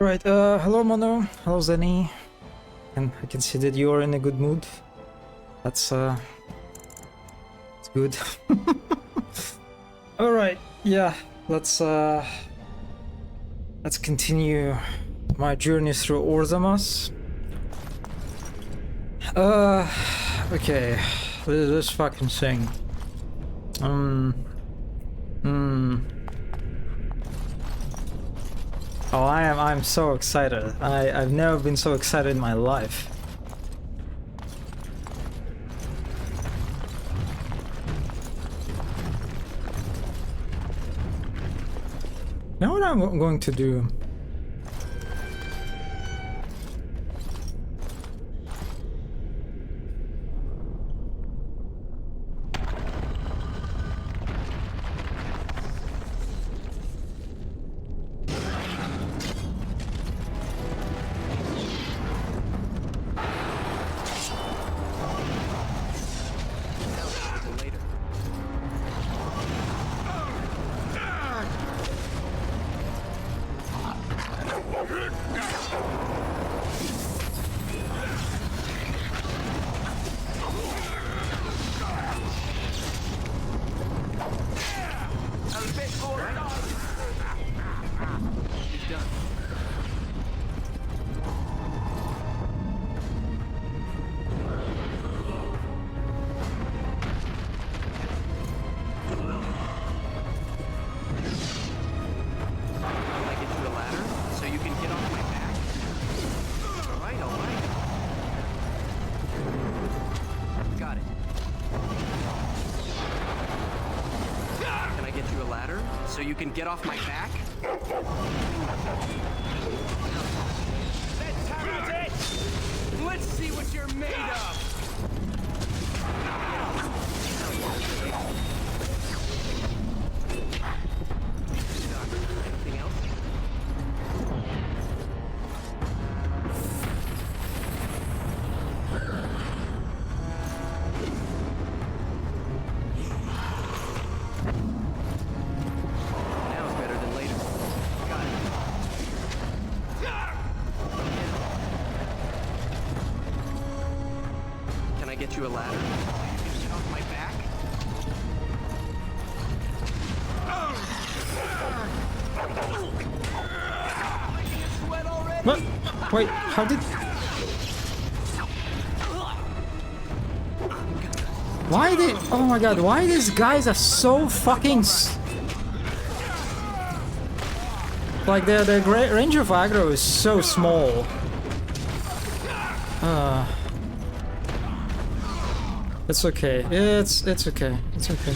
Right, hello Mono, hello Zenny, and I can see that you are in a good mood. That's it's good. Alright, yeah, let's continue my journey through Orzamas. Okay, this fucking thing. Oh, I'm so excited. I've never been so excited in my life. You know what I'm going to do? So you can get off my back? Let's have it! Let's see what you're made of! Anything else? Get you a ladder so you can get off my back? Sweat already? What? Wait, how did... Why did... Oh my god, why these guys are so fucking... Like, the range of aggro is so small. It's okay. It's okay. It's okay.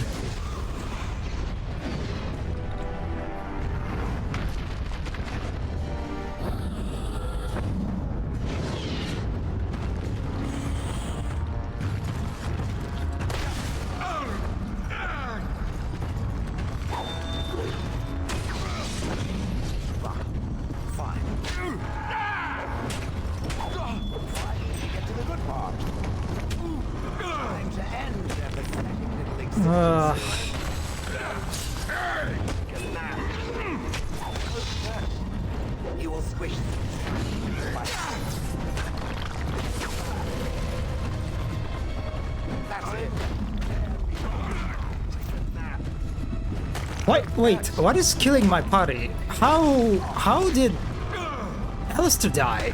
You will squish. That's it. Wait, what is killing my party? How did Alistair die?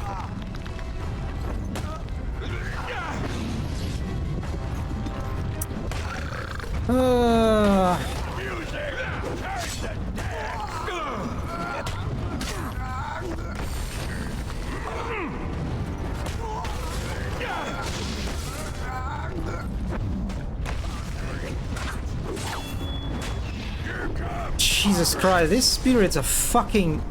Jesus Christ, these spirits are fucking...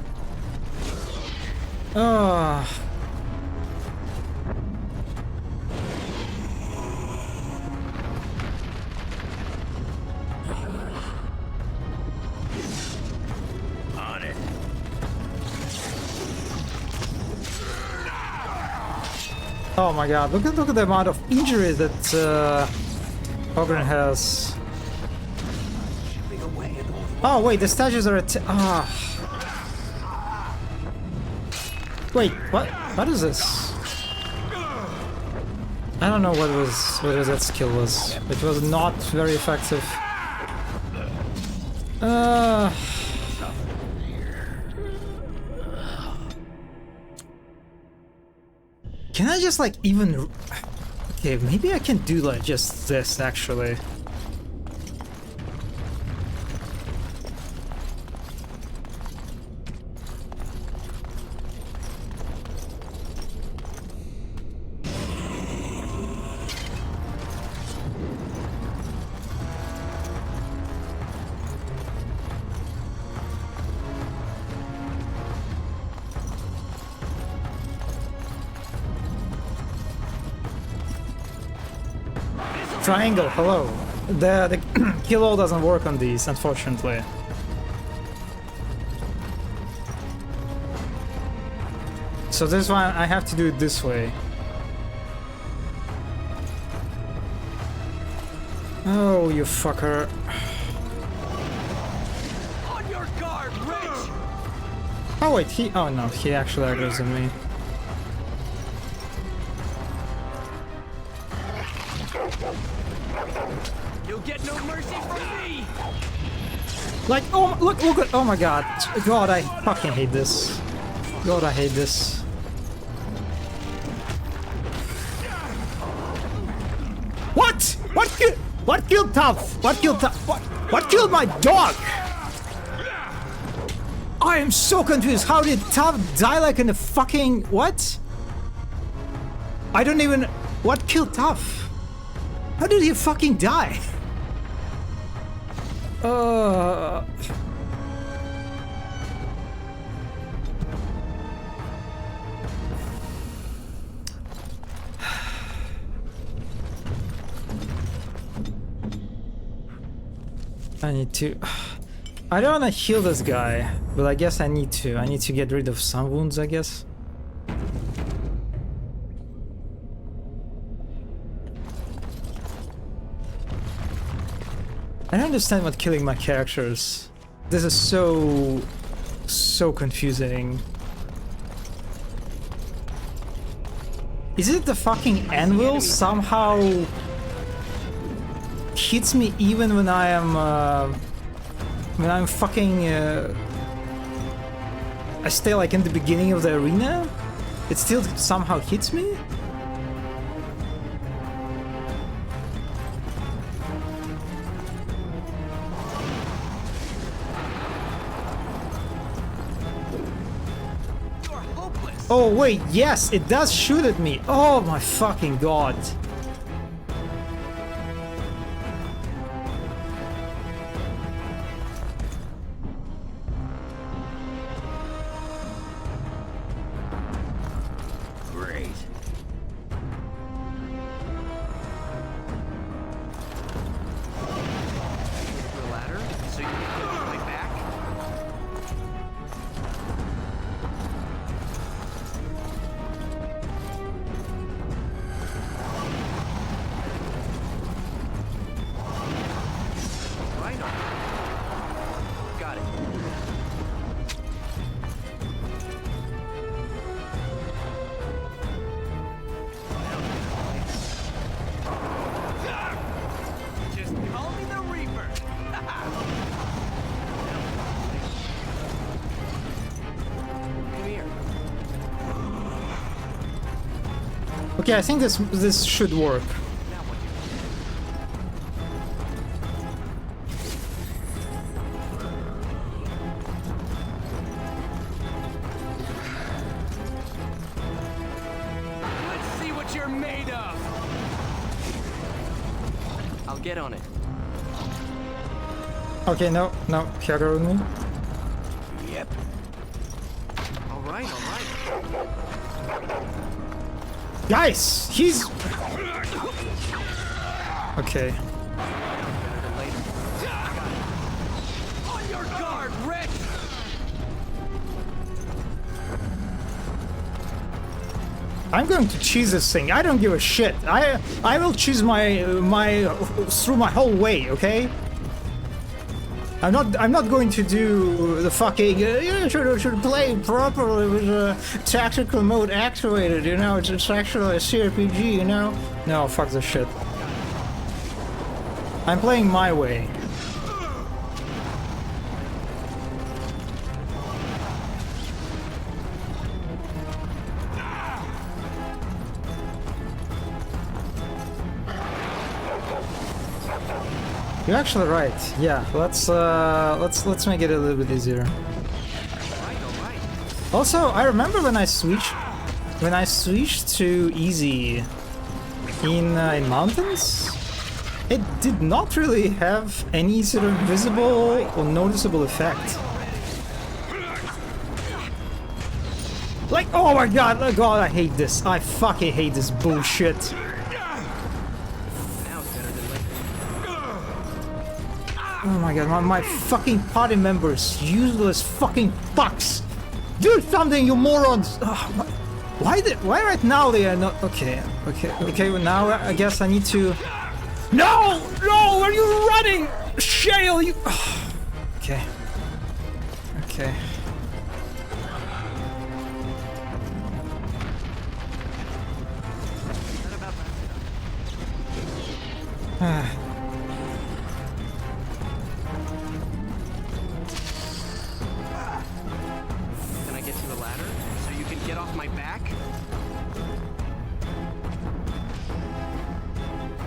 Oh my god, look at the amount of injury that Ogren has. Oh wait, the statues are Wait, what? What is this? I don't know what that skill was. It was not very effective. Can I just like even... Okay, maybe I can do like just this actually. Triangle, hello. The kill all doesn't work on these, unfortunately. So this one I have to do it this way. Oh, you fucker. On your guard, Rich! Oh wait, oh no, he actually aggroes on me. You'll get no mercy from me! Like, oh, look at, oh my god. God, I fucking hate this. God, I hate this. What? What killed Tough? What killed Tough? What killed my dog? I am so confused. How did Tough die like in the fucking... What? I don't even... What killed Tough? How did he fucking die? I need to... I don't want to heal this guy, but I guess I need to. I need to get rid of some wounds, I guess. I don't understand what killing my characters. This is so confusing. Is it the fucking anvil somehow hits me even when I'm fucking I stay like in the beginning of the arena? It still somehow hits me? Oh wait, yes, it does shoot at me. Oh my fucking god. Great. The ladder, so you can get your way back. Got it. Just call me the Reaper. Come here. Okay, I think this should work. Now what? Let's see what you're made of. I'll get on it. Okay, no, he aggroed me. Yep. All right, all right. Guys, he's... Okay. Better than later. Got it. On your guard, Rick! I'm going to cheese this thing. I don't give a shit. I will cheese my through my whole way, okay? I'm not going to do the fucking you should play properly with tactical mode activated, you know, it's actually a CRPG, you know? No, fuck this shit. I'm playing my way. You're actually right. Yeah, let's make it a little bit easier. Also, I remember when I switched to easy in mountains, it did not really have any sort of visible or noticeable effect. Like, oh my god, I hate this. I fucking hate this bullshit. Oh my god, my fucking party members, useless fucking fucks! Do something, you morons! Why right now they are not... Okay, well now I guess I need to... No! No! Where are you running? Shale, you... Okay. Okay.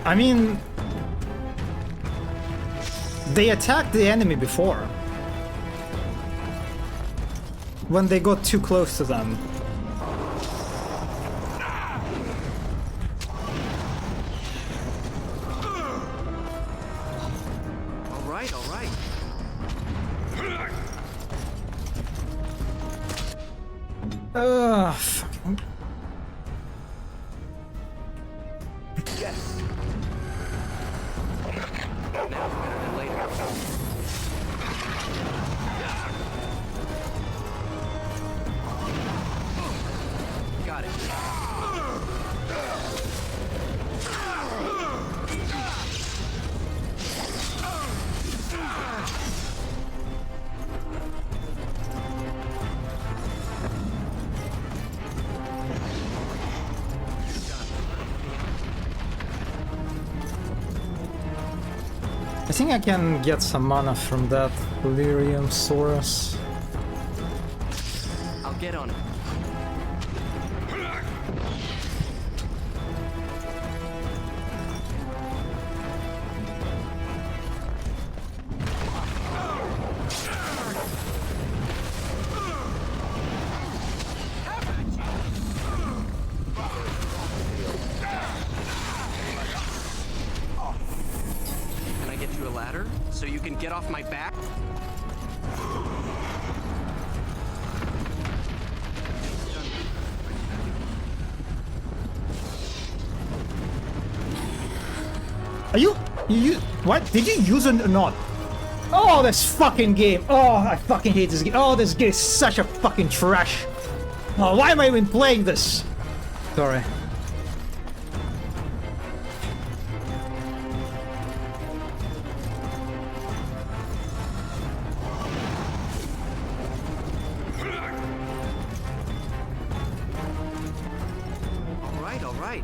I mean, they attacked the enemy before. When they got too close to them. All right. Fucking... Yes. Now better than later. Got it. I think I can get some mana from that Lyrium Saurus. I'll get on it. So you can get off my back? Are you what? Did you use it or not? Oh, this fucking game. Oh, I fucking hate this game. Oh, this game is such a fucking trash. Oh, why am I even playing this? Sorry. All right.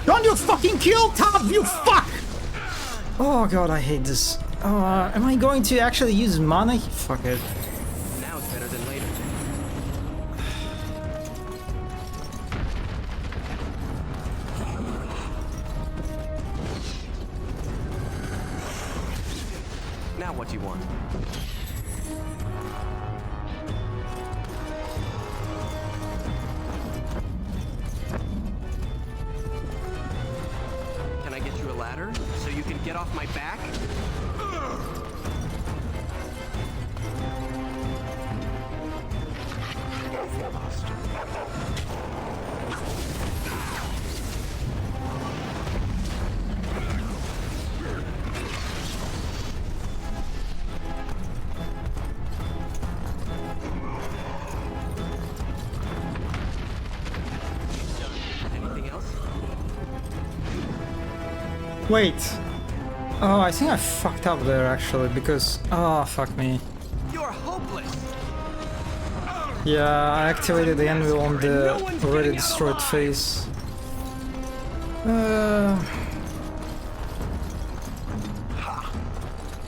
Don't you fucking kill Tom, you fuck! Oh god, I hate this. Am I going to actually use mana? Fuck it. Now it's better than later. Now what do you want? Can I get you a ladder so you can get off my back? Wait. Oh, I think I fucked up there actually because... Oh, fuck me. You're hopeless. Yeah, I activated the anvil on the already destroyed face.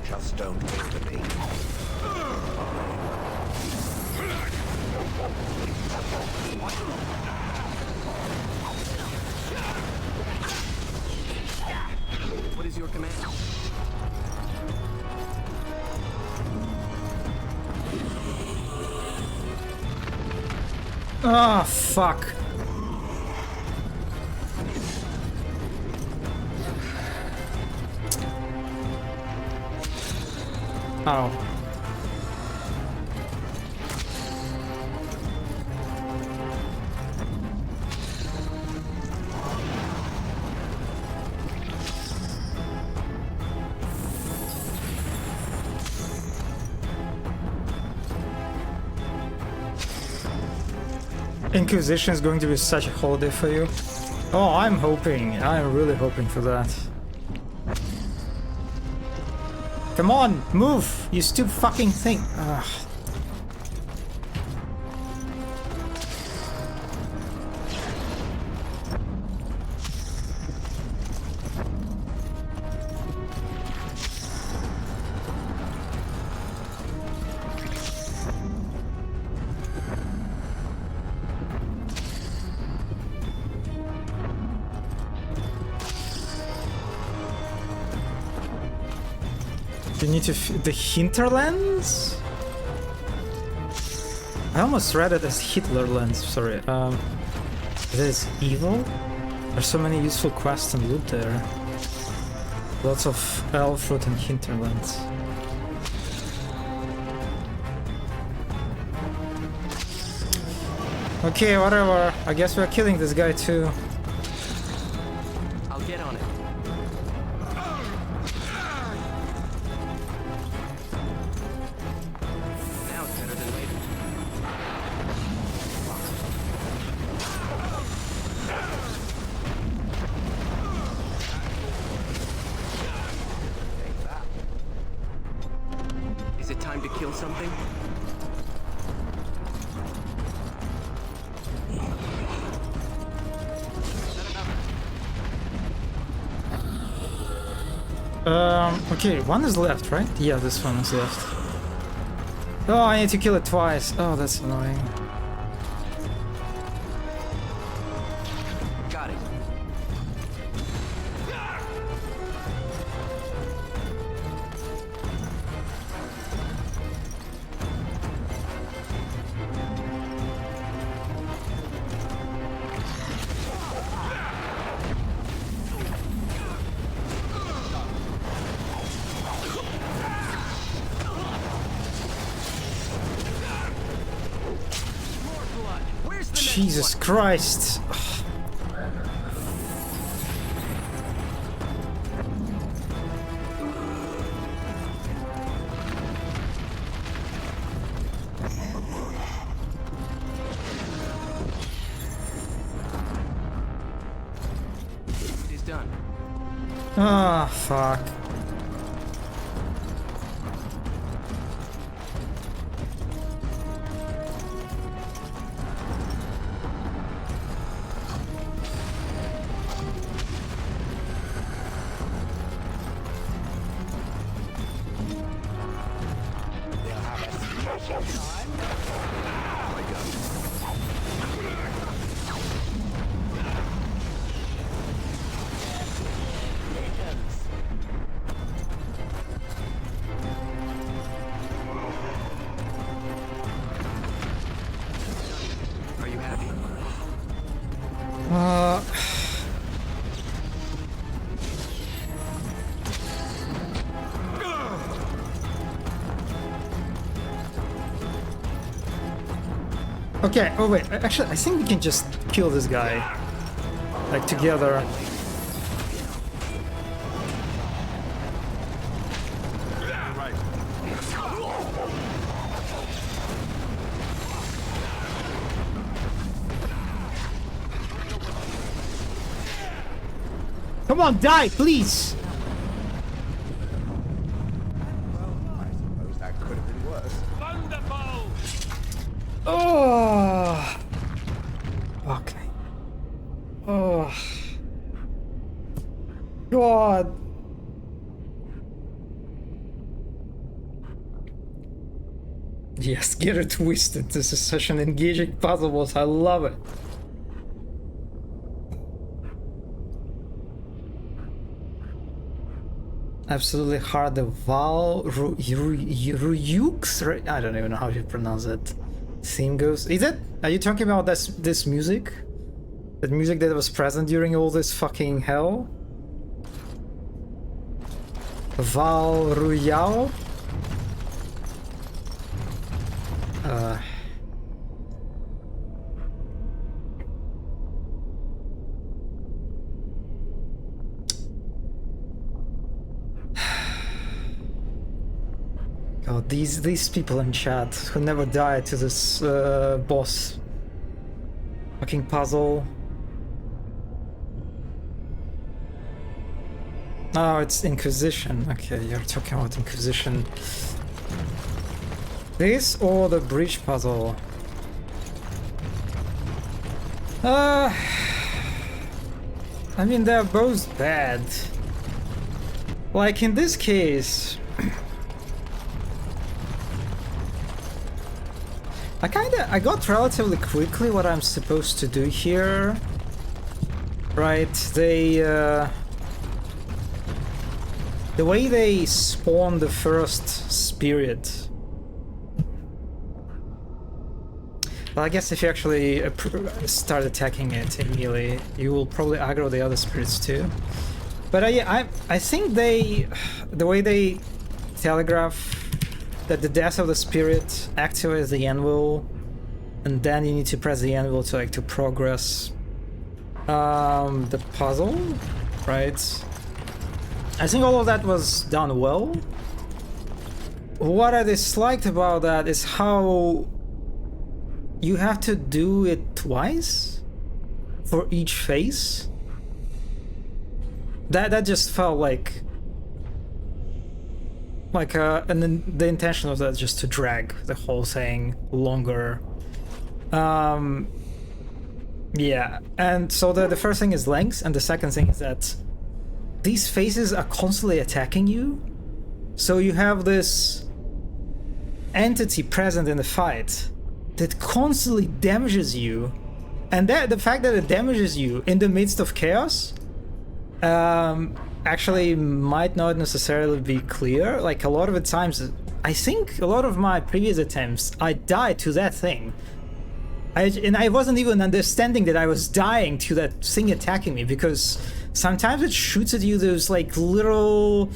Just don't miss the beat. What is your command? Ah, fuck. Oh. Inquisition is going to be such a holiday for you. Oh, I'm really hoping for that. Come on, move, you stupid fucking thing. Ugh. You need to the hinterlands? I almost read it as Hitlerlands, sorry. There's evil? There's so many useful quests and loot there. Lots of Elfroot and hinterlands. Okay, whatever. I guess we're killing this guy too. I'll get on it. Now it's better than later. Is it time to kill something? Okay, one is left, right? Yeah, this one is left. Oh, I need to kill it twice. Oh, that's annoying. Got it. Where's the next Jesus one? Christ. He's done. Ah, fuck. Are you happy? Uh... Okay, oh wait, actually I think we can just kill this guy. Like together. Come on, die, please! I suppose that could have been worse. Wonderful! Oh. Okay. Oh. God. Yes, get it twisted. This is such an engaging puzzle boss. I love it. Absolutely hard. The Ruyux? I don't even know how you pronounce it. Theme goes. Is it? Are you talking about this music? That music that was present during all this fucking hell? Val Royale? God, these people in chat who never died to this boss fucking puzzle. Oh, it's Inquisition. Okay, you're talking about Inquisition. This or the bridge puzzle? I mean, they're both bad. Like in this case, I got relatively quickly what I'm supposed to do here. Right, the way they spawn the first spirit. Well, I guess if you actually start attacking it immediately, you will probably aggro the other spirits too. But I think the way they telegraph that the death of the spirit activates the anvil, and then you need to press the anvil to progress the puzzle, right? I think all of that was done well. What I disliked about that is how you have to do it twice for each phase. That just felt like and then the intention of that is just to drag the whole thing longer. Yeah, and so the first thing is length, and the second thing is that these phases are constantly attacking you, so you have this entity present in the fight that constantly damages you, and that the fact that it damages you in the midst of chaos actually might not necessarily be clear. Like a lot of the times, I think a lot of my previous attempts, I died to that thing. And I wasn't even understanding that I was dying to that thing attacking me, because sometimes it shoots at you those like little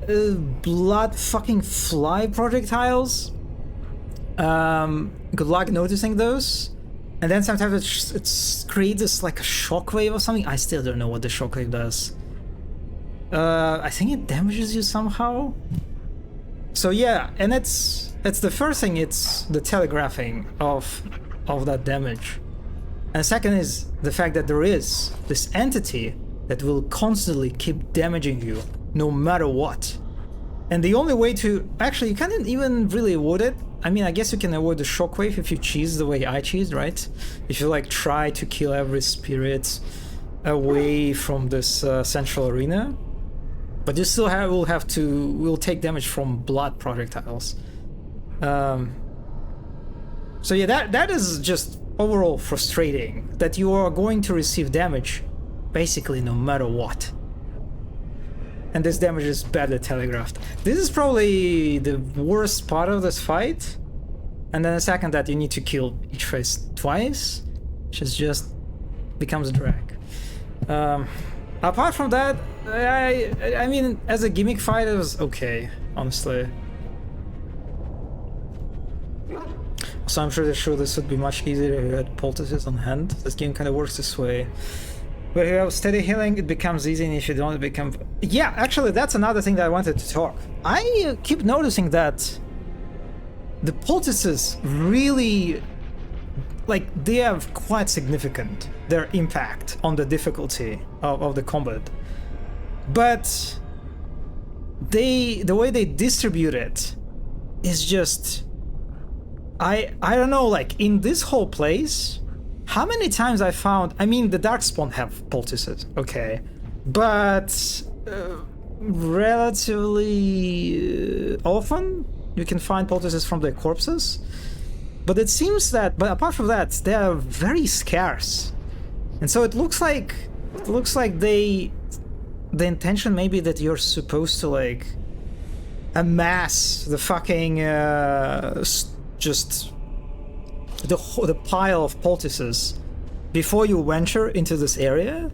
blood fucking fly projectiles. Good luck noticing those. And then sometimes it creates this like a shockwave or something. I still don't know what the shockwave does. I think it damages you somehow. So yeah, and it's the first thing. It's the telegraphing of that damage, and second is the fact that there is this entity that will constantly keep damaging you no matter what. And the only way to actually, you can't even really avoid it. I mean, I guess you can avoid the shockwave if you cheese the way I cheesed, right? If you like try to kill every spirit away from this central arena, but you still will take damage from blood projectiles. So yeah, that is just overall frustrating, that you are going to receive damage basically no matter what. And this damage is badly telegraphed. This is probably the worst part of this fight. And then the second that you need to kill each phase twice, which is just becomes a drag. Apart from that, I mean, as a gimmick fight, it was okay, honestly. So I'm pretty sure this would be much easier if you had poultices on hand. This game kind of works this way. Where you have steady healing, it becomes easy, and if you don't, it becomes... Yeah, actually, that's another thing that I wanted to talk. I keep noticing that the poultices really... like, they have quite significant, their impact on the difficulty of the combat. but the way they distribute it is just, I don't know, like in this whole place, how many times I found, I mean, the Darkspawn have poultices, okay, but relatively often you can find poultices from their corpses, but it seems that, but apart from that, they are very scarce, and so it looks like the intention maybe that you're supposed to like amass the fucking just the pile of poultices before you venture into this area.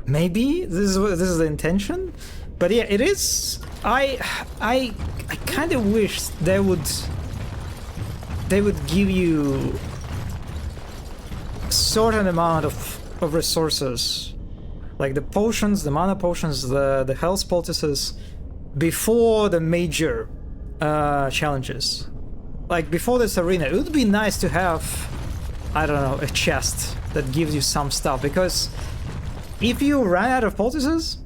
Maybe this is the intention, but yeah, it is. I kind of wish they would give you a certain amount of resources, like the potions, the mana potions, the health poultices, before the major challenges. Like before this arena, it would be nice to have, I don't know, a chest that gives you some stuff, because if you run out of poultices,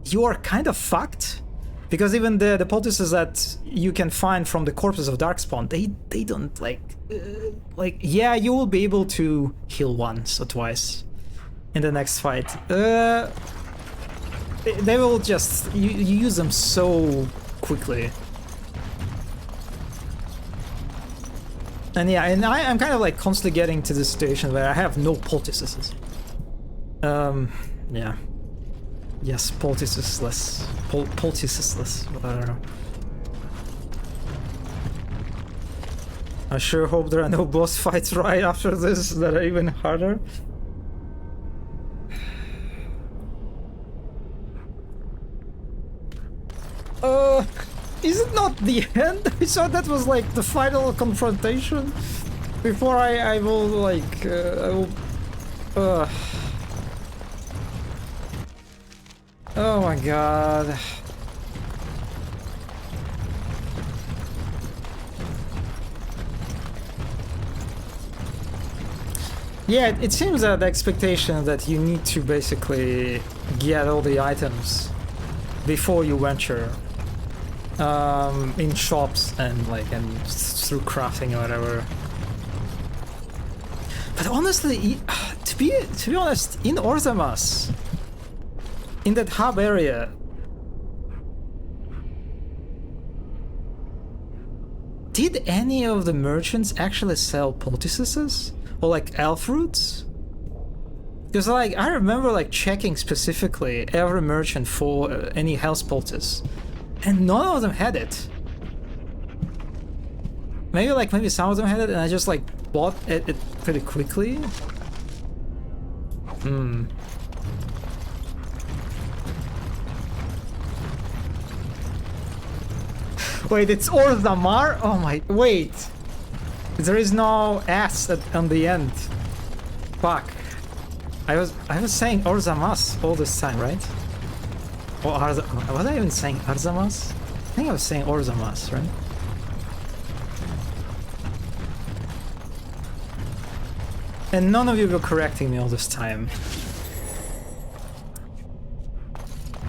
you are kind of fucked. Because even the poultices that you can find from the corpses of Darkspawn, they don't like yeah, you will be able to heal once or twice in the next fight. They will just you use them so quickly. And yeah, and I'm kind of like constantly getting to this situation where I have no poultices. Yeah. Yes, poulticesless. Poulticesless. I don't know. I sure hope there are no boss fights right after this that are even harder. Is it not the end? I thought that was like the final confrontation before I will like I will oh my god. Yeah, it seems that the expectation that you need to basically get all the items before you venture in shops and through crafting or whatever. But honestly, to be honest, in Orzamas, in that hub area, did any of the merchants actually sell poultices or like elf roots? Because like I remember like checking specifically every merchant for any health poultice, and none of them had it. Maybe some of them had it, and I just like bought it pretty quickly. Wait, it's Orzammar? Oh my, wait. There is no S on the end. Fuck. I was saying Orzamas all this time, right? Or was I even saying Arzamas? I think I was saying Orzamas, right? And none of you were correcting me all this time.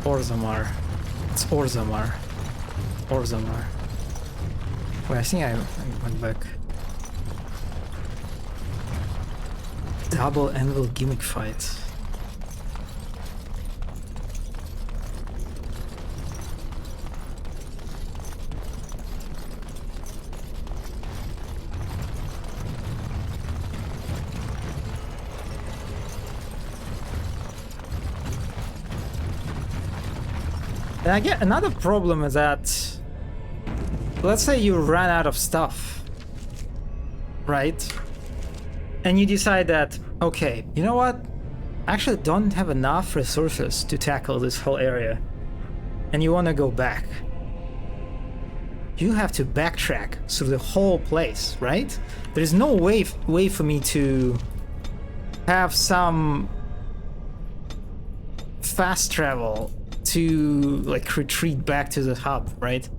Orzammar. It's Orzammar. Orzammar. Wait, I think I went back. Double anvil gimmick fight. And I get another problem is that, let's say you ran out of stuff, right? And you decide that, okay, you know what? I actually don't have enough resources to tackle this whole area. And you want to go back. You have to backtrack through the whole place, right? There is no way for me to have some fast travel to like retreat back to the hub, right?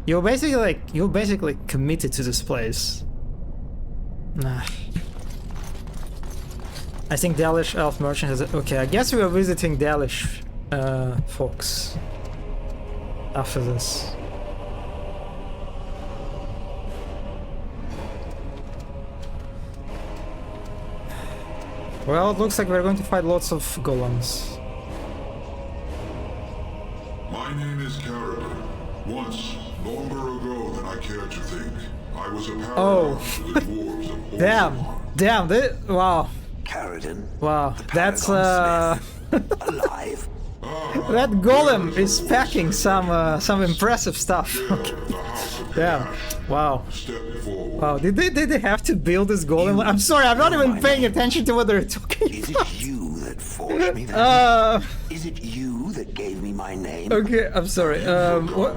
You're basically committed to this place. Nah. I think Dalish Elf Merchant has it. Okay, I guess we are visiting Dalish folks after this. Well, it looks like we're going to fight lots of golems. My name is Caribou. Once, longer ago than I care to think, I was a paragon to the dwarves of Damn, wow. Caradon. Wow, the that's Paragon Smith, alive. that golem is packing some impressive stuff. Damn. Wow. Step forward. Wow. Did they have to build this golem? I'm sorry, I'm not even paying attention to what they're talking Is about. it you that forged me then? Is it you that gave me my name? Okay, I'm sorry. What?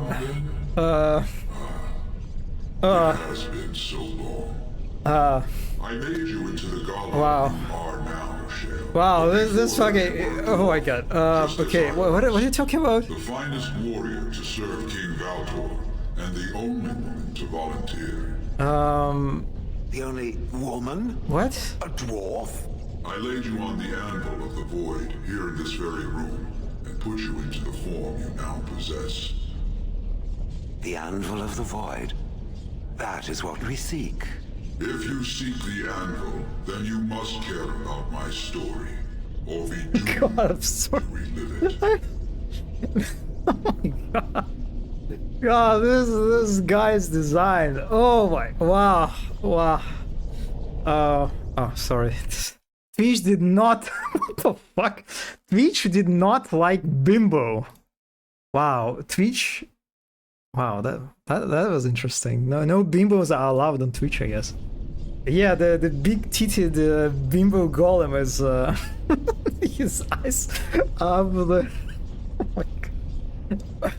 It has been so long. I made you into the golem Wow. you are now, Shale. Wow, this fucking. Oh my god. Okay, what are you talking about? The finest warrior to serve King Valtor, and the only woman to volunteer. The only woman? What? A dwarf? I laid you on the anvil of the void here in this very room, and put you into the form you now possess. The anvil of the void. That is what we seek. If you seek the anvil, then you must care about my story, or be doomed God, I'm sorry. to relive it. Oh my god. God, this guy's design. Oh my. Wow. Oh, sorry. Twitch did not. What the fuck? Twitch did not like Bimbo. Wow. Twitch. Wow, that was interesting. No bimbos are allowed on Twitch, I guess. Yeah, the big-titted bimbo golem is his eyes up the. Oh my god.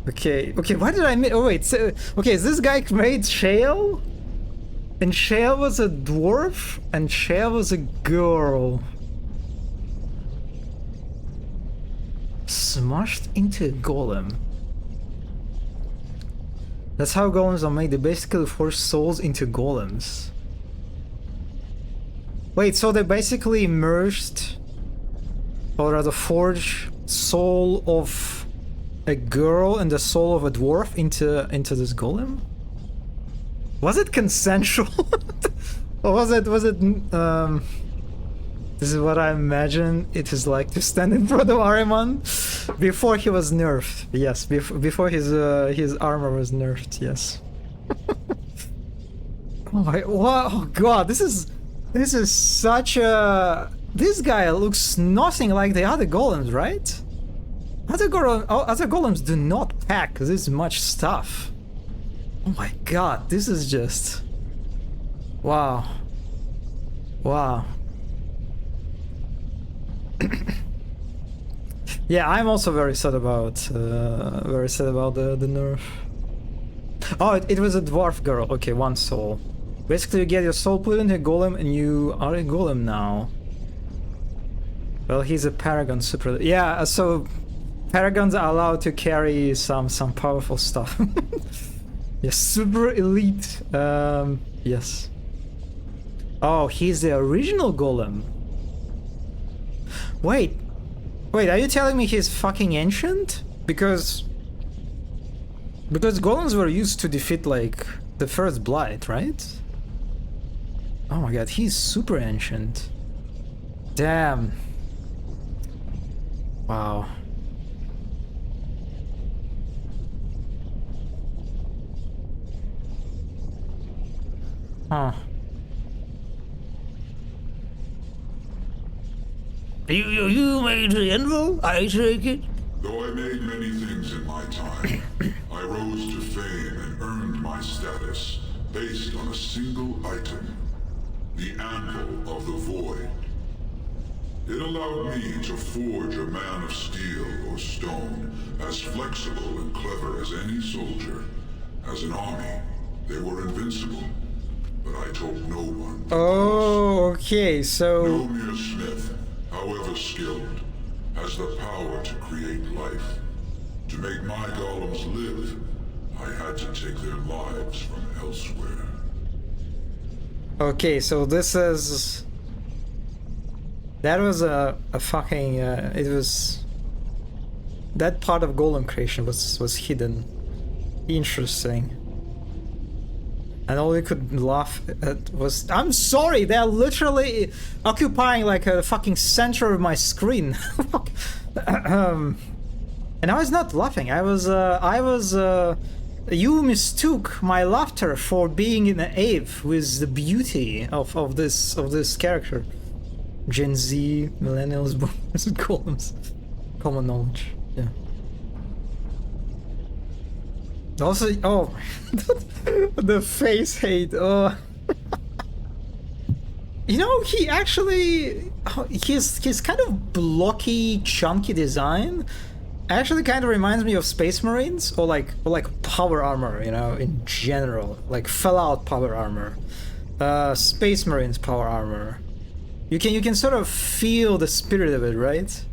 Okay. Why did I miss? Oh wait. So, okay, is this guy made Shale? And Shale was a dwarf, and Shale was a girl. Smashed into a golem. That's how golems are made. They basically force souls into golems. Wait, so they basically merged, or rather forged, soul of a girl and the soul of a dwarf into this golem? Was it consensual? Or was it this is what I imagine it is like to stand in front of Ahriman before he was nerfed. Yes, before his armor was nerfed. Yes. Oh my! Wow! Oh god! This is such a. This guy looks nothing like the other golems, right? Other golems do not pack this much stuff. Oh my god! This is just. Wow. Wow. Yeah, I'm also very sad about the nerf. Oh, it was a dwarf girl. Okay, one soul. Basically, you get your soul put into a golem, and you are a golem now. Well, he's a paragon super. Yeah, so paragons are allowed to carry some powerful stuff. Yes, super elite. Yes. Oh, he's the original golem. Wait, are you telling me he's fucking ancient? Because golems were used to defeat, like, the first blight, right? Oh my god, he's super ancient. Damn. Wow. Huh. You made the anvil, I take it? Though I made many things in my time, I rose to fame and earned my status based on a single item, the Anvil of the Void. It allowed me to forge a man of steel or stone as flexible and clever as any soldier. As an army, they were invincible, but I told no one. Oh, okay, so... No mere smith, however skilled, has the power to create life, to make my golems live, I had to take their lives from elsewhere. Okay, so this is... That was a fucking... it was... That part of Golem creation was hidden. Interesting. And all we could laugh at was... I'm sorry, they're literally occupying like a fucking center of my screen. And I was not laughing, I was... You mistook my laughter for being in awe with the beauty of this character. Gen Z, millennials, boomers, and golems. Common knowledge, yeah. Also, oh, the face hate. Oh, you know, he actually, his kind of blocky, chunky design actually kind of reminds me of Space Marines or like power armor, you know, in general, like Fallout power armor, Space Marines power armor. You can sort of feel the spirit of it, right?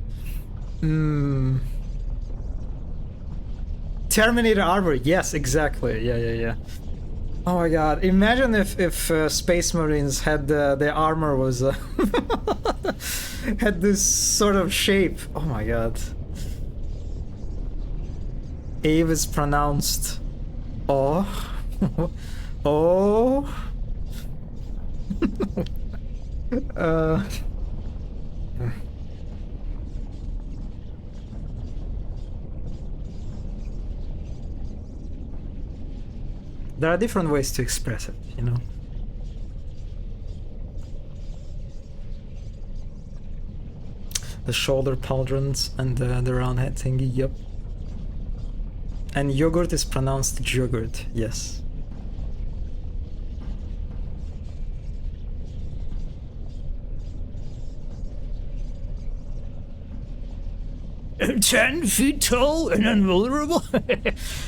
Terminator armor, yes, exactly. Yeah. Oh my god! Imagine if Space Marines had their armor was had this sort of shape. Oh my god. Ave is pronounced oh. Oh. There are different ways to express it, you know. The shoulder pauldrons and the round head thingy, yep. And yogurt is pronounced jogurt, yes. I'm 10 feet tall and invulnerable.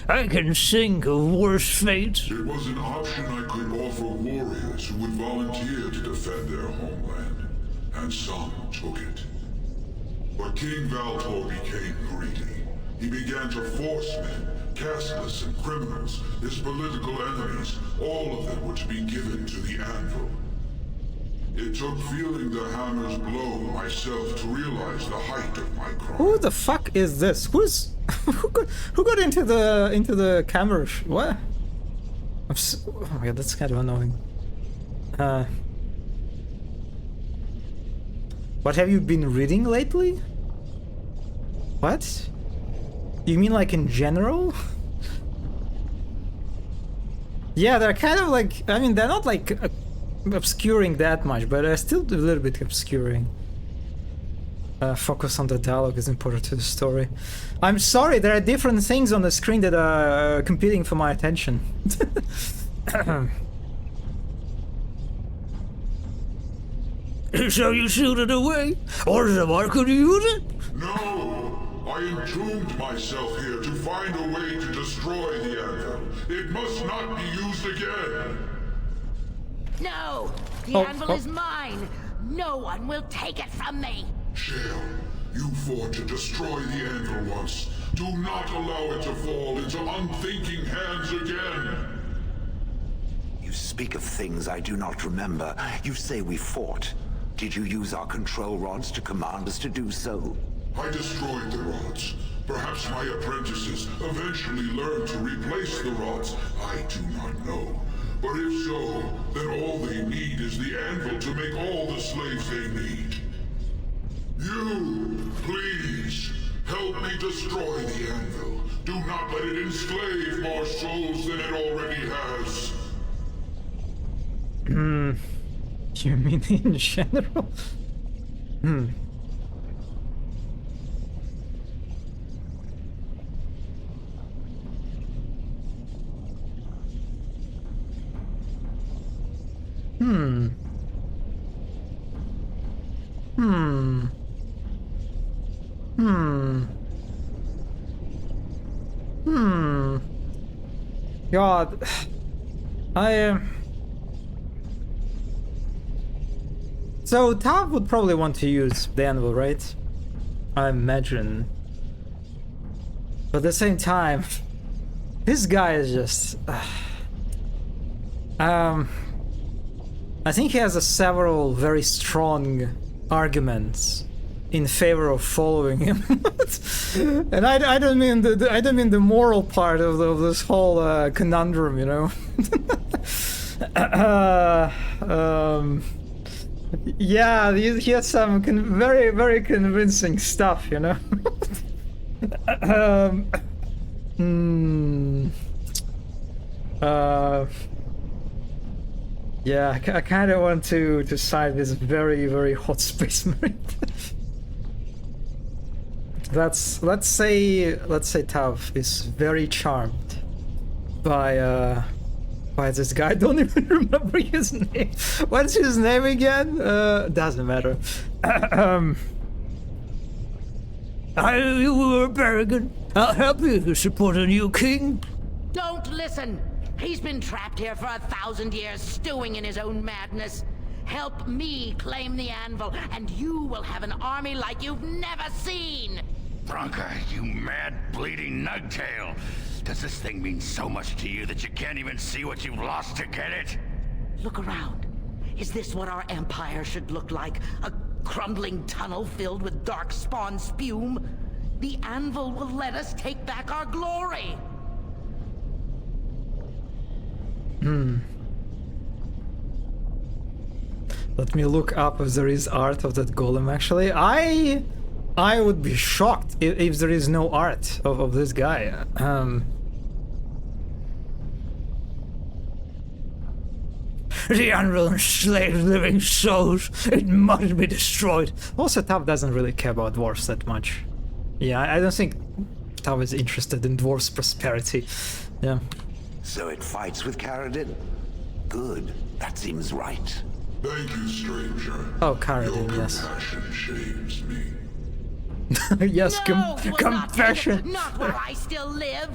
I can think of worse fates. It was an option I could offer warriors who would volunteer to defend their homeland, and some took it. But King Valtor became greedy. He began to force men, casteless and criminals, his political enemies, all of them were to be given to the anvil. It took feeling the hammer's blow myself to realize the height of my crime. Who the fuck is this? Who got into the camera? What? Oh my god, that's kind of annoying. What have you been reading lately? What? You mean like in general? Yeah, they're kind of like, I mean, they're not like obscuring that much, but they're still a little bit obscuring. Focus on the dialogue is important to the story. I'm sorry, there are different things on the screen that are competing for my attention. So you shoot it away? Or is the marker to use it? No! I entombed myself here to find a way to destroy the anvil. It must not be used again! No! The anvil is mine! No one will take it from me! Shale, you fought to destroy the anvil once. Do not allow it to fall into unthinking hands again! You speak of things I do not remember. You say we fought. Did you use our control rods to command us to do so? I destroyed the rods. Perhaps my apprentices eventually learned to replace the rods. I do not know. But if so, then all they need is the anvil to make all the slaves they need. You, please, help me destroy the anvil. Do not let it enslave more souls than it already has. You mean in general? God, I am. So Tav would probably want to use the anvil, right? I imagine. But at the same time, This guy is just... I think he has several very strong arguments in favor of following him, and I don't mean I don't mean the moral part of this whole conundrum, you know. Yeah, he has some very convincing stuff, you know. Yeah, I kind of want to side with very hot space marine. Let's say Tav is very charmed by this guy. I don't even remember his name. What's his name again? Doesn't matter. You were Berrigan. I'll help you to support a new king. Don't listen. He's been trapped here for 1,000 years, stewing in his own madness. Help me claim the anvil, and you will have an army like you've never seen. Bronca, you mad, bleeding nugtail. Does this thing mean so much to you that you can't even see what you've lost to get it? Look around. Is this what our empire should look like? A crumbling tunnel filled with dark spawn spume? The anvil will let us take back our glory. Let me look up if there is art of that golem. Actually, I would be shocked if there is no art of this guy. The anvil enslaves living souls. It must be destroyed. Also, Tav doesn't really care about dwarves that much. Yeah, I don't think Tav is interested in dwarves' prosperity. Yeah. So it fights with Karadin? Good. That seems right. Thank you, stranger. Oh, Karadin, Your yes. compassion shames me. Yes, No, you will compassion. Not, take it. Not while I still live.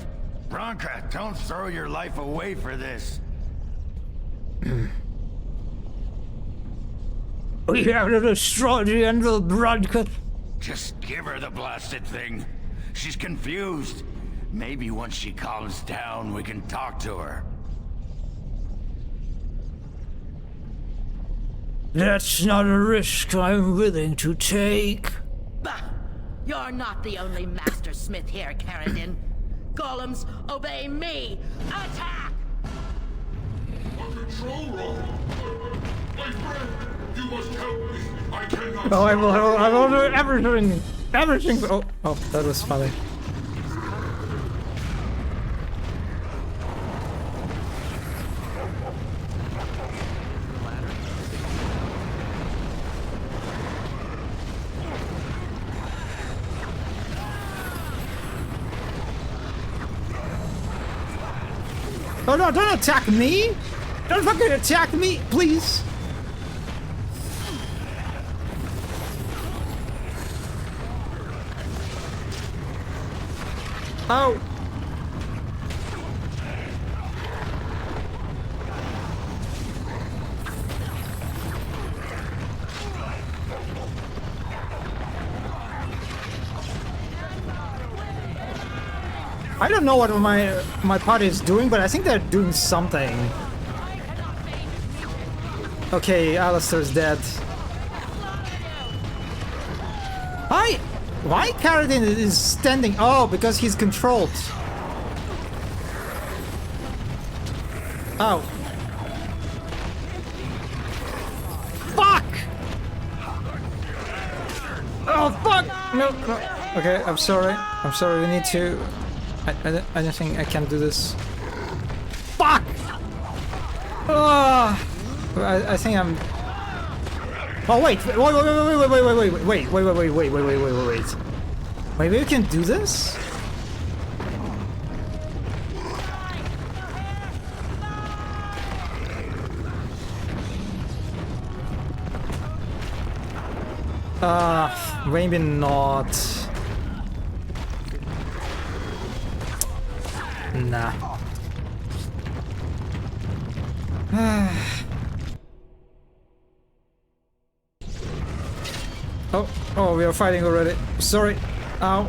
Bronca, don't throw your life away for this. We have to destroy the anvil, Bronca. Just give her the blasted thing. She's confused. Maybe once she calms down, we can talk to her. That's not a risk I'm willing to take. Bah! You're not the only master smith here, Karadin. Golems, obey me! Attack! A control rod! My friend, you must help me. I cannot. Oh, I will do everything. Everything. Oh, that was funny. Oh no, don't attack me! Don't fucking attack me, please! Oh! I don't know what my party is doing, but I think they're doing something. Okay, Alistair's dead. Why Karadin is standing? Oh, because he's controlled. Oh. Fuck! Oh, fuck! No. Okay, I'm sorry. We need to... I don't think I can do this. Fuck! I think I'm... Oh wait! Wait! Maybe we can do this? Maybe not. Nah. Oh, we are fighting already. Sorry. Ow.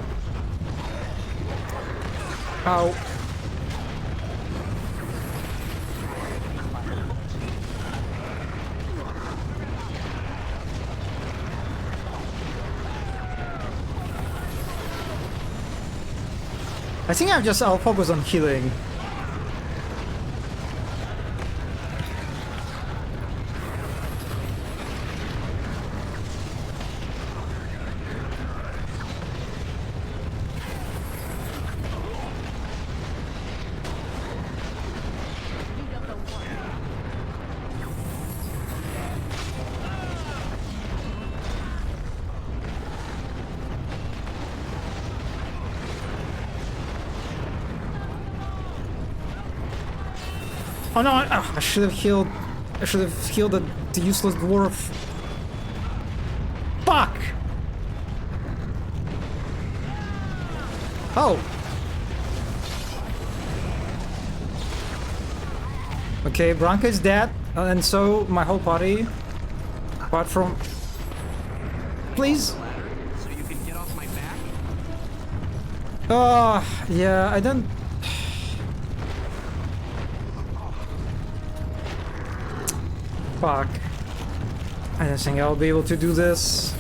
Ow. I think I'll focus on healing. Oh no, I should have healed. I should have healed the useless dwarf. Fuck! Oh! Okay, Branka is dead, and so my whole party. Apart from. Please! So you can get off my back? Yeah, I don't. Fuck. I don't think I'll be able to do this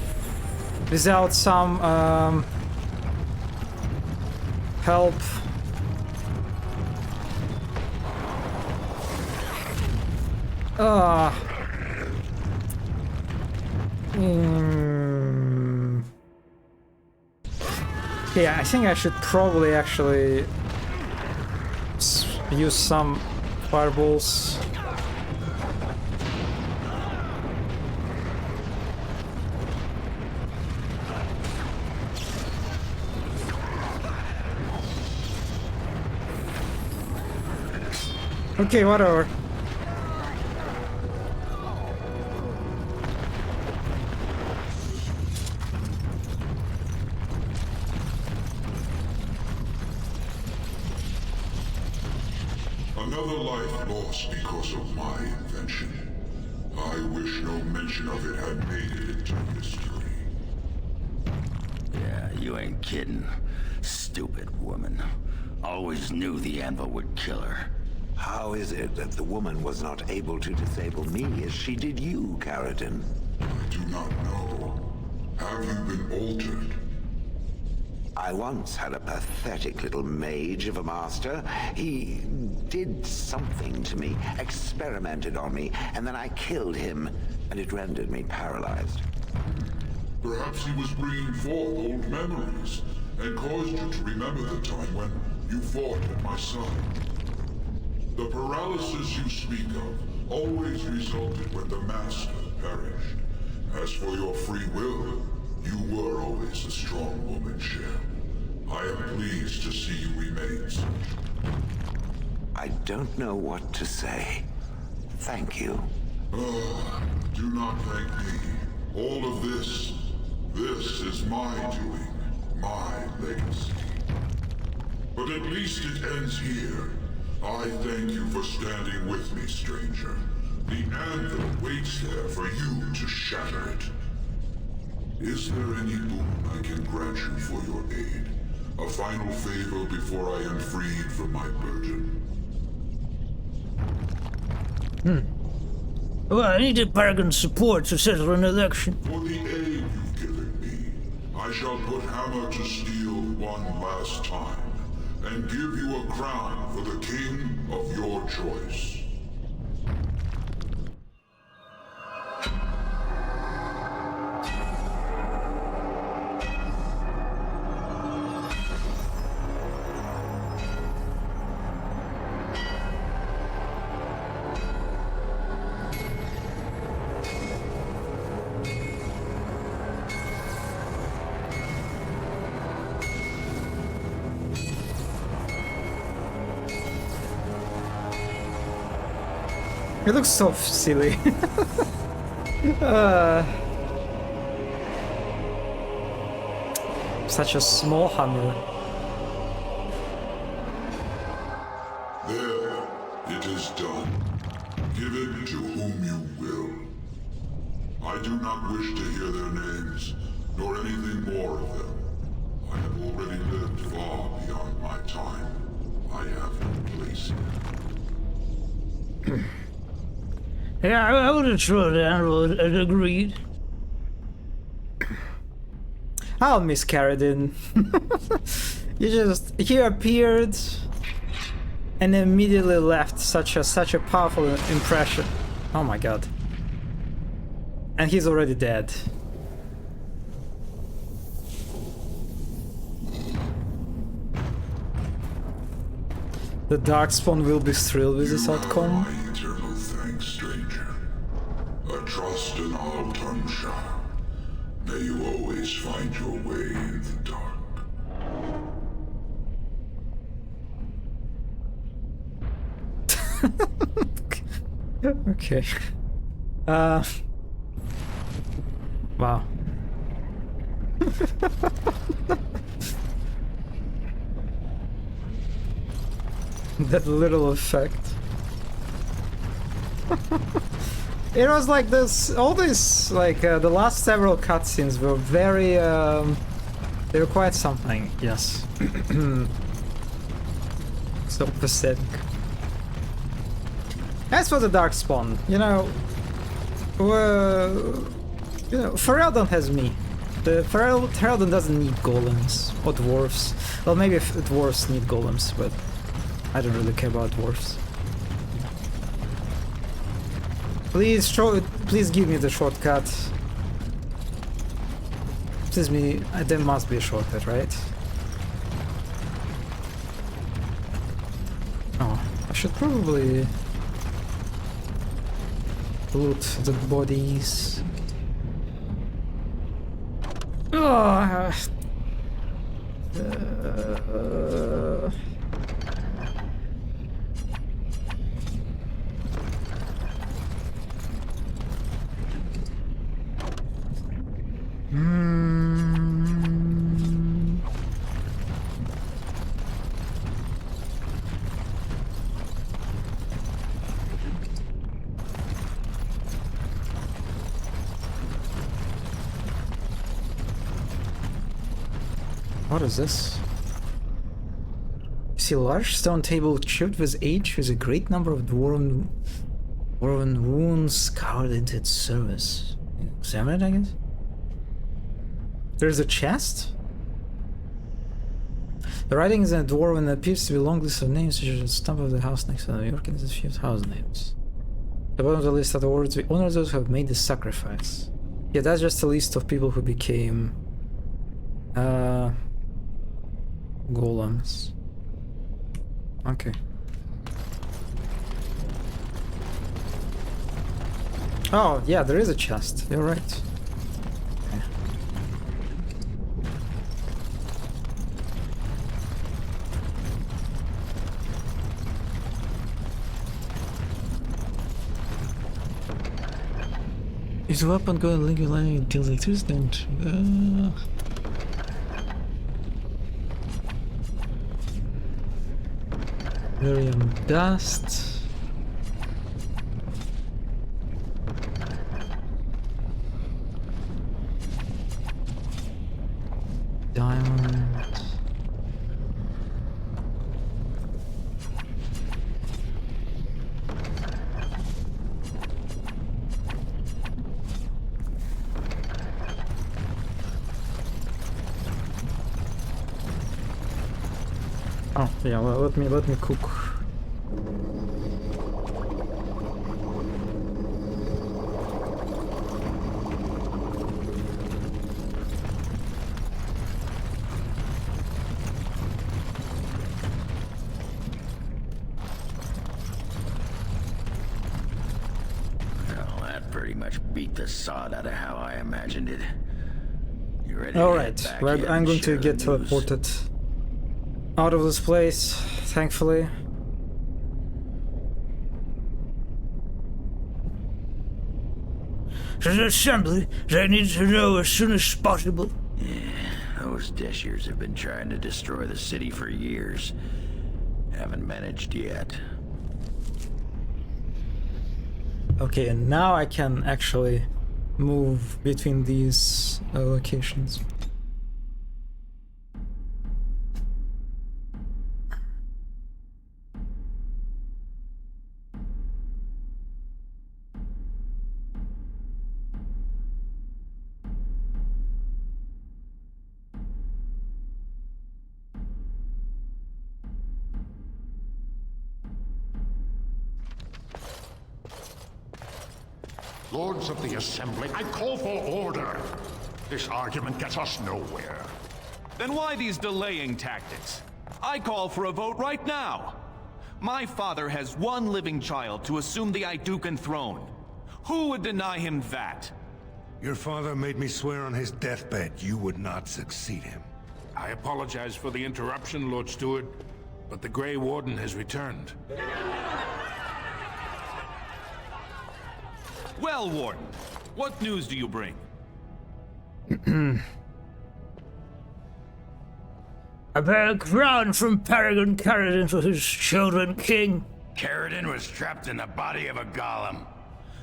without some help. Yeah, I think I should probably actually use some fireballs. Okay, whatever. Another life lost because of my invention. I wish no mention of it had made it into history. Yeah, you ain't kidding. Stupid woman. Always knew the anvil would kill her. How is it that the woman was not able to disable me as she did you, Karadin? I do not know. Have you been altered? I once had a pathetic little mage of a master. He did something to me, experimented on me, and then I killed him, and it rendered me paralyzed. Perhaps he was bringing forth old memories, and caused you to remember the time when you fought at my side. The paralysis you speak of always resulted when the Master perished. As for your free will, you were always a strong woman, Shell. I am pleased to see you remain such. I don't know what to say. Thank you. Do not thank me. All of this is my doing, my legacy. But at least it ends here. I thank you for standing with me, stranger. The anvil waits there for you to shatter it. Is there any boon I can grant you for your aid? A final favor before I am freed from my burden? Well, I needed Paragon's support to settle an election. For the aid you've given me, I shall put hammer to steel one last time, and give you a crown for the king of your choice. It looks so silly. Such a small hammer. There, it is done. Give it to whom you will. I do not wish to hear their names, nor anything more of them. I have already lived far beyond my time. I have no place here. Yeah, I would have thrown it and agreed. I'll miss Karadin. He appeared and immediately left such a powerful impression. Oh my god. And he's already dead. The Darkspawn will be thrilled with this outcome. My eternal thanks, stranger. A trust in Al-Tansha. May you always find your way in the dark. Okay. Wow. That little effect. It was like this, all this, like, the last several cutscenes were very, they were quite something, yes. So pathetic. As for the Darkspawn, you know, Ferelden has me. Ferelden doesn't need golems or dwarves. Well, maybe if dwarves need golems, but I don't really care about dwarves. Please give me the shortcut. There must be a shortcut, right? Oh, I should probably loot the bodies. Oh, What is this? You see a large stone table chipped with age with a great number of dwarven wounds carved into its surface. Examine it, I guess? There's a chest? The writing is in a dwarven and appears to be a long list of names, such as the stump of the house next to New York and a few house names. The bottom of the list are the words, we honor those who have made this sacrifice. Yeah, that's just a list of people who became golems. Okay. Oh, yeah, there is a chest. You're right. Okay. Is the weapon going to link your line until the existent? Miriam dust. Diamond. Oh yeah, well, let me cook. Well, that pretty much beat the sod out of how I imagined it. You ready? All to right, head back in I'm and going share to the get news? teleported out of this place, thankfully. There's an assembly that I need to know as soon as possible. Those Deshirs have been trying to destroy the city for years. Haven't managed yet. Okay, and now I can actually move between these locations. Lords of the Assembly, I call for order. This argument gets us nowhere. Then why these delaying tactics? I call for a vote right now. My father has one living child to assume the Idukan throne. Who would deny him that? Your father made me swear on his deathbed you would not succeed him. I apologize for the interruption, Lord Steward, but the Grey Warden has returned. Well, Warden, what news do you bring? A bear crown from Paragon Caradon for his children, King. Caradon was trapped in the body of a golem.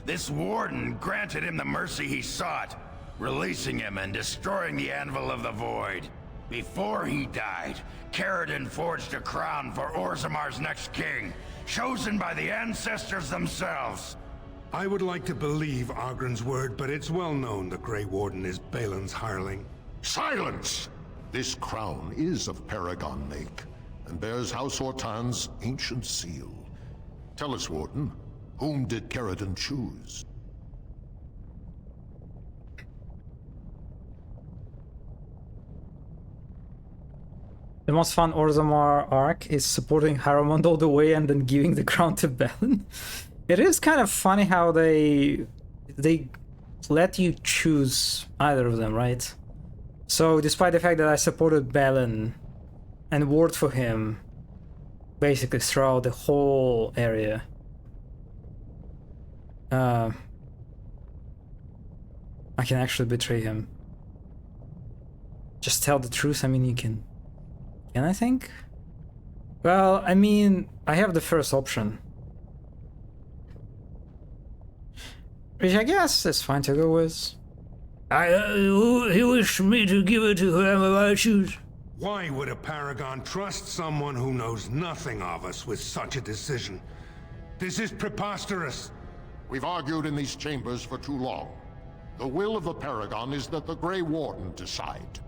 This warden granted him the mercy he sought, releasing him and destroying the Anvil of the Void. Before he died, Caradon forged a crown for Orzamar's next king, chosen by the ancestors themselves. I would like to believe Ogren's word, but it's well known the Grey Warden is Balin's hireling. Silence! This crown is of Paragon make, and bears House Hortan's ancient seal. Tell us, Warden, whom did Caradon choose? The most fun Orzammar arc is supporting Haramond all the way and then giving the crown to Balin. It is kind of funny how they let you choose either of them, right? So despite the fact that I supported Balin and worked for him basically throughout the whole area, I can actually betray him. Just tell the truth. I mean, you can I think? Well, I mean, I have the first option, which I guess is fine to go with. He wished me to give it to whoever I choose. Why would a Paragon trust someone who knows nothing of us with such a decision? This is preposterous. We've argued in these chambers for too long. The will of the Paragon is that the Grey Warden decide.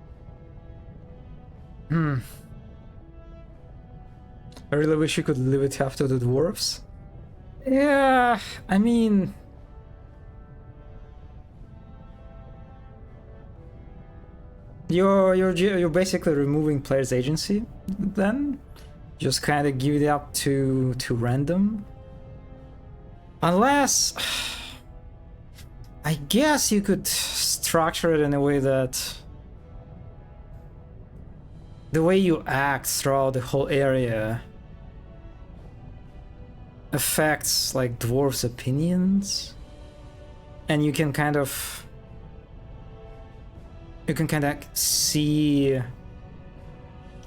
I really wish you could leave it after the dwarves. Yeah, I mean... You're basically removing players' agency then? Just kind of give it up to random? Unless... I guess you could structure it in a way that... the way you act throughout the whole area affects like dwarves' opinions, and you can kind of see.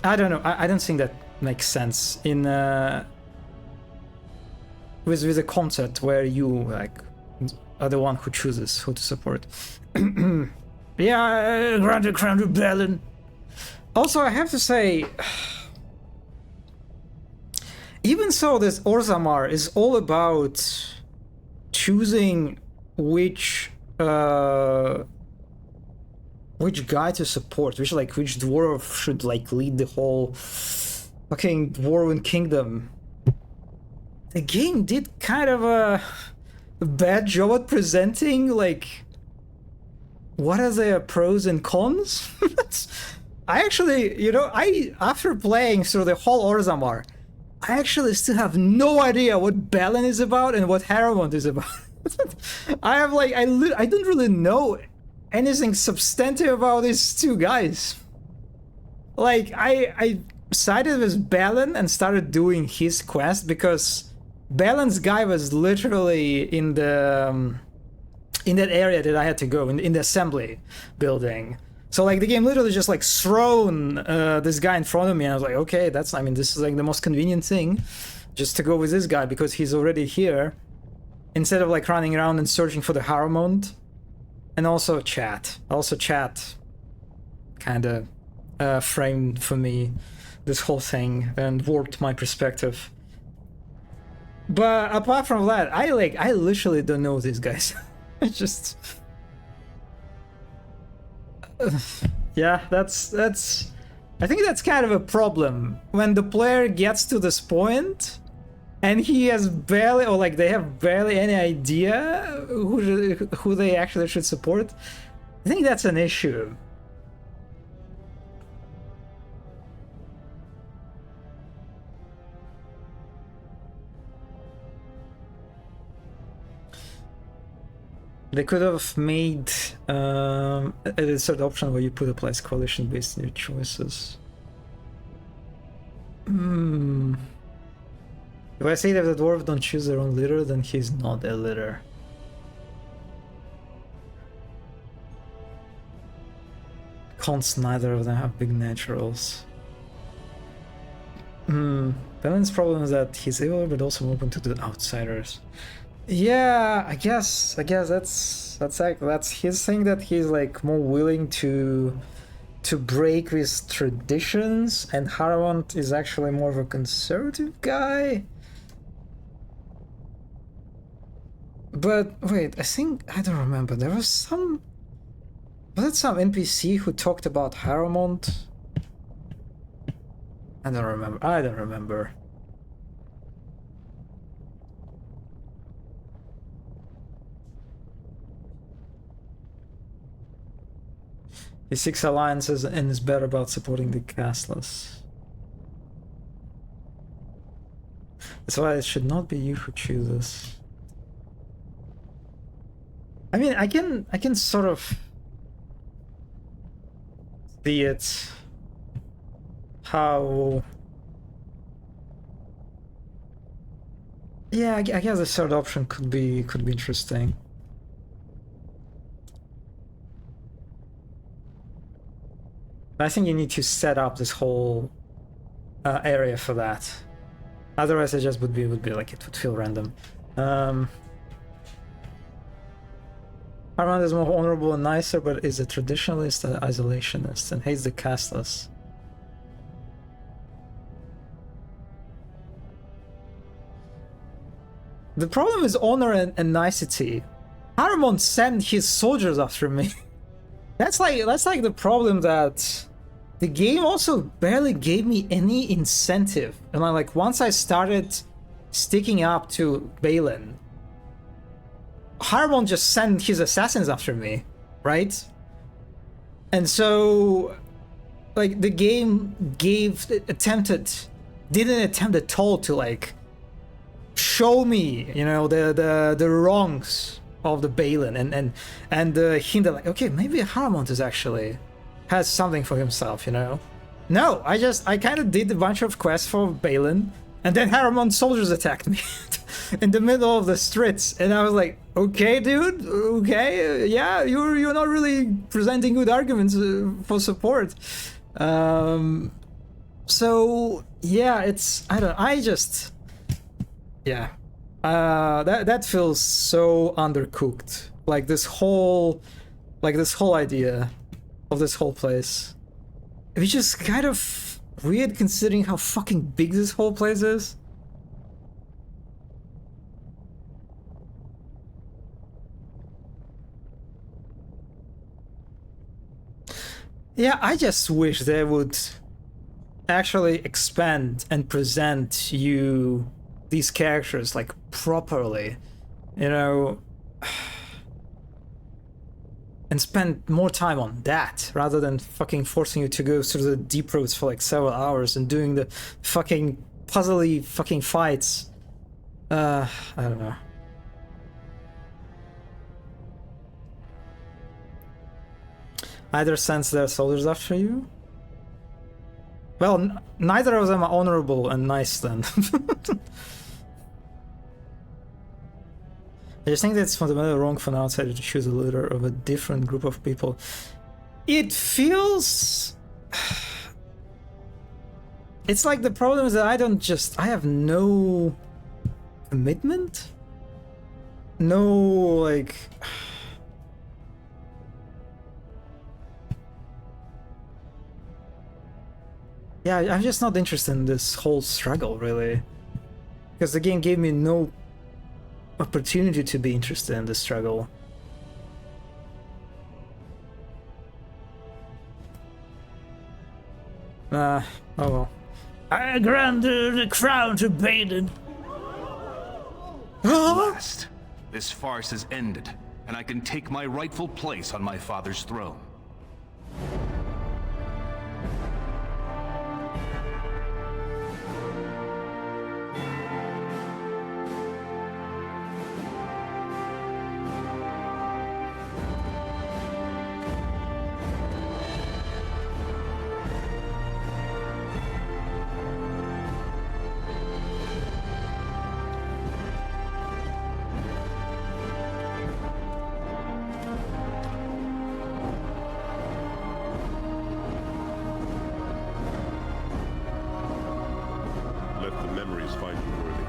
I don't know. I don't think that makes sense in with a concept where you like are the one who chooses who to support. Yeah, granted crown to Balin. Also, I have to say, even so, this Orzammar is all about choosing which guy to support, which dwarf should like lead the whole fucking Dwarven kingdom. The game did kind of a bad job at presenting like what are their pros and cons. I actually, you know, after playing through the whole Orzammar, I actually still have no idea what Balin is about and what Haramond is about. I have like, I don't really know anything substantive about these two guys. Like, I sided with Balin and started doing his quest because Balin's guy was literally in the in that area that I had to go in the assembly building. So like the game literally just like thrown this guy in front of me, and I was like, okay, this is like the most convenient thing, just to go with this guy because he's already here, instead of like running around and searching for the Haramond. And also chat kind of framed for me this whole thing and warped my perspective. But apart from that, I literally don't know these guys. It's just yeah, that's I think that's kind of a problem when the player gets to this point and he has barely, or like they have barely any idea who they actually should support. I think that's an issue. They could have made a third option where you put a place coalition based on your choices. If I say that the dwarves don't choose their own leader, then he's not a leader. Cons, neither of them have big naturals. Balin's problem is that he's evil, but also open to the outsiders. Yeah, I guess that's his thing, that he's like more willing to break with traditions, and Haramond is actually more of a conservative guy. But wait, I don't remember. There was some NPC who talked about Haramond? I don't remember. He seeks alliances and is better about supporting the castless. That's why it should not be you who chooses. I mean, I can sort of see it how. Yeah, I guess the third option could be interesting. I think you need to set up this whole area for that. Otherwise, it just would be like, it would feel random. Haramond is more honorable and nicer, but is a traditionalist and isolationist and hates the casteless. The problem is honor and nicety. Haramond sent his soldiers after me. That's like the problem, that the game also barely gave me any incentive. And like once I started sticking up to Balin, Haramond just sent his assassins after me, right? And so like the game didn't attempt at all to like show me, you know, the wrongs of the Balin and hint that like, okay, maybe Haramond is actually has something for himself, you know? No, I kind of did a bunch of quests for Balin, and then Haramond soldiers attacked me in the middle of the streets, and I was like, okay, dude, okay, yeah, you're not really presenting good arguments for support. So yeah, that feels so undercooked. Like this whole idea of this whole place, which is kind of weird considering how fucking big this whole place is. Yeah, I just wish they would actually expand and present you these characters like properly, you know, and spend more time on that rather than fucking forcing you to go through the deep roads for like several hours and doing the fucking puzzly fucking fights. I don't know. Either sends their soldiers after you. Well, neither of them are honorable and nice then. I just think that it's fundamentally wrong for an outsider to choose a leader of a different group of people. It feels... It's like the problem is that I have no commitment? No, like... Yeah, I'm just not interested in this whole struggle, really. Because the game gave me no opportunity to be interested in the struggle. Oh well. I grant the crown to Balin. Last, this farce is ended, and I can take my rightful place on my father's throne. Let the memories find you worthy.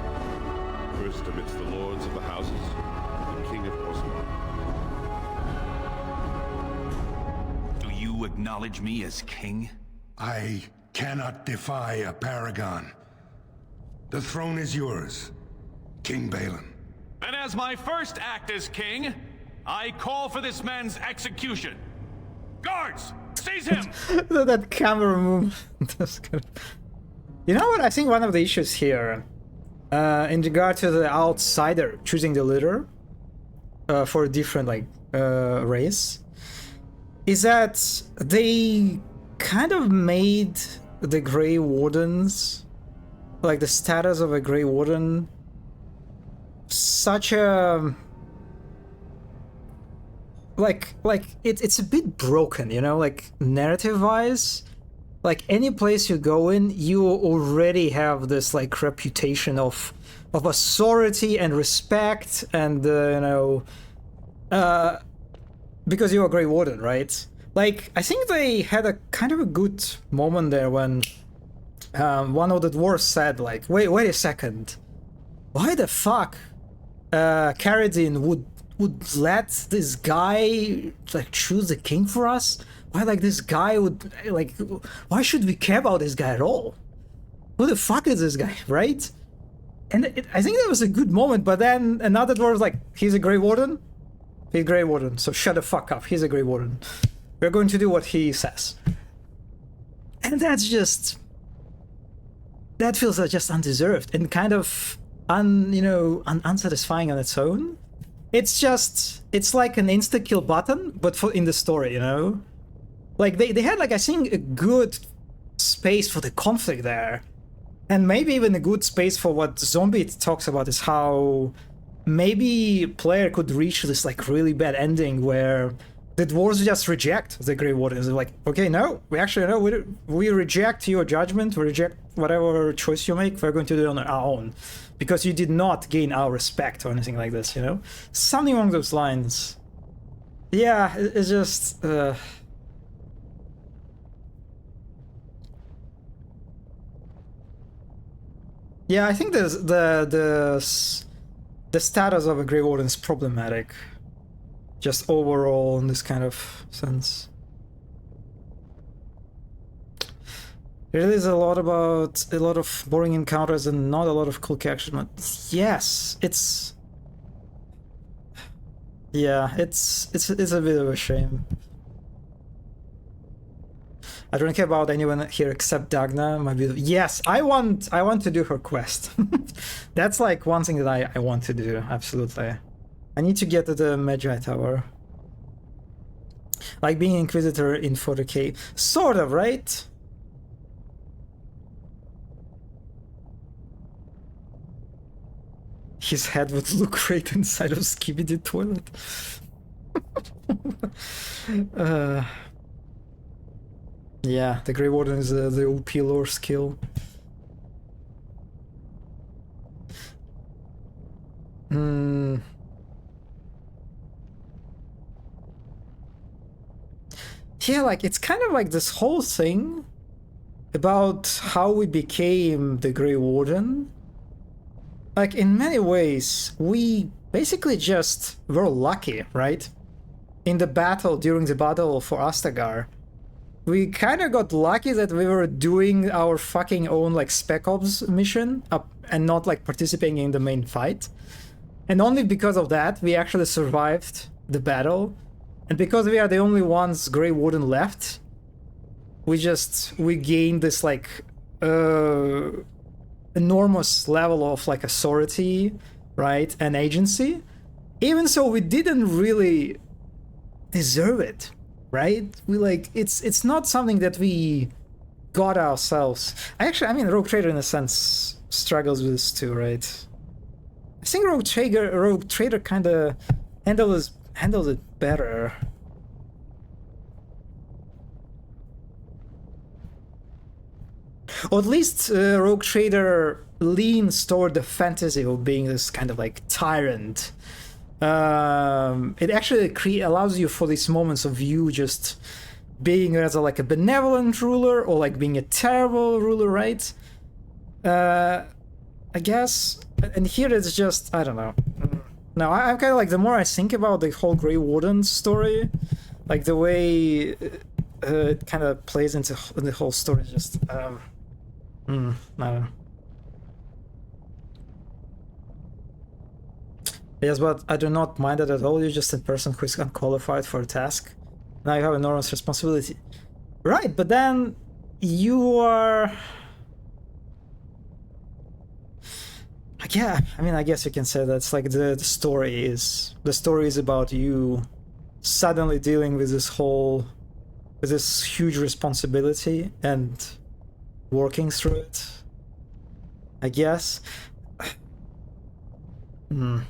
First amidst the lords of the houses, the King of Orzammar. Do you acknowledge me as king? I cannot defy a paragon. The throne is yours, King Balin. And as my first act as king, I call for this man's execution. Guards, seize him! That camera move. That's good. You know what? I think one of the issues here, in regard to the outsider choosing the leader for a different race, is that they kind of made the Grey Wardens, like the status of a Grey Warden, such a it's a bit broken, you know, like narrative-wise. Like any place you go in, you already have this like reputation of authority and respect, and because you're a Grey Warden, right? Like I think they had a kind of a good moment there when one of the dwarves said, like, wait a second, why the fuck Caradin would let this guy like choose the king for us? Why, like, this guy would, like, why should we care about this guy at all? Who the fuck is this guy, right? And I think that was a good moment, but then another dwarf was like, he's a Grey Warden? He's a Grey Warden, so shut the fuck up, he's a Grey Warden. We're going to do what he says. And that's just... that feels just undeserved and kind of, unsatisfying on its own. It's just, it's like an insta-kill button, but in the story, you know? Like, they had, like, I think, a good space for the conflict there. And maybe even a good space for what Zombie talks about is how maybe player could reach this, like, really bad ending where the dwarves just reject the Grey Wardens. They're like, okay, no, we reject your judgment, we reject whatever choice you make, we're going to do it on our own. Because you did not gain our respect or anything like this, you know? Something along those lines. Yeah, it's just... Yeah, I think the status of a Grey Warden is problematic, just overall in this kind of sense. There is a lot of boring encounters and not a lot of cool action. But yes, it's a bit of a shame. I don't care about anyone here except Dagna. Yes, I want to do her quest. That's like one thing that I want to do, absolutely. I need to get to the Magi Tower. Like being Inquisitor in 40k. Sort of, right? His head would look great inside of Skibidi toilet. Yeah, the Grey Warden is the OP lore skill. Yeah, like, it's kind of like this whole thing about how we became the Grey Warden. Like, in many ways, we basically just were lucky, right? In the battle, during the battle for Astagar, we kind of got lucky that we were doing our fucking own, like, Spec Ops mission and not, like, participating in the main fight. And only because of that, we actually survived the battle. And because we are the only ones Grey Warden left, we gained this, like, enormous level of, like, authority, right? And agency. Even so, we didn't really deserve it, right? We like it's not something that we got ourselves. I mean, Rogue Trader in a sense struggles with this too, right? I think Rogue Trader kind of handles it better. Or at least Rogue Trader leans toward the fantasy of being this kind of like tyrant. It actually allows you for these moments of you just being either like a benevolent ruler or like being a terrible ruler, right? I guess. And here it's just, I don't know. No, I'm kind of like, the more I think about the whole Grey Warden story, like the way it kind of plays into the whole story, just, I don't know. Yes, but I do not mind that at all. You're just a person who is unqualified for a task. Now you have enormous responsibility. Right, but then you are... Yeah, I mean, I guess you can say that's like the story is about you suddenly dealing with this huge responsibility and working through it, I guess. Like,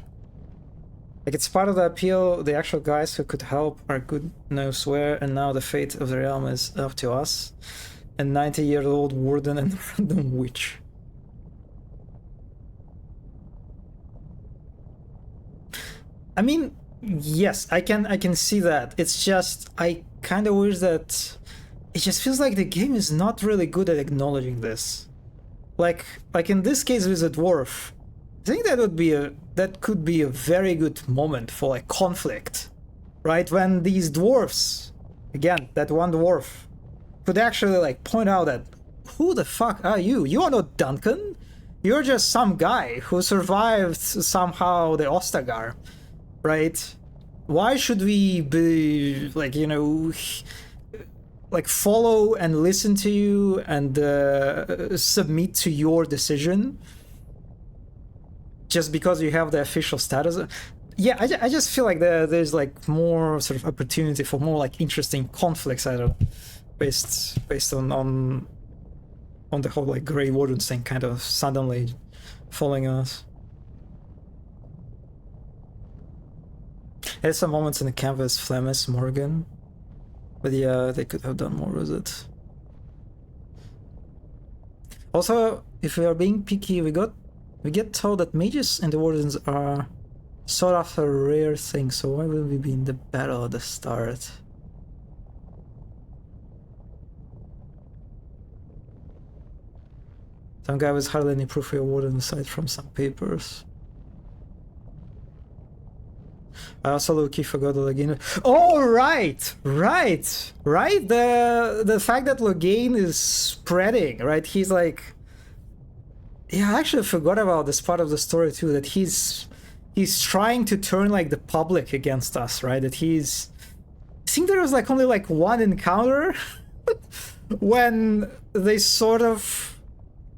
it's part of the appeal. The actual guys who could help are good knows where, and now the fate of the realm is up to us. A 90-year-old warden and a random witch. I mean, yes, I can see that. It's just, I kind of wish that it just feels like the game is not really good at acknowledging this. Like in this case with the dwarf, I think that could be a very good moment for like conflict, right? When these dwarfs, again, that one dwarf, could actually like point out that, who the fuck are you? You are not Duncan. You're just some guy who survived somehow the Ostagar. Right? Why should we be like, you know, like follow and listen to you and submit to your decision just because you have the official status? Yeah, I just feel like there's like more sort of opportunity for more like interesting conflicts, I don't know, based on the whole like Grey Warden thing kind of suddenly following us. There's some moments in the camp with Flemmis Morgan, but yeah, they could have done more with it. Also, if we are being picky, we get told that mages and the wardens are sought after a rare thing, so why would we be in the battle at the start? Some guy with hardly any proof for your warden aside from some papers. I also low-key forgot Loghain. Oh, right! The fact that Loghain is spreading, right? He's like... Yeah, I actually forgot about this part of the story too, that he's trying to turn like the public against us, right? That he's... I think there was like only like one encounter when they sort of...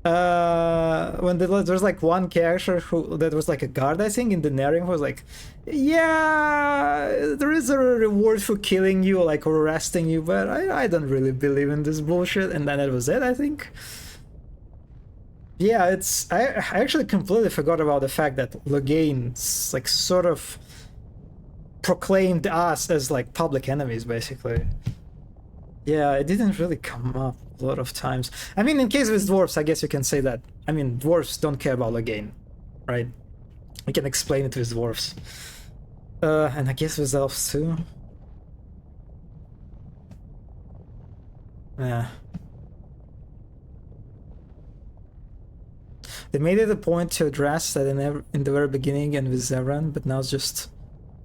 when there was like one character that was like a guard, I think, in the narrative, who was like, yeah, there is a reward for killing you, like, or arresting you, but I don't really believe in this bullshit, and then that was it, I think. Yeah, I actually completely forgot about the fact that Loghain like sort of proclaimed us as like public enemies, basically. Yeah, it didn't really come up a lot of times. I mean, in case with dwarves, I guess you can say that. I mean, dwarves don't care about Loghain, right? We can explain it with dwarves. And I guess with elves too. Yeah. They made it a point to address that in the very beginning and with Zevran, but now it's just...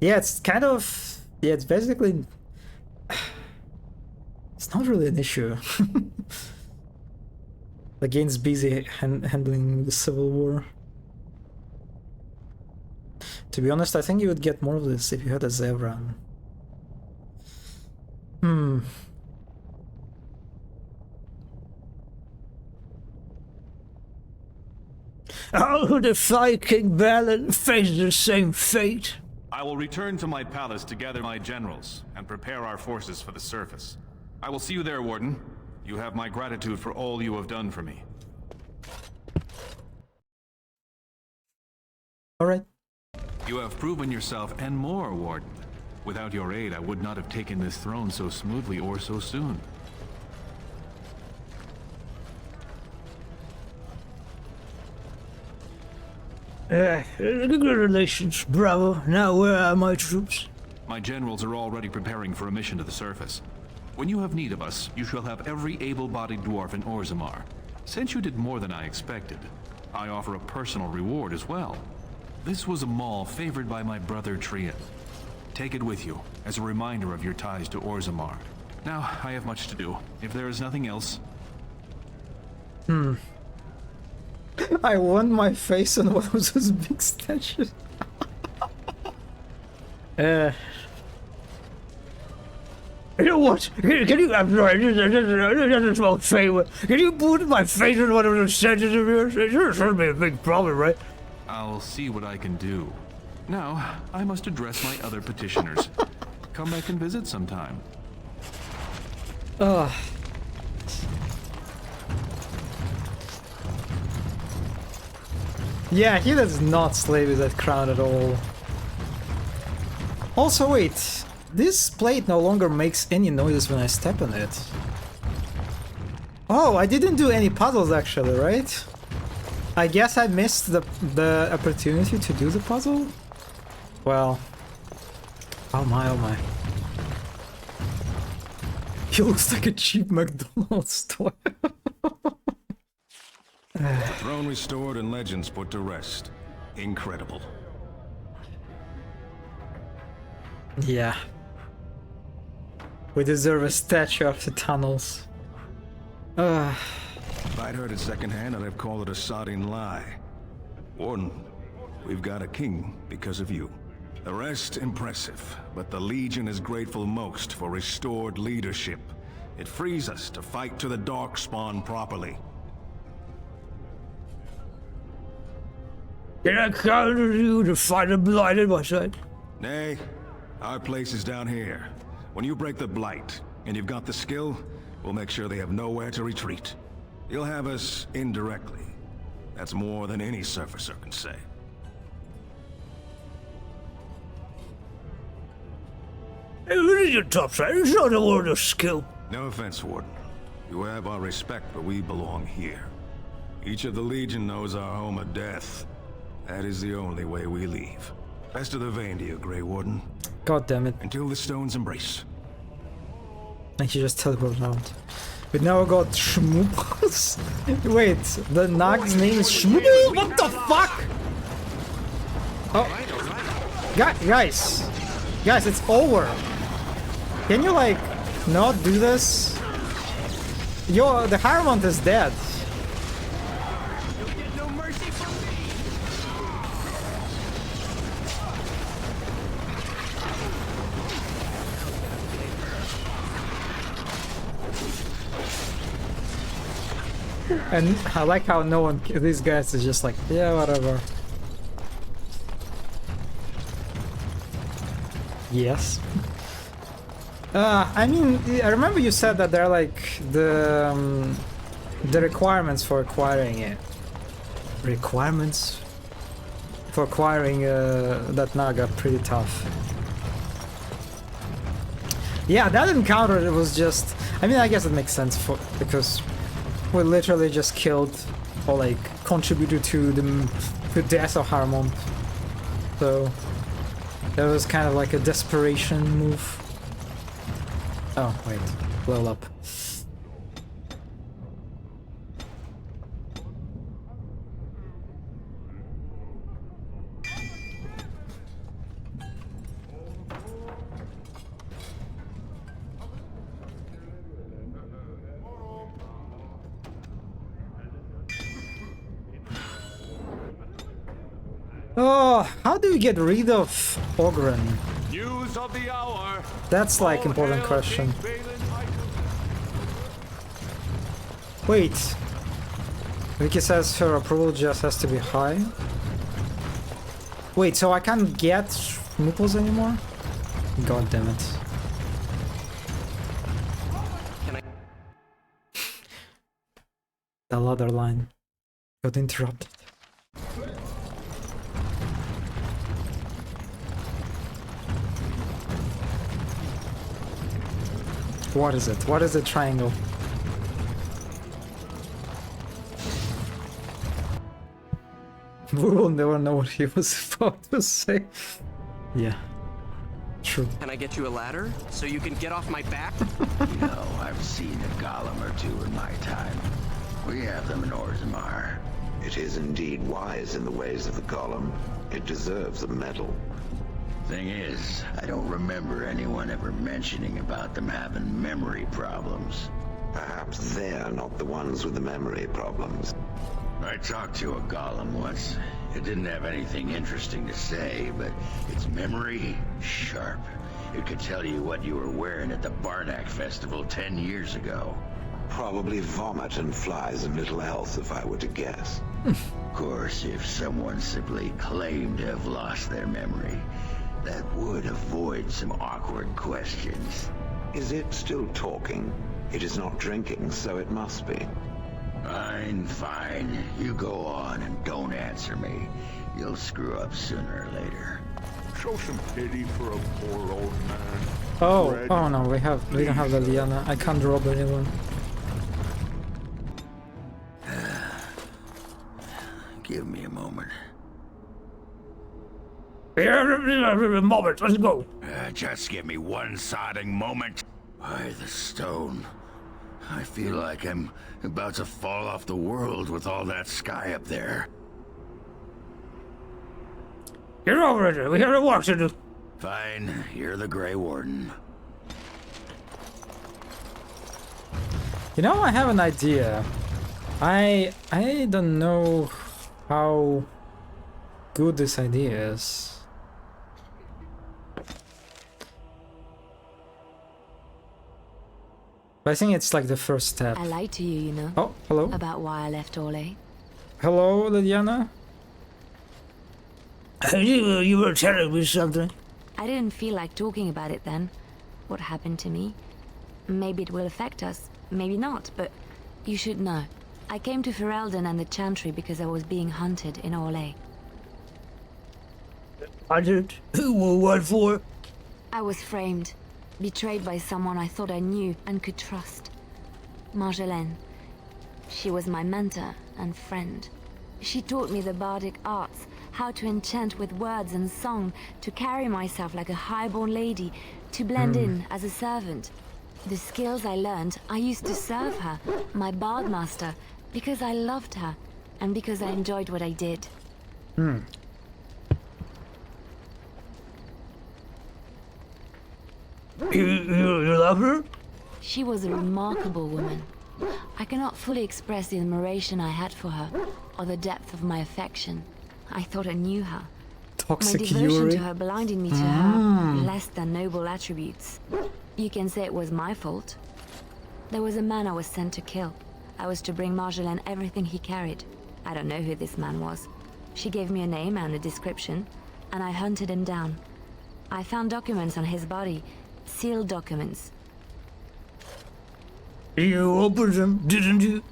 Yeah, it's kind of... Yeah, it's basically... It's not really an issue. Loghain's busy handling the Civil War. To be honest, I think you would get more of this if you had a Zevran. I'll defy King Balin and face the same fate. I will return to my palace to gather my generals and prepare our forces for the surface. I will see you there, Warden. You have my gratitude for all you have done for me. Alright. You have proven yourself and more, Warden. Without your aid, I would not have taken this throne so smoothly or so soon. Congratulations, bravo. Now where are my troops? My generals are already preparing for a mission to the surface. When you have need of us, you shall have every able-bodied dwarf in Orzammar. Since you did more than I expected, I offer a personal reward as well. This was a mall favored by my brother Trian. Take it with you, as a reminder of your ties to Orzammar. Now, I have much to do. If there is nothing else... I want my face on one of those big statues. You know what? Can you... I'm sorry, this is about favor. Can you put my face on one of those statues of yours? It shouldn't be a big problem, right? I'll see what I can do. Now, I must address my other petitioners. Come back and visit sometime. Yeah, he does not slay with that crown at all. Also, wait. This plate no longer makes any noises when I step on it. Oh, I didn't do any puzzles actually, right? I guess I missed the opportunity to do the puzzle? Well... Oh my, oh my. He looks like a cheap McDonald's store. Throne restored and legends put to rest. Incredible. Yeah. We deserve a statue of the tunnels. If I'd heard it secondhand, I'd have called it a sodding lie. Warden, we've got a king because of you. The rest impressive, but the Legion is grateful most for restored leadership. It frees us to fight to the Darkspawn properly. Can I count on you to fight the blight at my side? Nay, our place is down here. When you break the blight, and you've got the skill, we'll make sure they have nowhere to retreat. You'll have us indirectly. That's more than any surfacer can say. Hey, what is your top side? It's not a word of skill. No offense, Warden. You have our respect, but we belong here. Each of the Legion knows our home of death. That is the only way we leave. Best of the vein to you, Grey Warden. God damn it. Until the stones embrace. And he just teleported out. We now got Shmoops. Wait, the Nag's name is Shmoop? What the fuck? Oh. Guys. Guys, it's over. Can you, like, not do this? The Harmont is dead. And I like how no one, these guys is just like, yeah, whatever. Yes. I mean, I remember you said that they're like the requirements for acquiring it. Requirements for acquiring that Naga pretty tough. Yeah, that encounter, it was just, I mean, I guess it makes sense because we literally just killed or like contributed to the death of Harmont. So that was kind of like a desperation move. Oh wait, level up. Oh, how do we get rid of Oghren? News of the hour. That's like important question. Wait. Vicky says her approval just has to be high. Wait, so I can't get nipples anymore? God damn it. Can I? The ladder line got interrupted. What is it? What is the triangle? We will never know what he was about to say. Yeah. True. Can I get you a ladder so you can get off my back? You know, I've seen a golem or two in my time. We have them in Orzammar. It is indeed wise in the ways of the golem. It deserves a medal. Thing is, I don't remember anyone ever mentioning about them having memory problems. Perhaps they're not the ones with the memory problems. I talked to a golem once. It didn't have anything interesting to say, but its memory, sharp. It could tell you what you were wearing at the Barnack Festival 10 years ago. Probably vomit and flies and little else, if I were to guess. Of course, if someone simply claimed to have lost their memory, that would avoid some awkward questions. Is it still talking? It is not drinking, so it must be. Fine, fine. You go on and don't answer me. You'll screw up sooner or later. Show some pity for a poor old man. Oh, Red, oh no, we don't have the Liana. I can't rob anyone. Give me a moment. Moment, let's go. Just give me one sodding moment. By the stone. I feel like I'm about to fall off the world with all that sky up there. Get over it, we have work to do. Fine, you're the Grey Warden. You know, I have an idea. I don't know how good this idea is. But I think it's like the first step. I lied to you, you know. Oh, hello. About why I left Orlais. Hello, Lydiana. You were telling me something. I didn't feel like talking about it then. What happened to me. Maybe it will affect us, maybe not, but you should know. I came to Ferelden and the Chantry because I was being hunted in Orlais. Hunted? Who? What for? I was framed. Betrayed by someone I thought I knew and could trust. Marjolaine. She was my mentor and friend. She taught me the bardic arts, how to enchant with words and song, to carry myself like a highborn lady, to blend in as a servant. The skills I learned, I used to serve her, my bard master, because I loved her, and because I enjoyed what I did. You love her? She was a remarkable woman. I cannot fully express the admiration I had for her, or the depth of my affection. I thought I knew her. Toxic My devotion Yuri. to her blinded me to her less than noble attributes. You can say it was my fault. There was a man I was sent to kill. I was to bring Marjolaine everything he carried. I don't know who this man was. She gave me a name and a description, and I hunted him down. I found documents on his body, sealed documents. You opened them, didn't you?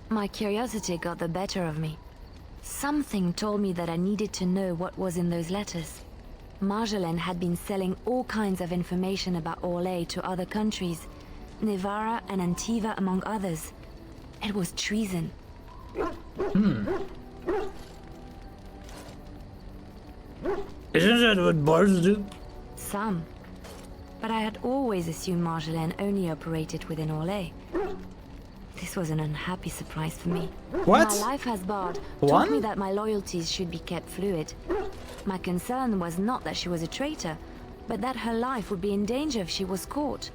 My curiosity got the better of me. Something told me that I needed to know what was in those letters. Marjolaine had been selling all kinds of information about Orlais to other countries, Nevarra and Antiva among others. It was treason. Isn't that what bards do? Some. But I had always assumed Marjolaine only operated within Orlais. This was an unhappy surprise for me. What? My life as bard One? taught me that my loyalties should be kept fluid. My concern was not that she was a traitor, but that her life would be in danger if she was caught.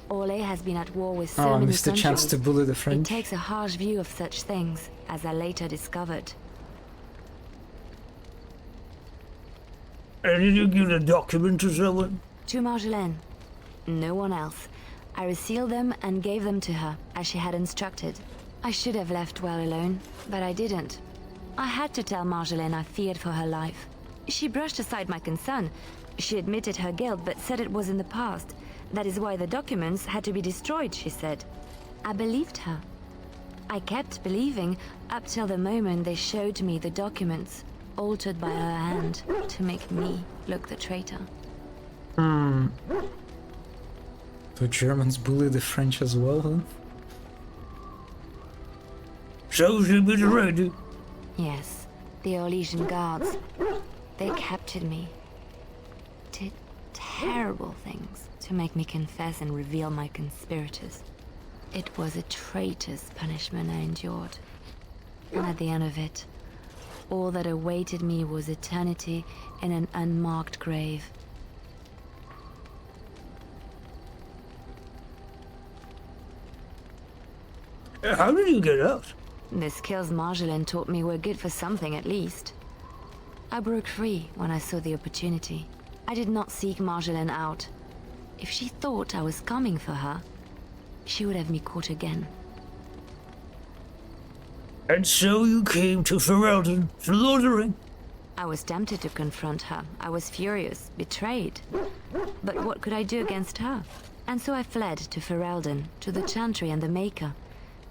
Orlais has been at war with so Oh, I many missed the countries. chance to bully the It French. takes a harsh view of such things, as I later discovered. And did you give the document to someone? To Marjolaine. No one else. I resealed them and gave them to her, as she had instructed. I should have left well alone, but I didn't. I had to tell Marjolaine I feared for her life. She brushed aside my concern. She admitted her guilt, but said it was in the past. That is why the documents had to be destroyed, she said. I believed her. I kept believing up till the moment they showed me the documents, altered by her hand, to make me look the traitor. The Germans bully the French as well, huh? So should be ready. Yes, the Orlesian guards. They captured me. Did terrible things to make me confess and reveal my conspirators. It was a traitor's punishment I endured. And at the end of it, all that awaited me was eternity in an unmarked grave. How did you get out? The skills Marjolaine taught me were good for something at least. I broke free when I saw the opportunity. I did not seek Marjolaine out. If she thought I was coming for her, she would have me caught again. And so you came to Ferelden, slaughtering. I was tempted to confront her. I was furious, betrayed. But what could I do against her? And so I fled to Ferelden, to the Chantry and the Maker.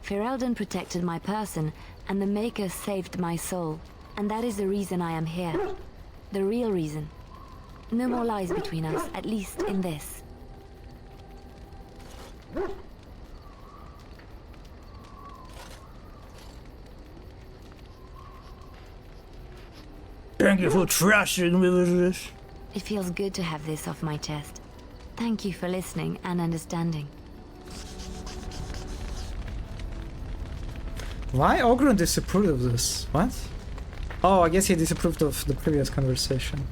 Ferelden protected my person, and the Maker saved my soul. And that is the reason I am here. The real reason. No more lies between us, at least in this. Thank you for trusting me with this. It feels good to have this off my chest. Thank you for listening and understanding. Why Ogrun disapproved of this? What? Oh, I guess he disapproved of the previous conversation.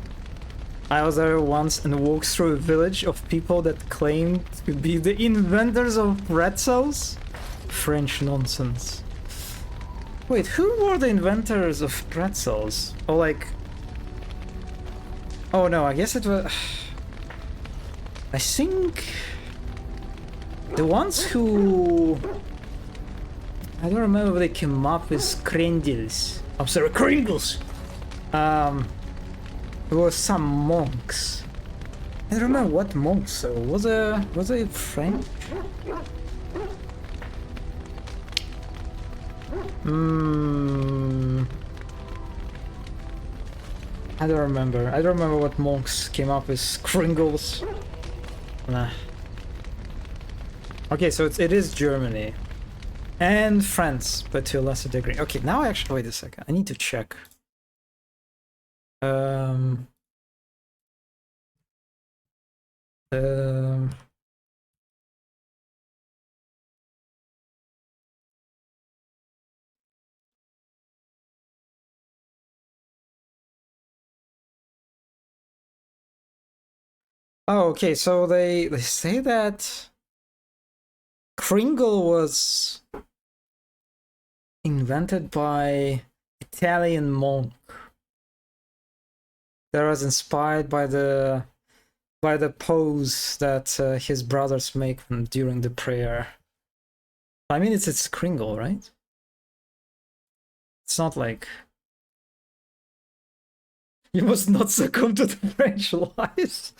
I was there once and walked through a village of people that claimed to be the inventors of pretzels? French nonsense. Wait, who were the inventors of pretzels? Oh, like... Oh no, I guess it was... I think... The ones who... I don't remember if they came up with Krendels. I'm sorry, Kringles! There were some monks. I don't remember what monks though. Was it French? I don't remember. I don't remember what monks came up with Kringles. Nah. Okay, so it is Germany. And France, but to a lesser degree. Okay, now actually, wait a second. I need to check. Oh, okay, so they say that Kringle was invented by Italian monk that was inspired by the pose that his brothers make during the prayer. I mean, it's Kringle, right? It's not like you must not succumb to the French lies.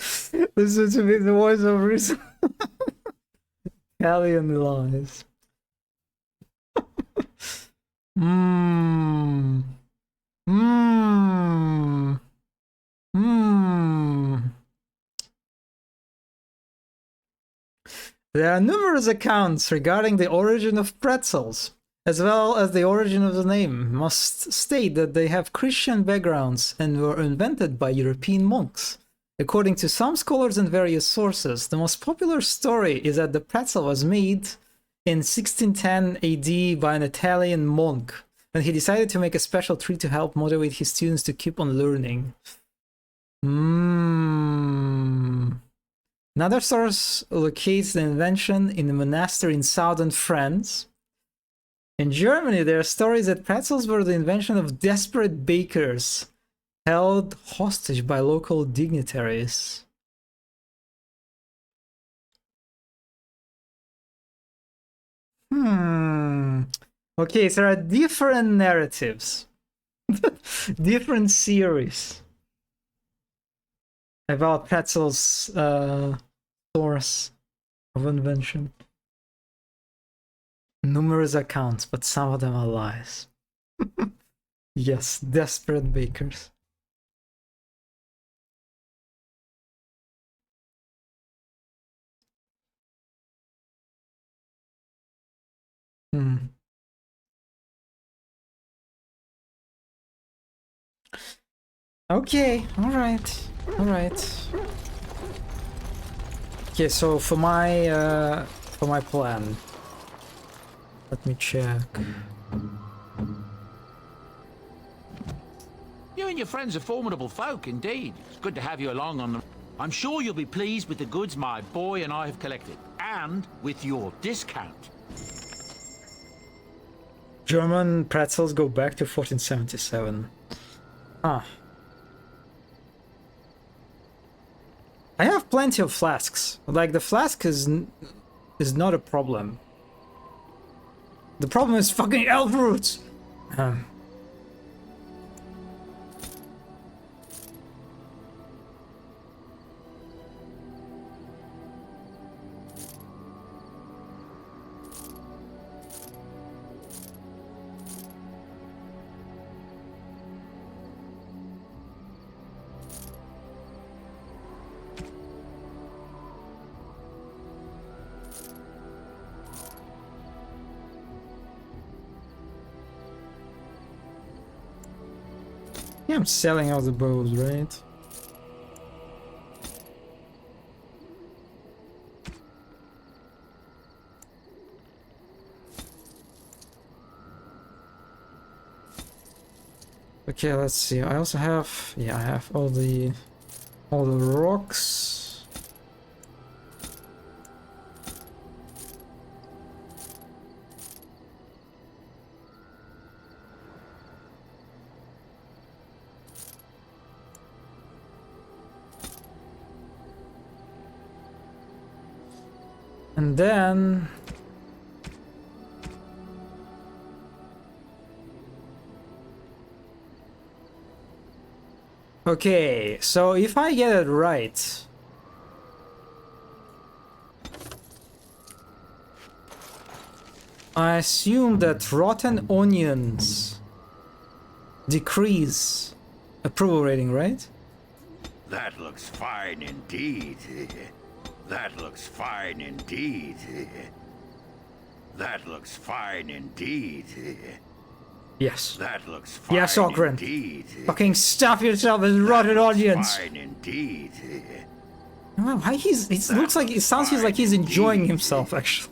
Listen to me, the voice of reason. Italian lies. There are numerous accounts regarding the origin of pretzels, as well as the origin of the name. Must state that they have Christian backgrounds and were invented by European monks. According to some scholars and various sources, the most popular story is that the pretzel was made in 1610 AD by an Italian monk, when he decided to make a special treat to help motivate his students to keep on learning. Another source locates the invention in a monastery in southern France. In Germany, there are stories that pretzels were the invention of desperate bakers held hostage by local dignitaries. Okay, so there are different narratives, different series about Pretzel's source of invention. Numerous accounts, but some of them are lies. Yes, desperate bakers. Okay, alright. Okay, so for my plan. Let me check. You and your friends are formidable folk, indeed. It's good to have you along on them. I'm sure you'll be pleased with the goods my boy and I have collected, and with your discount. German pretzels go back to 1477. Ah. I have plenty of flasks. Like, the flask is not a problem. The problem is fucking elf roots! Yeah, I'm selling all the bows, right? Okay, let's see. I also have, yeah, I have all the rocks. And then okay, so if I get it right, I assume that rotten onions decrease approval rating, right? That looks fine indeed. That looks fine indeed. That looks fine indeed. Yes. That looks fine yes, Ogren. Indeed. Fucking stuff yourself with rotted onions. Fine indeed. Why it looks like, it sounds like he's enjoying himself, actually.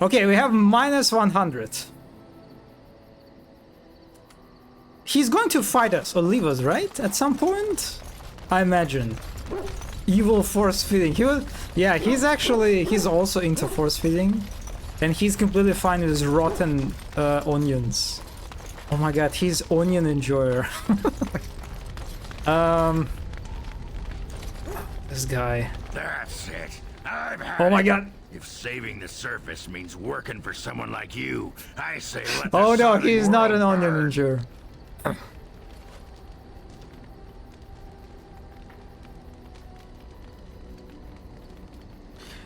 Okay, we have minus 100. He's going to fight us or leave us, right? At some point? I imagine. Evil force feeding. He's also into force feeding. And he's completely fine with his rotten onions. Oh my god, he's onion enjoyer. This guy. That's it. I've had oh my god. If saving the surface means working for someone like you, I say let the oh no, solid he's not an world onion burn. enjoyer.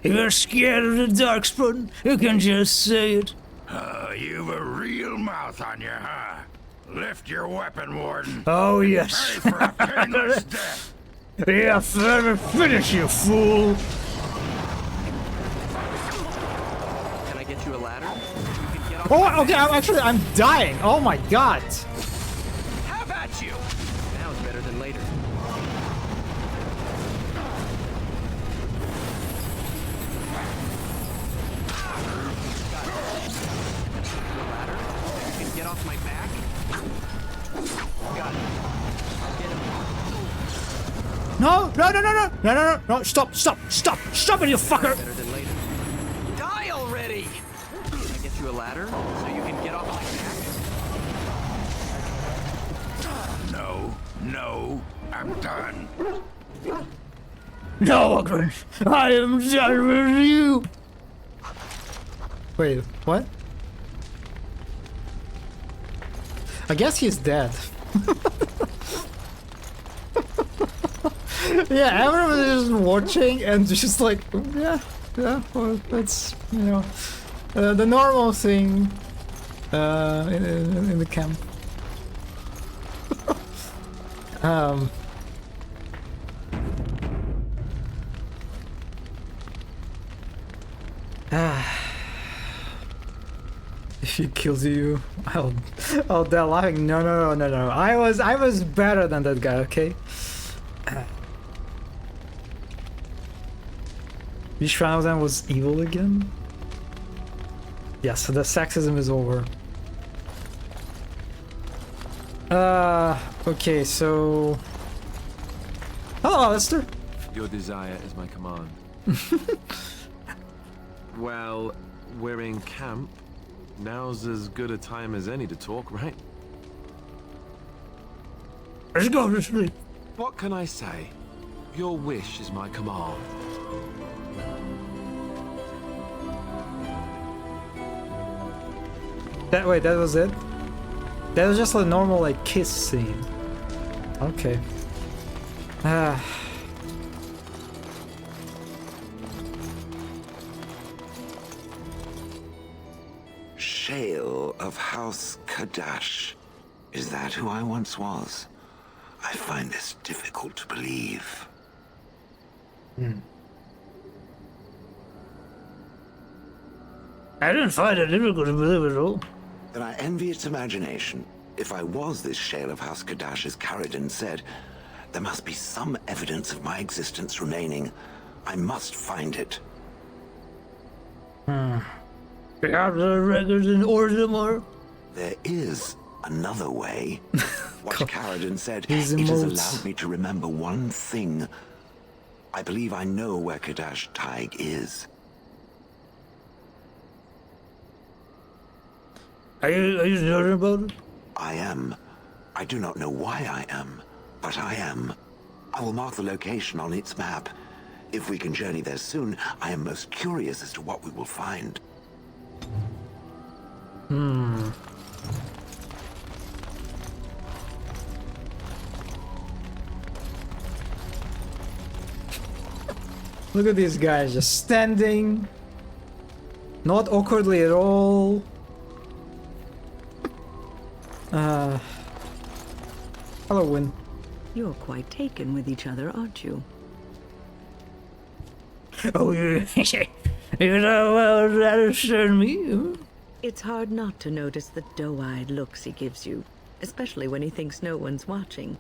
If you're scared of the Darkspawn, you can just say it. You've a real mouth on you, huh? Lift your weapon, Warden. Oh yes. Pray for a painless death. Yeah, finish you, fool. Can I get you a ladder? You can get off Oh, okay, I'm dying. Oh my god. Have at you! Now it's better than later. Ladder? You can get off my back? Got it. I'll get him. No, stop it, you fucker. Better than later. Die already! Can I get you a ladder so you can get off my back? No, I'm done. No, Ogren, I am done with you. Wait, what? I guess he's dead. Yeah, everyone is just watching and just like, yeah, well, that's, you know, the normal thing in the camp. If he kills you, I'll die laughing. No. I was better than that guy, okay? Which one of them was evil again? Yeah, so the sexism is over. Okay, so... Hello, Alistair! Your desire is my command. Well, we're in camp. Now's as good a time as any to talk, right? Let's go to sleep. What can I say? Your wish is my command. That was it? That was just a normal, like, kiss scene. Okay. Shale of House Kadash. Is that who I once was? I find this difficult to believe. I didn't find it difficult to believe at all. Then I envy its imagination. If I was this Shale of House Kadash, as Caridin said, there must be some evidence of my existence remaining. I must find it. We have the records in Orzammar. There is another way. What Caridin said, These it has emotes. allowed me to remember one thing. I believe I know where Kadash Taig is. Are you certain about it? I am. I do not know why I am, but I am. I will mark the location on its map. If we can journey there soon, I am most curious as to what we will find. Look at these guys just standing. Not awkwardly at all. Hello, Win. You're quite taken with each other, aren't you? Oh, you know that concern me? It's hard not to notice the doe-eyed looks he gives you, especially when he thinks no one's watching.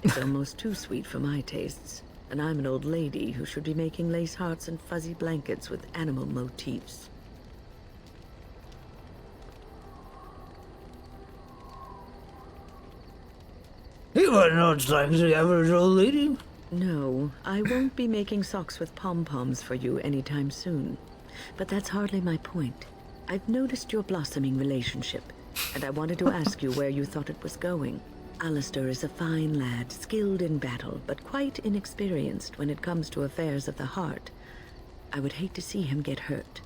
It's almost too sweet for my tastes, and I'm an old lady who should be making lace hearts and fuzzy blankets with animal motifs. You are not like the average old lady. No, I won't be making socks with pom-poms for you anytime soon. But that's hardly my point. I've noticed your blossoming relationship, and I wanted to ask you where you thought it was going. Alistair is a fine lad, skilled in battle, but quite inexperienced when it comes to affairs of the heart. I would hate to see him get hurt.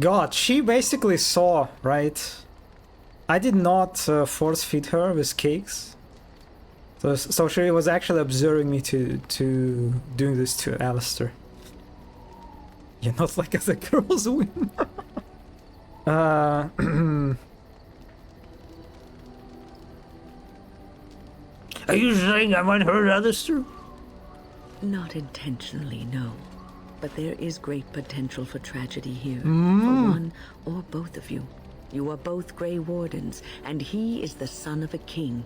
God, she basically saw, right? I did not force feed her with cakes. So she was actually observing me to doing this to Alistair. You're not like other girls, Win. Are you saying I might hurt Alistair? Not intentionally, no. But there is great potential for tragedy here. For one or both of you. You are both Grey Wardens, and he is the son of a king.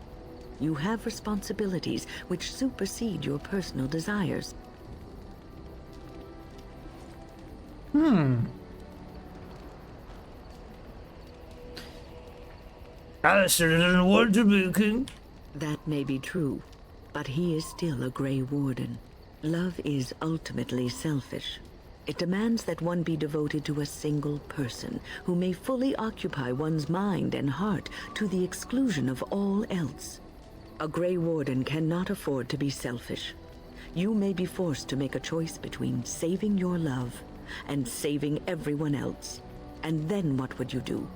You have responsibilities which supersede your personal desires. Alistair doesn't want to be a king. That may be true, but he is still a Grey Warden. Love is ultimately selfish. It demands that one be devoted to a single person, who may fully occupy one's mind and heart to the exclusion of all else. A Grey Warden cannot afford to be selfish. You may be forced to make a choice between saving your love and saving everyone else. And then what would you do?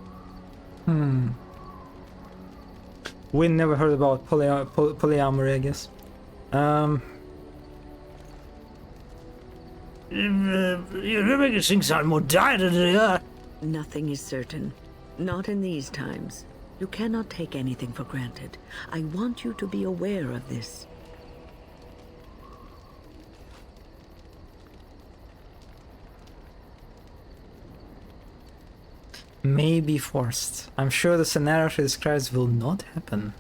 We never heard about polyamory, I guess. You're making things sound more dire than they are. Nothing is certain. Not in these times. You cannot take anything for granted. I want you to be aware of this. May be forced. I'm sure the scenario she describes will not happen.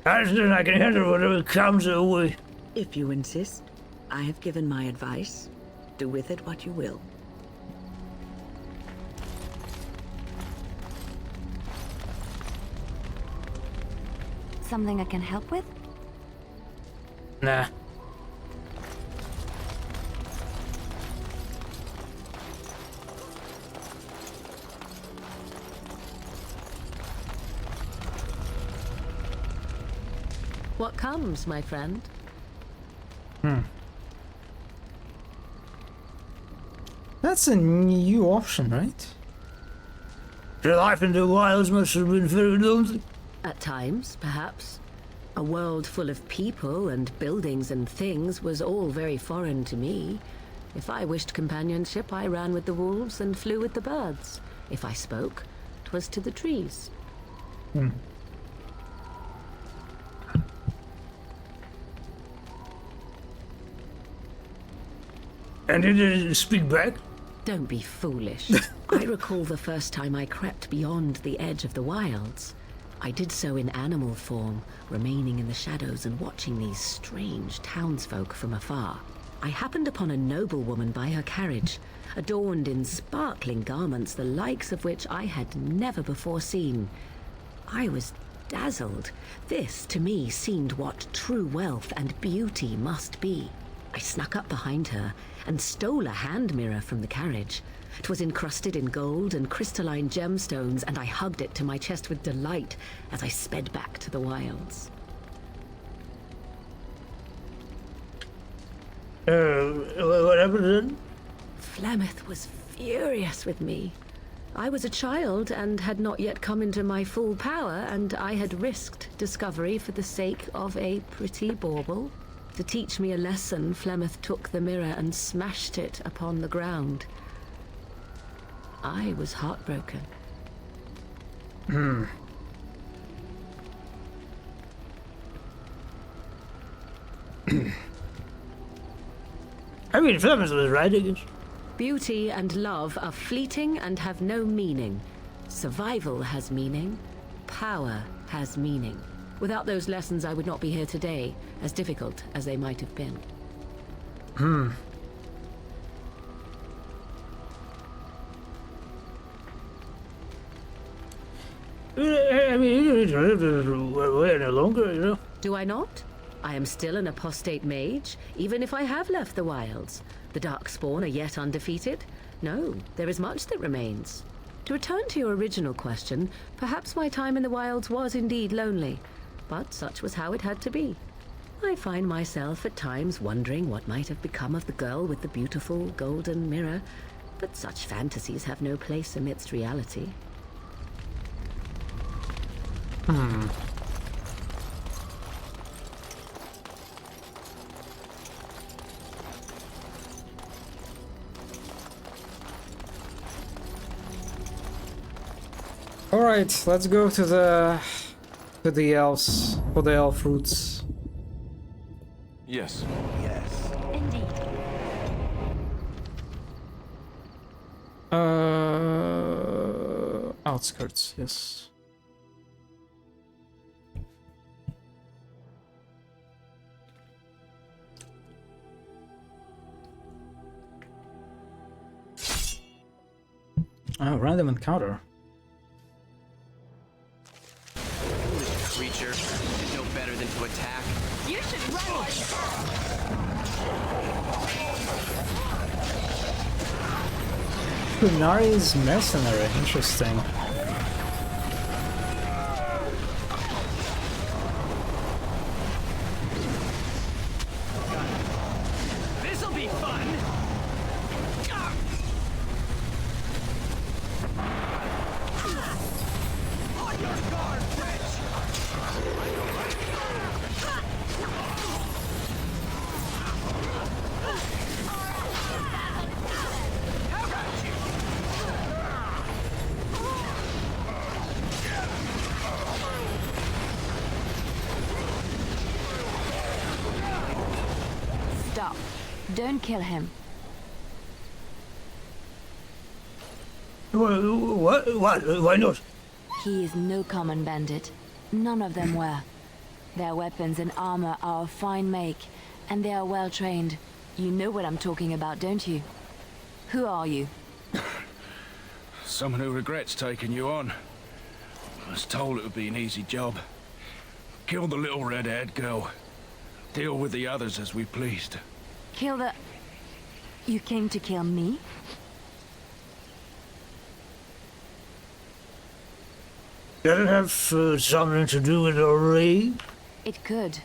I can handle whatever comes our way. If you insist, I have given my advice. Do with it what you will. Something I can help with? Nah. What comes, my friend? That's a new option, right? Your life in the wilds must have been very lonely. At times, perhaps. A world full of people and buildings and things was all very foreign to me. If I wished companionship, I ran with the wolves and flew with the birds. If I spoke, 'twas to the trees. And you didn't speak back? Don't be foolish. I recall the first time I crept beyond the edge of the wilds. I did so in animal form, remaining in the shadows and watching these strange townsfolk from afar. I happened upon a noblewoman by her carriage, adorned in sparkling garments the likes of which I had never before seen. I was dazzled. This, to me, seemed what true wealth and beauty must be. I snuck up behind her and stole a hand mirror from the carriage. 'Twas encrusted in gold and crystalline gemstones, and I hugged it to my chest with delight as I sped back to the wilds. What happened then? Flemeth was furious with me. I was a child and had not yet come into my full power, and I had risked discovery for the sake of a pretty bauble. To teach me a lesson, Flemeth took the mirror and smashed it upon the ground. I was heartbroken. I mean, Flemeth was right, I guess. Beauty and love are fleeting and have no meaning. Survival has meaning. Power has meaning. Without those lessons, I would not be here today, as difficult as they might have been. I mean, you don't need to live this way any longer, you know? Do I not? I am still an apostate mage, even if I have left the wilds. The Darkspawn are yet undefeated? No, there is much that remains. To return to your original question, perhaps my time in the wilds was indeed lonely, but such was how it had to be. I find myself at times wondering what might have become of the girl with the beautiful golden mirror, but such fantasies have no place amidst reality. All right, let's go to the elves for the elf roots. Yes. Yes. Indeed. Outskirts, yes. Oh, random encounter. Creature, you know better than to attack. You should run like Kunari's mercenary, interesting. This'll be fun. Don't kill him. What? Why not? He is no common bandit. None of them were. Their weapons and armor are of fine make, and they are well trained. You know what I'm talking about, don't you? Who are you? Someone who regrets taking you on. I was told it would be an easy job. Kill the little red-haired girl. Deal with the others as we pleased. Kill the... You came to kill me? Does it have something to do with the raid? It could.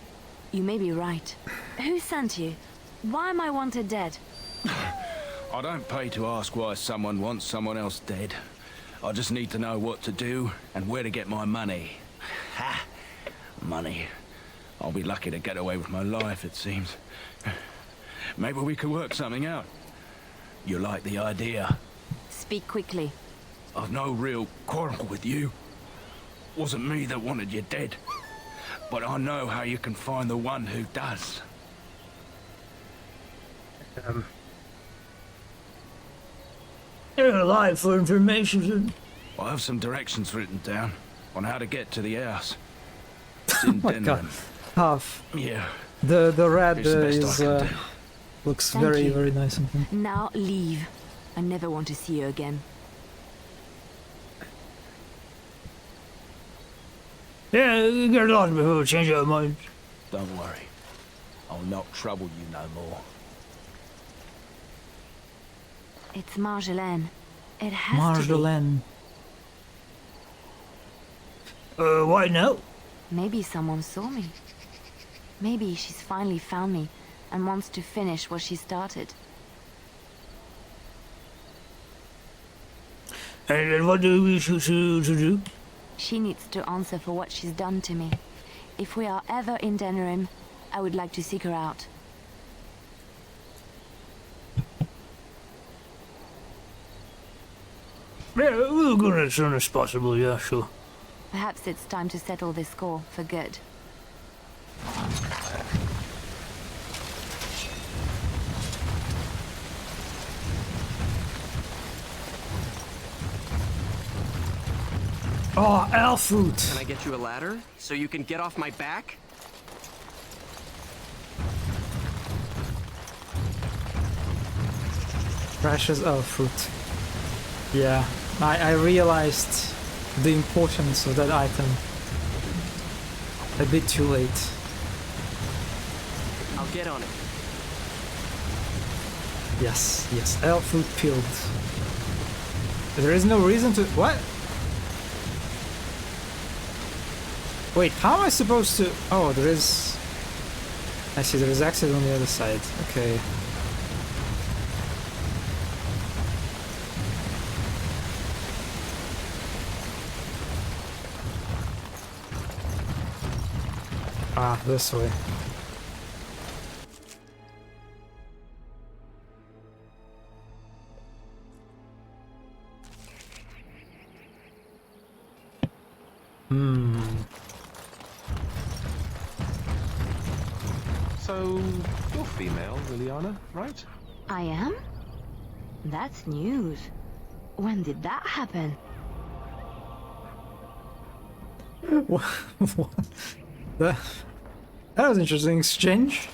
You may be right. Who sent you? Why am I wanted dead? I don't pay to ask why someone wants someone else dead. I just need to know what to do and where to get my money. Ha! Money. I'll be lucky to get away with my life, it seems. Maybe we could work something out. You like the idea? Speak quickly. I've no real quarrel with you. Wasn't me that wanted you dead. But I know how you can find the one who does. You're alive for information. I have some directions written down on how to get to the house. It's in Oh my god. Half. Yeah. The red It's the best is I can do. looks Thank very you. very nice on him. Now leave. I never want to see you again. Yeah, get lost before we change our mind. Don't worry. I'll not trouble you no more. It's Marjolaine. It has Marjolaine. Why no? Maybe someone saw me. Maybe she's finally found me and wants to finish what she started. And what do we should to do? She needs to answer for what she's done to me. If we are ever in Denerim, I would like to seek her out. Yeah, we'll go as soon as possible, yeah, sure. Perhaps it's time to settle this score for good. Oh, elf fruit. Can I get you a ladder so you can get off my back? Precious elf fruit. Yeah, I realized the importance of that item a bit too late. I'll get on it. Yes, yes, elf fruit peeled. There is no reason to... What? Wait, how am I supposed to... Oh, there is... I see, there is exit on the other side. Okay. Ah, this way. So, you're female, Liliana, right? I am? That's news. When did that happen? What? That was an interesting exchange.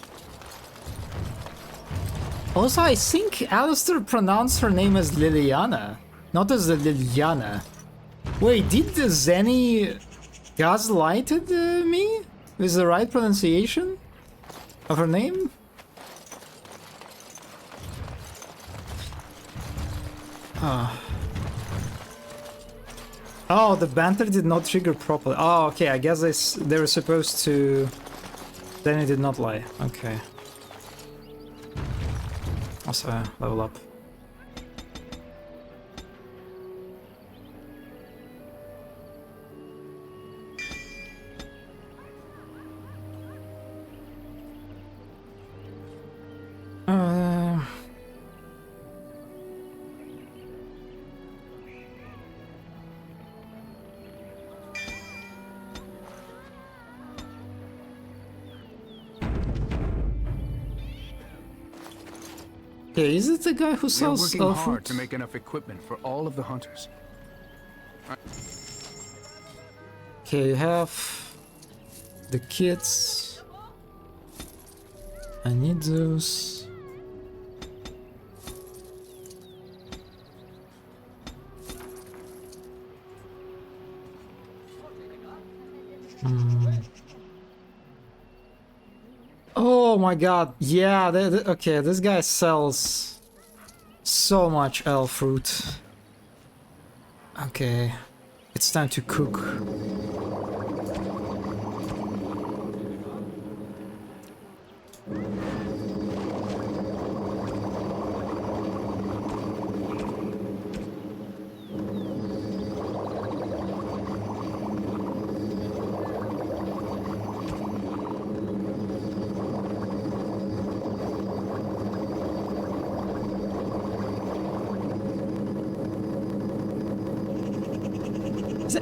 Also, I think Alistair pronounced her name as Liliana, not as Liliana. Wait, did the Zenny gaslighted me with the right pronunciation of her name? Ah. Oh, the banter did not trigger properly. Oh, okay, I guess they were supposed to... Then it did not lie. Okay. Also, level up. Okay, is it the guy who We're sells working elf hard food? to make enough equipment for all of the hunters. Okay, you have the kits. I need those. Oh my god, yeah, okay, this guy sells so much elf fruit. Okay, it's time to cook.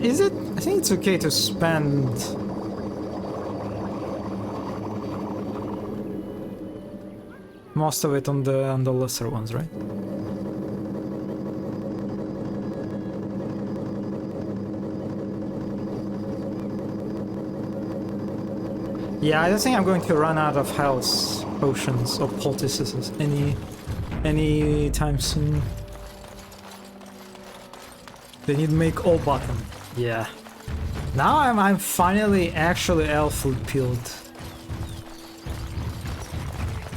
Is it? I think it's okay to spend most of it on the lesser ones, right? Yeah, I don't think I'm going to run out of health potions or poultices any time soon. They need to make all button. Yeah. Now I'm finally actually elf food peeled.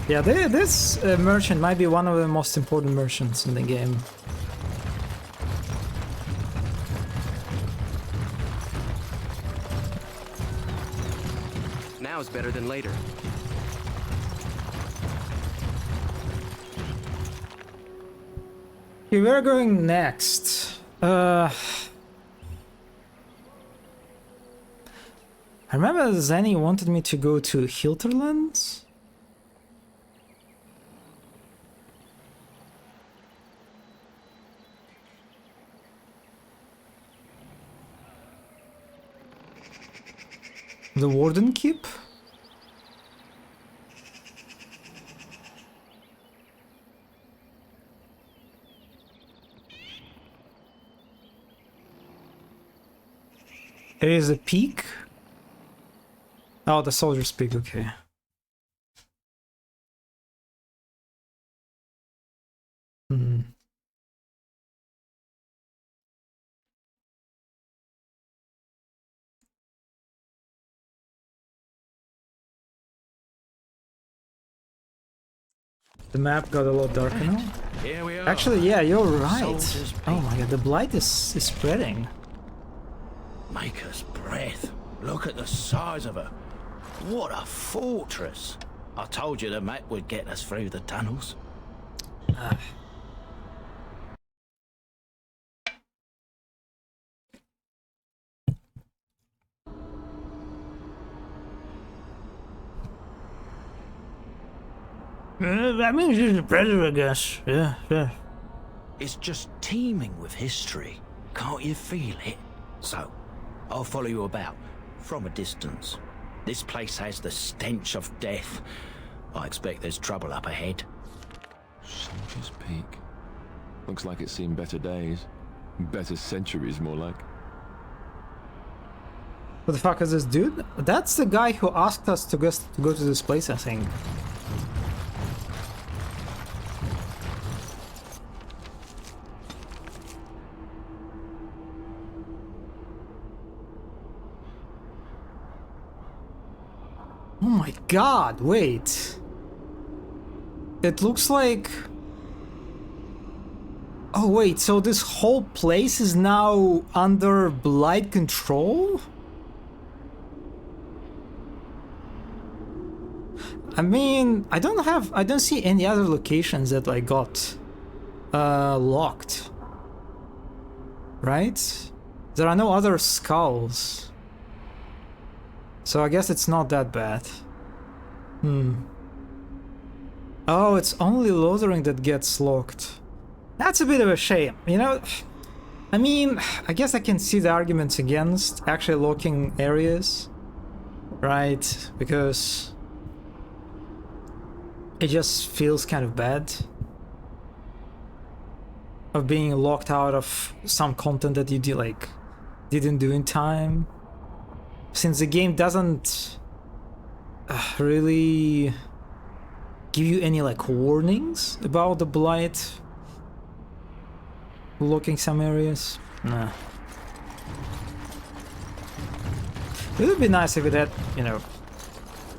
Yeah, this merchant might be one of the most important merchants in the game. Now is better than later. Okay, we're going next. I remember Zenny wanted me to go to Hilterlands. The Warden Keep? There is a peak? Oh, the Soldier's Peak, okay. Hmm. The map got a lot darker now. Here we are. Actually, yeah, you're right. Soldier's Oh my god, the blight is spreading. Maker's breath. Look at the size of her. What a fortress. I told you the map would get us through the tunnels. That means she's impressive, I guess. Yeah, yeah. It's just teeming with history. Can't you feel it? So, I'll follow you about, from a distance. This place has the stench of death. I expect there's trouble up ahead. Soldier's Peak. Looks like it's seen better days. Better centuries, more like. What the fuck is this dude? That's the guy who asked us to go to this place, I think. Oh my god, wait. It looks like... Oh wait, so this whole place is now under blight control? I mean, I don't see any other locations that I got locked. Right? There are no other skulls. So I guess it's not that bad. Oh, it's only Lothering that gets locked. That's a bit of a shame, you know? I mean, I guess I can see the arguments against actually locking areas. Right? Because it just feels kind of bad. of being locked out of some content that you didn't do in time, since the game doesn't really give you any like warnings about the blight blocking some areas. Nah. It would be nice if it had, you know,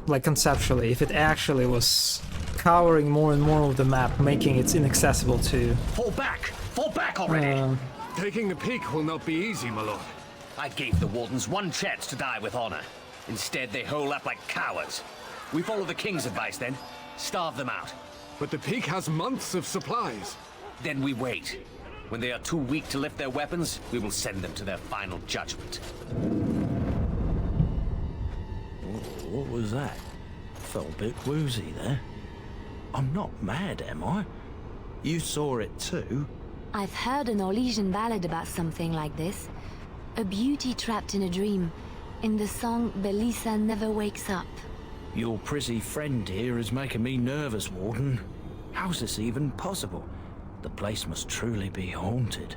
like conceptually, if it actually was covering more and more of the map, making it inaccessible to... Fall back already! Taking the peak will not be easy, my lord. I gave the Wardens one chance to die with honor. Instead, they hole up like cowards. We follow the King's advice then. Starve them out. But the peak has months of supplies. Then we wait. When they are too weak to lift their weapons, we will send them to their final judgment. What was that? Felt a bit woozy there. I'm not mad, am I? You saw it too? I've heard an Orlesian ballad about something like this. A beauty trapped in a dream. In the song, Belisa never wakes up. Your prissy friend here is making me nervous, Warden. How's this even possible? The place must truly be haunted.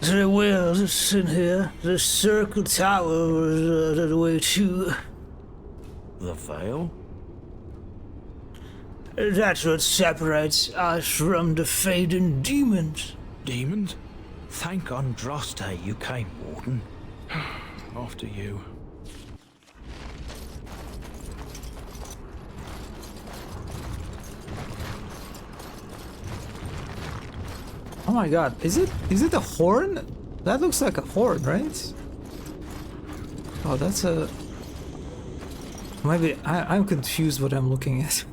There was in here. The circle tower was that way too. The Veil? That's what separates us from the fading demons. Demons? Thank Andraste you came, Warden. After you. Oh my god, is it a horn? That looks like a horn, right? Oh, that's a... Maybe I'm confused what I'm looking at.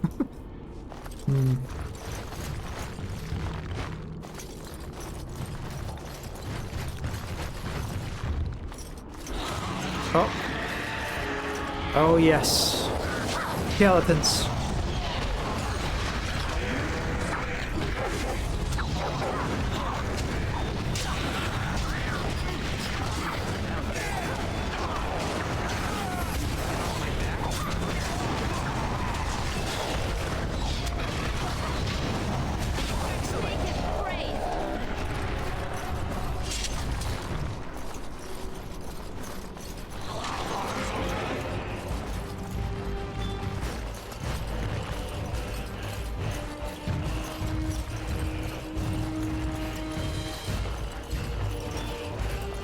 Oh. Oh yes. Skeletons.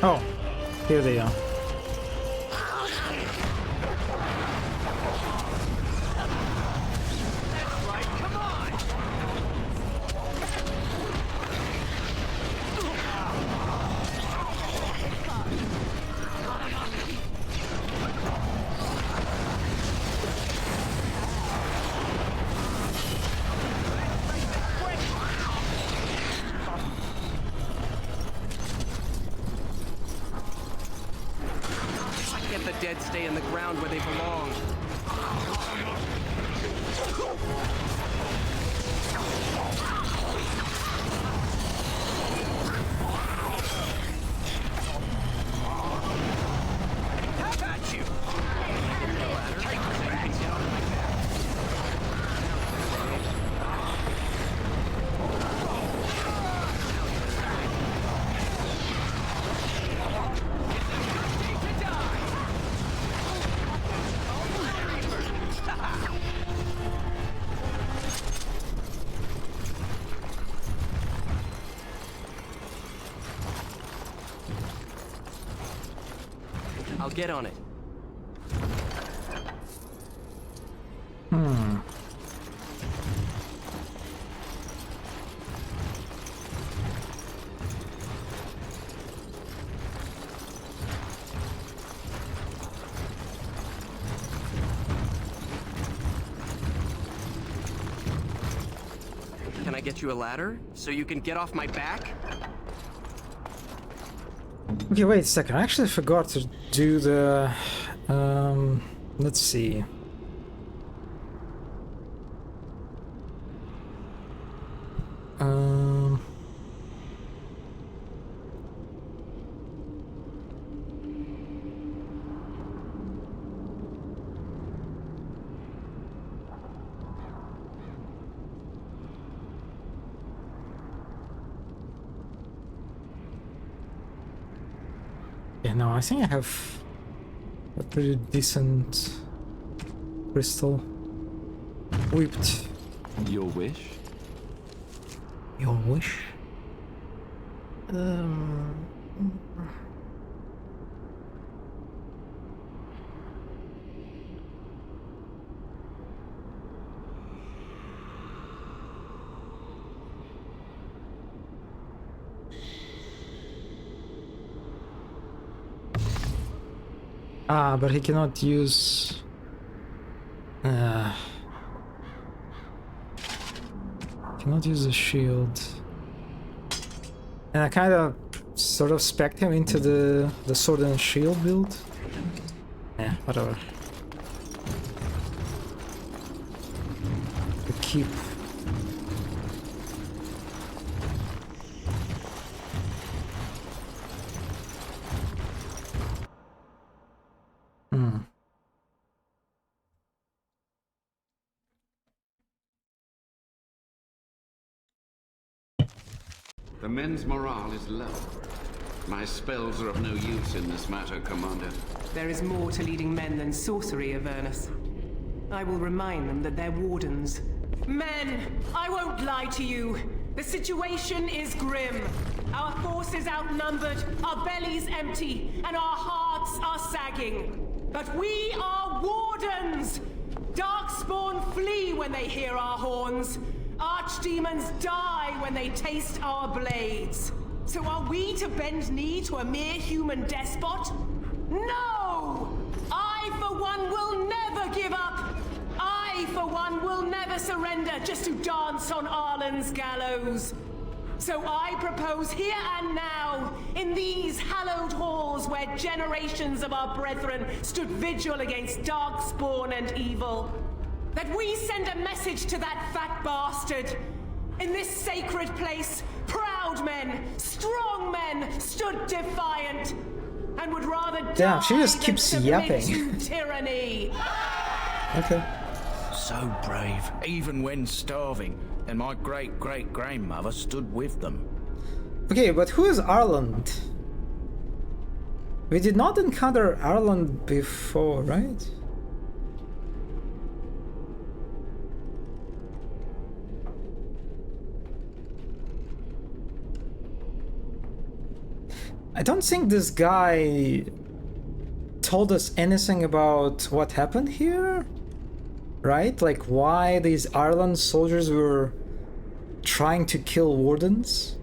Oh, here they are. Dead stay in the ground where they belong. How about you? I'll get on it. Can I get you a ladder so you can get off my back? Okay, wait a second. I actually forgot to do the... let's see. Yeah, no, I think I have a pretty decent crystal. Whipped. Your wish? Your wish? But he cannot use... cannot use a shield. And I kind of sort of spec'd him into the sword and shield build. Yeah, whatever. The keep. The men's morale is low. My spells are of no use in this matter, Commander. There is more to leading men than sorcery, Avernus. I will remind them that they're wardens. Men, I won't lie to you. The situation is grim. Our forces outnumbered, our bellies empty, and our hearts are sagging. But we are wardens! Darkspawn flee when they hear our horns. Archdemons die when they taste our blades. So are we to bend knee to a mere human despot? No! I, for one, will never give up! I, for one, will never surrender just to dance on Arlen's gallows. So I propose here and now, in these hallowed halls where generations of our brethren stood vigil against darkspawn and evil, that we send a message to that fat bastard. In this sacred place, proud men, strong men stood defiant, and would rather Damn, she just die keeps than submit yapping. to tyranny. Okay. So brave, even when starving, and my great-great-grandmother stood with them. Okay, but who is Arland? We did not encounter Arland before, right? I don't think this guy told us anything about what happened here, right? Like why these Arland soldiers were trying to kill wardens?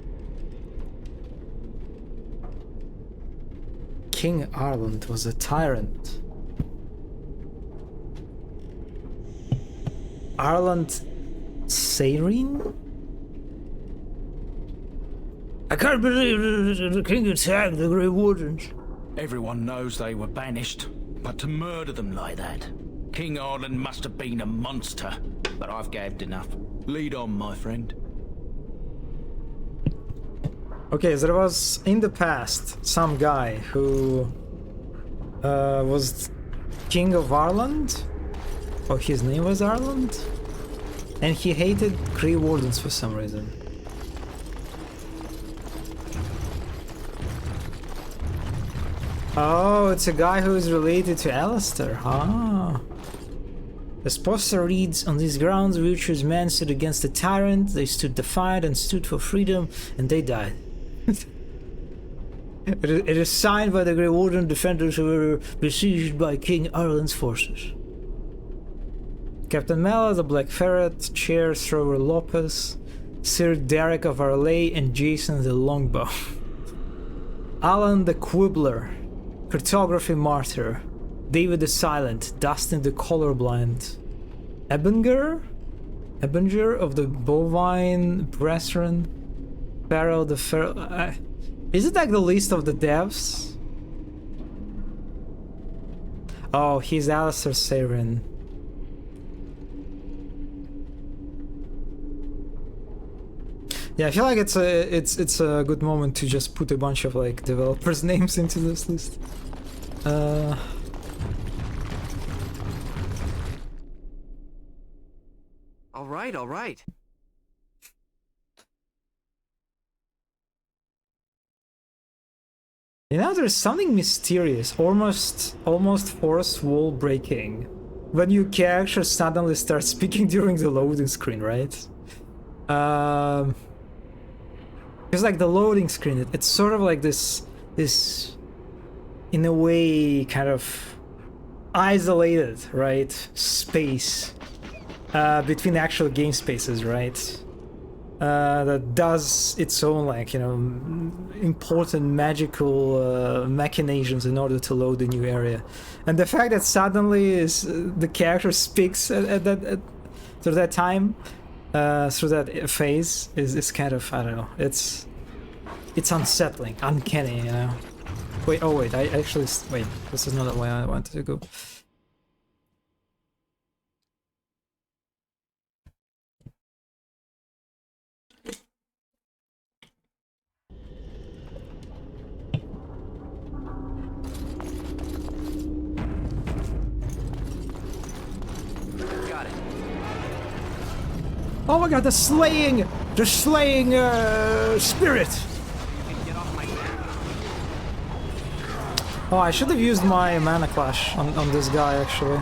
King Arland was a tyrant. Arland Sarin? I can't believe the king attacked the Grey Wardens. Everyone knows they were banished, but to murder them like that, King Arlen must have been a monster. But I've gabbed enough. Lead on, my friend. Okay, there was in the past some guy who was king of Arland, or his name was Arland, and he hated Grey Wardens for some reason. Oh, it's a guy who is related to Alistair. Ah. The poster reads, on these grounds, Witcher's men stood against the tyrant, they stood defiant and stood for freedom, and they died. It is signed by the Grey Warden defenders who were besieged by King Arlen's forces. Captain Mela, the Black Ferret, Chair Thrower Lopez, Sir Derek of Arlay, and Jason the Longbow. Alan the Quibbler, Cartography Martyr, David the Silent, Dustin the Colorblind, Ebinger of the Bovine Brethren, Pharaoh the Pharaoh. Is it like the list of the devs? Oh, he's Alistair Sarin. Yeah, I feel like it's a good moment to just put a bunch of like developers' names into this list. All right. You know, there's something mysterious, almost forced wall breaking, when your character suddenly starts speaking during the loading screen, right? It's like the loading screen. It's sort of like this, in a way, kind of isolated, right, space between actual game spaces, right? That does its own, like, you know, important magical machinations in order to load the new area. And the fact that suddenly the character speaks through that time, through that phase, is kind of, I don't know, it's unsettling, uncanny, you know. Wait, oh wait, I actually, wait, this is not the way I wanted to go. Got it. Oh my god, the slaying spirit! Oh, I should have used my mana clash on this guy, actually.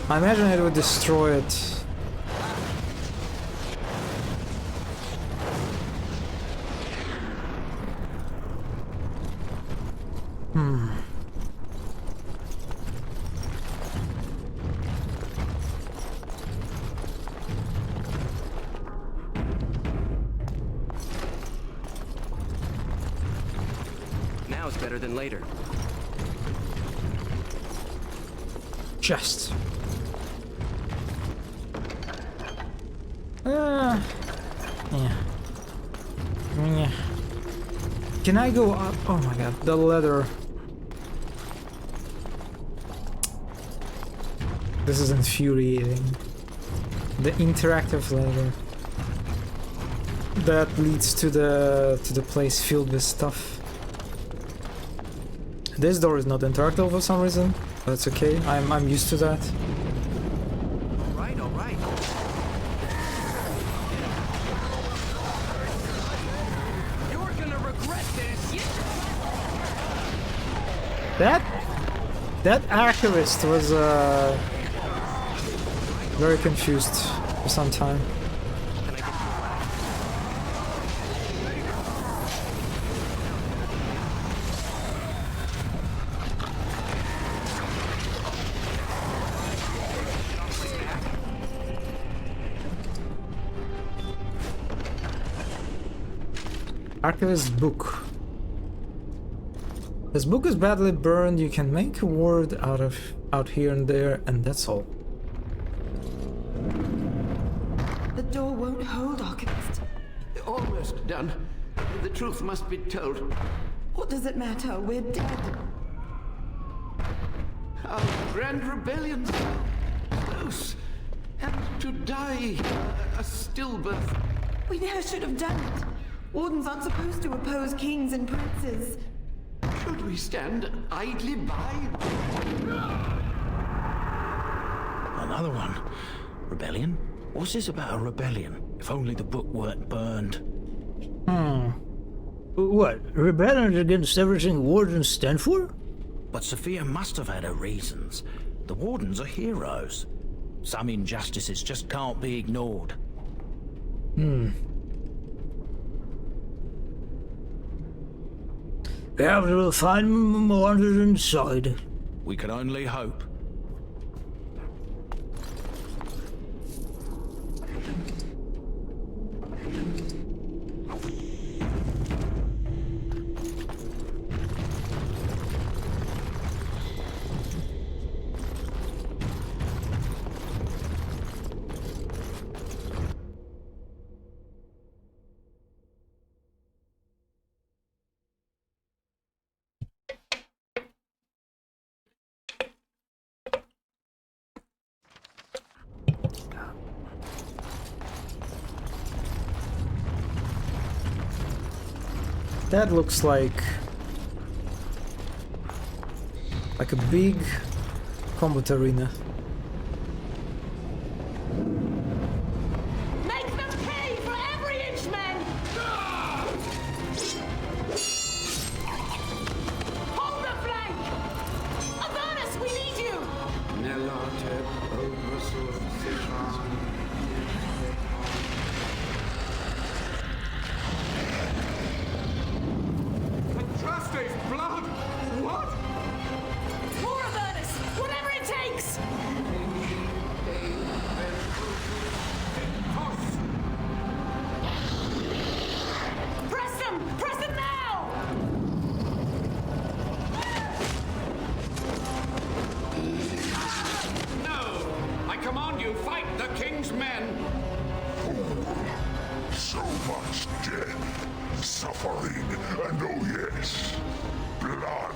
I imagine it would destroy it. Now is better than later. Chest. Yeah. Yeah. Can I go up? Oh my god, the leather. This is infuriating. The interactive leather that leads to the place filled with stuff. This door is not interactive for some reason. That's okay. I'm used to that. All right. You're gonna regret this. That archivist was very confused for some time. Archivist book. This book is badly burned. You can make a word out here and there, and that's all. The door won't hold, Archivist. Almost done. The truth must be told. What does it matter? We're dead. Our grand rebellions close, and to die a stillbirth. We never should have done it. Wardens aren't supposed to oppose kings and princes. Should we stand idly by? Another one. Rebellion? What's this about a rebellion? If only the book weren't burned. What? Rebellion against everything Wardens stand for? But Sophia must have had her reasons. The Wardens are heroes. Some injustices just can't be ignored. Perhaps we'll find wonders inside. We can only hope. That looks like a big combat arena. Make them pay for every inch, men! around you fight the king's men. So much death, suffering, and oh yes, blood.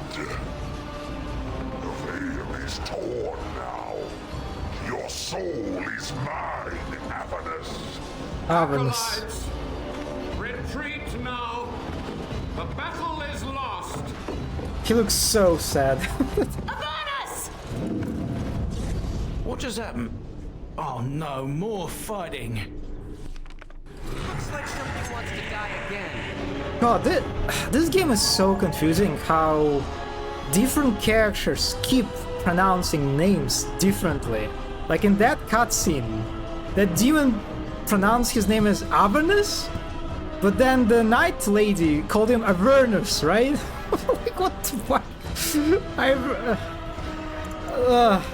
The veil is torn now. Your soul is mine, Avernus. Avernus. Acolytes, retreat now. The battle is lost. He looks so sad. What just happened? Oh no, more fighting. Looks like something wants to die again. God, this game is so confusing how different characters keep pronouncing names differently. Like in that cutscene, that demon pronounced his name as Avernus, but then the Night Lady called him Avernus, right? Like what the fuck?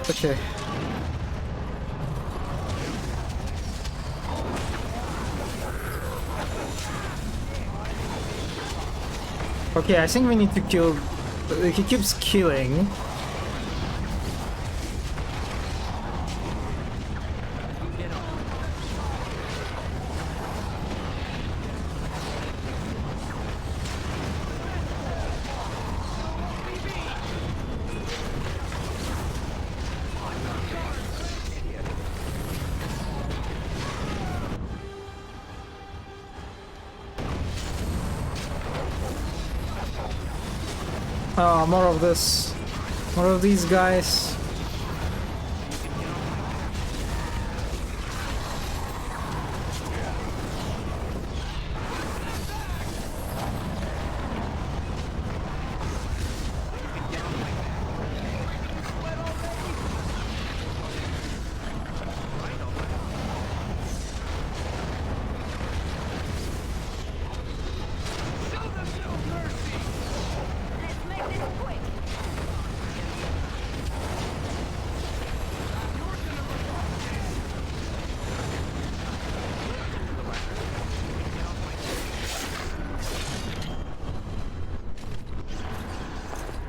Okay. Okay, I think we need to kill... He keeps killing. Oh, more of this. More of these guys.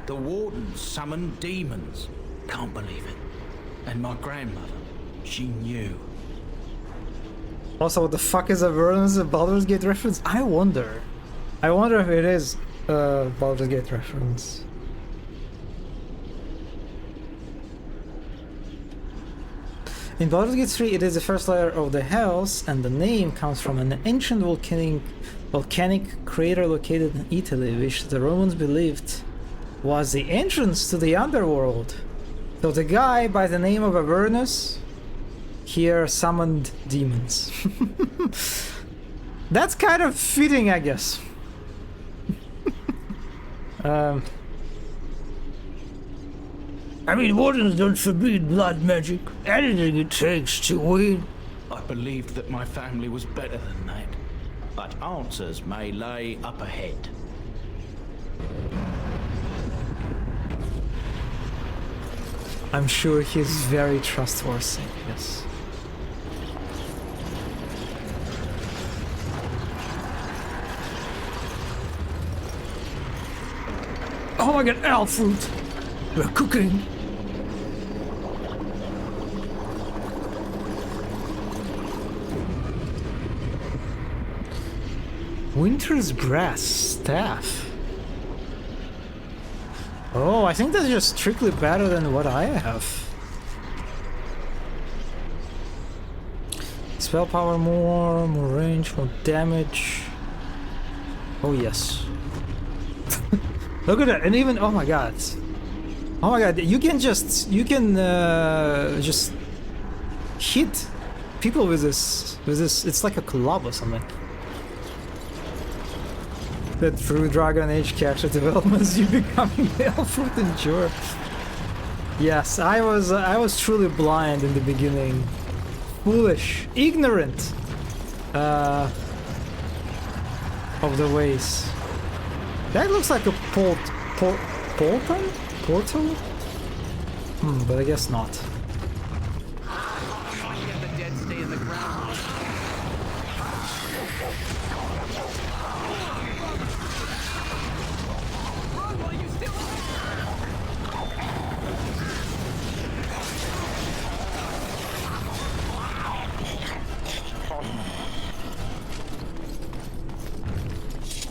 The Wardens summoned demons. Can't believe it. And my grandmother, she knew. Also, what the fuck is Avernus, a Baldur's Gate reference? I wonder if it is a Baldur's Gate reference. In Baldur's Gate 3, it is the first letter of the Hells, and the name comes from an ancient volcanic crater located in Italy, which the Romans believed was the entrance to the underworld. So the guy by the name of Avernus here summoned demons. That's kind of fitting, I guess. I mean, Wardens don't forbid blood magic. Anything it takes to win. I believed that my family was better than that. But answers may lay up ahead. I'm sure he's very trustworthy, yes. Oh my god, elf fruit! We're cooking! Winter's Brass Staff. Oh, I think that's just strictly better than what I have. Spell power more range, more damage. Oh yes. Look at that, and even, oh my god. Oh my god, you can just hit people with this, it's like a club or something. That through Dragon Age character developments you becoming the Elfroot Endure. Yes, I was truly blind in the beginning. Foolish, ignorant of the ways. That looks like a portal? But I guess not. Let the dead stay in the ground.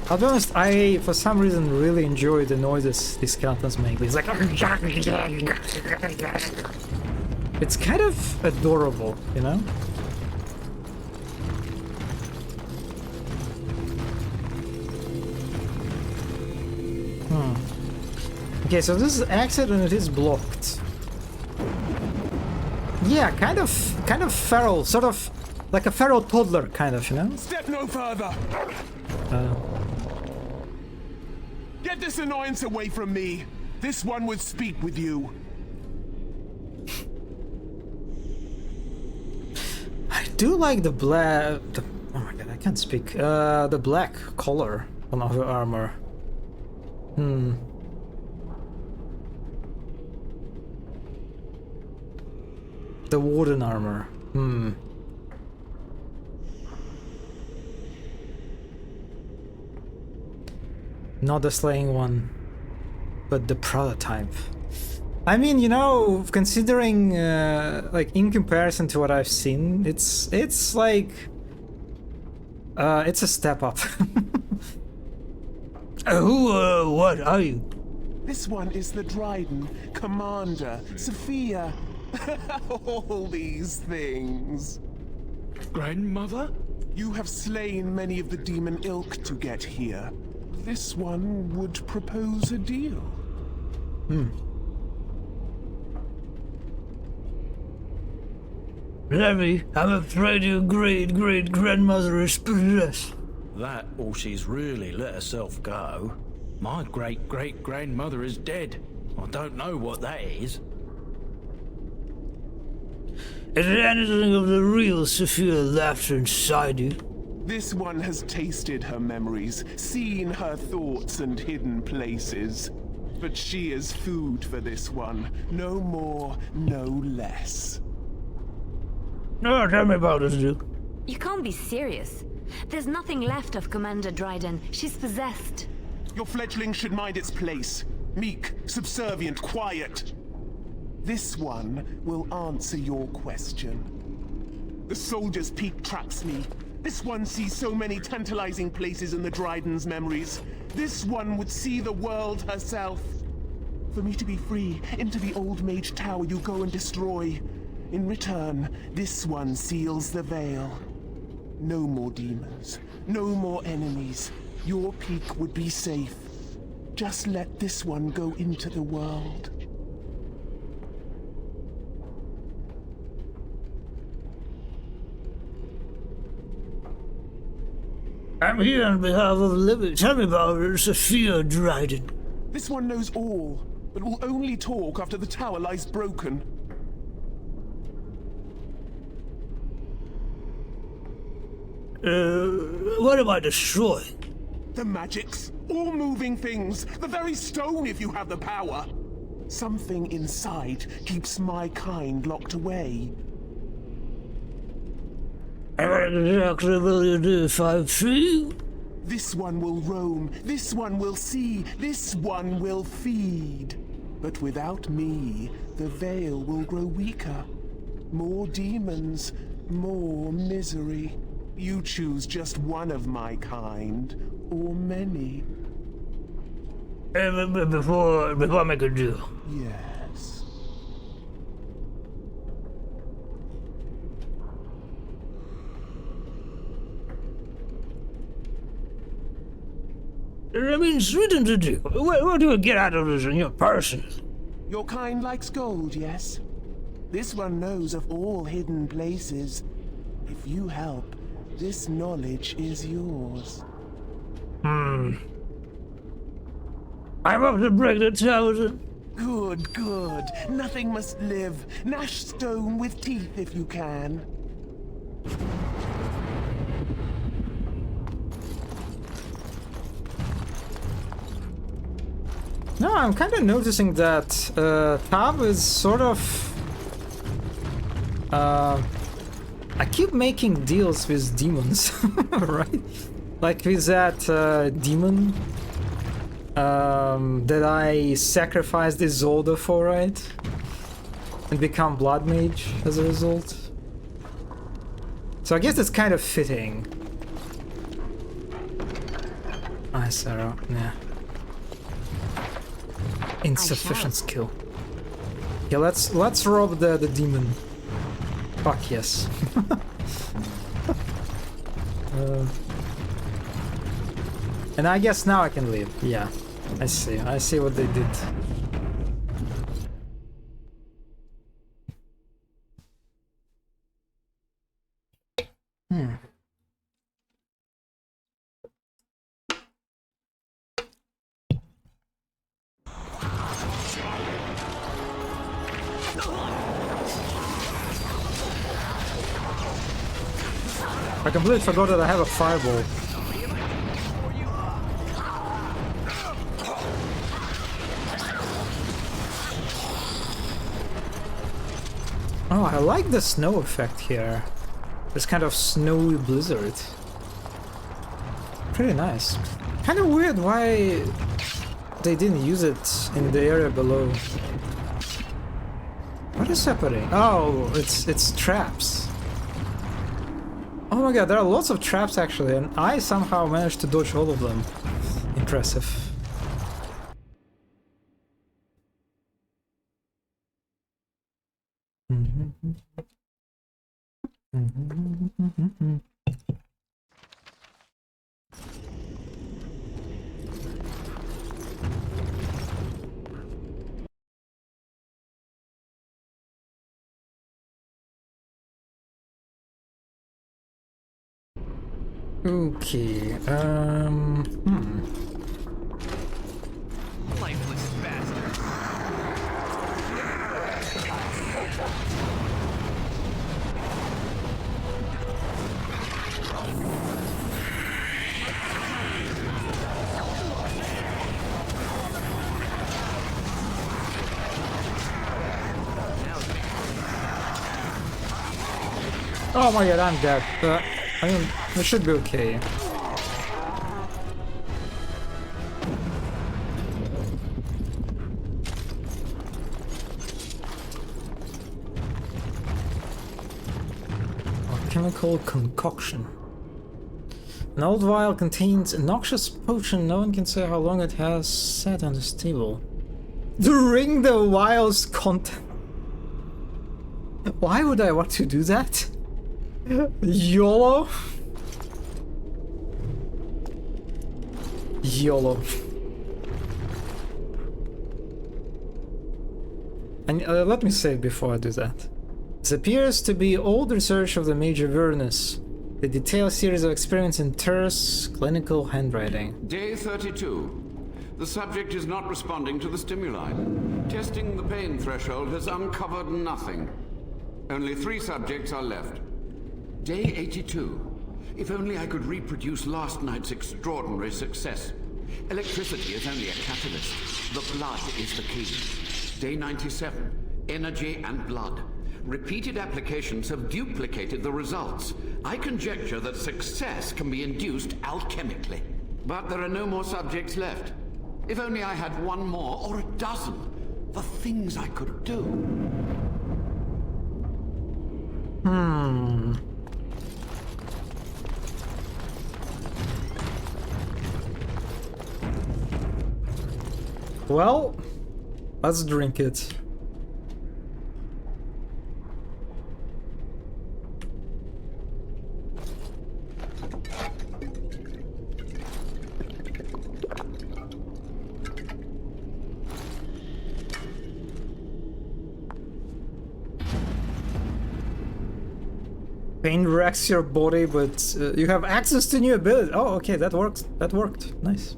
I'll be honest, I, for some reason, really enjoy the noises these skeletons make. It's like... It's kind of adorable, you know? Okay, so this is exit and it is blocked. Yeah, kind of feral, sort of like a feral toddler, kind of, you know? Step no further! Get this annoyance away from me! This one would speak with you. I do like the black... oh my god, I can't speak. The black color on her armor. The Warden armor. Not the slaying one, but the prototype. I mean, you know, considering, like, in comparison to what I've seen, it's like... it's a step up. What are you? This one is the Dryden, Commander, Sophia. All these things. Grandmother? You have slain many of the demon ilk to get here. This one would propose a deal. Levy, I'm afraid your great-great-grandmother is possessed. That, or she's really let herself go. My great-great-grandmother is dead. I don't know what that is. Is there anything of the real Sophia left inside you? This one has tasted her memories, seen her thoughts and hidden places. But she is food for this one. No more, no less. No, tell me about this, Duke. You can't be serious. There's nothing left of Commander Dryden. She's possessed. Your fledgling should mind its place. Meek, subservient, quiet. This one will answer your question. The Soldier's Peak traps me. This one sees so many tantalizing places in the Dryden's memories. This one would see the world herself. For me to be free, into the Old Mage Tower you go and destroy. In return, this one seals the veil. No more demons, no more enemies. Your peak would be safe. Just let this one go into the world. I'm here on behalf of Libby. Tell me about her, Sophia Dryden. This one knows all, but will only talk after the tower lies broken. What am I destroying? The magics, all moving things, the very stone if you have the power. Something inside keeps my kind locked away. And what exactly will you do if I'm free? This one will roam, this one will see, this one will feed. But without me, the veil will grow weaker. More demons, more misery. You choose just one of my kind, or many. Before I make a deal. Yes. I mean, sweeten the deal. What do you get out of this in your person? Your kind likes gold, yes? This one knows of all hidden places. If you help, this knowledge is yours. I'm up to break the towers. Good, good. Nothing must live. Gnash stone with teeth if you can. No, I'm kind of noticing that Tab is sort of... I keep making deals with demons, right? Like with that demon that I sacrificed Isolde for, right? And become Blood Mage as a result. So I guess it's kind of fitting. I Nice arrow, yeah. Insufficient skill. Yeah, let's rob the demon. Fuck yes. And I guess now I can leave. Yeah, I see what they did. I completely forgot that I have a fireball. Oh, I like the snow effect here. This kind of snowy blizzard. Pretty nice. Kind of weird why they didn't use it in the area below. What is happening? Oh, it's traps. Oh my god, there are lots of traps actually, and I somehow managed to dodge all of them. Impressive. Okay, Lifeless bastard. oh my god, I'm dead. I mean, it should be okay. Chemical concoction. An old vial contains a noxious potion. No one can say how long it has sat on this table. Drink the vial's content. Why would I want to do that? YOLO? YOLO. And let me say before I do that. This appears to be old research of the Major Vernus. The detailed series of experiments in terse clinical handwriting. Day 32. The subject is not responding to the stimuli. Testing the pain threshold has uncovered nothing. Only 3 subjects are left. Day 82. If only I could reproduce last night's extraordinary success. Electricity is only a catalyst. The blood is the key. Day 97. Energy and blood. Repeated applications have duplicated the results. I conjecture that success can be induced alchemically. But there are no more subjects left. If only I had 1 more or a dozen. The things I could do. Well, let's drink it. Pain wrecks your body, but you have access to new abilities. Oh, okay, that worked. That worked. Nice.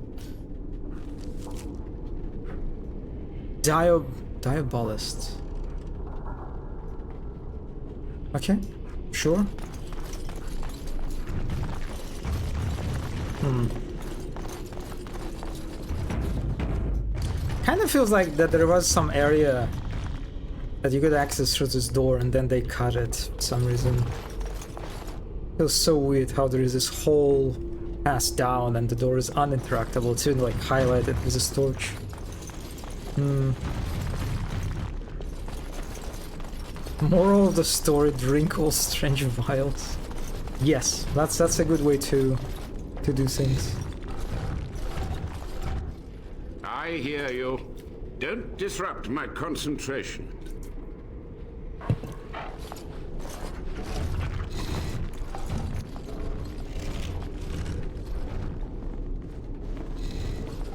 Diabolist. Okay, sure. Kind of feels like that there was some area that you could access through this door and then they cut it for some reason. Feels so weird how there is this whole pass down and the door is uninteractable. It's even like highlighted with this torch. Moral of the story: drink all strange vials. Yes, that's a good way to do things. I hear you. Don't disrupt my concentration.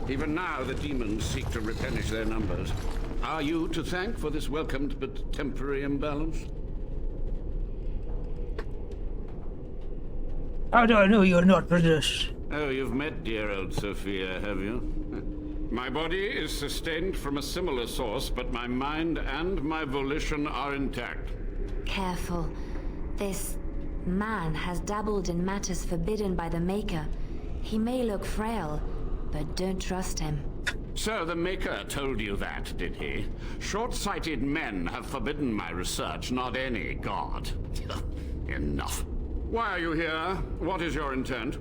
Even now, the demons seek to replenish their numbers. Are you to thank for this welcomed but temporary imbalance? How do I know you're not possessed? Oh, you've met dear old Sophia, have you? My body is sustained from a similar source, but my mind and my volition are intact. Careful. This man has dabbled in matters forbidden by the Maker. He may look frail, but don't trust him. So the Maker told you that, did he? Short-sighted men have forbidden my research, not any god. Enough. Why are you here? What is your intent?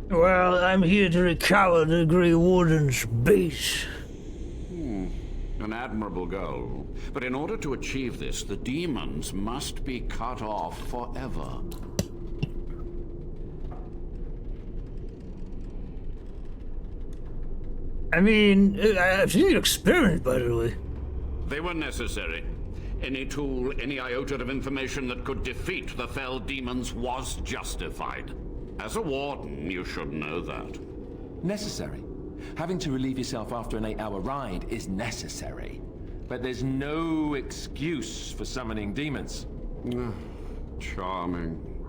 Well, I'm here to recover the Grey Warden's base. An admirable goal. But in order to achieve this, the demons must be cut off forever. I mean, I've seen your experiments, by the way. They were necessary. Any tool, any iota of information that could defeat the fell demons was justified. As a warden, you should know that. Necessary. Having to relieve yourself after an 8-hour ride is necessary. But there's no excuse for summoning demons. Charming.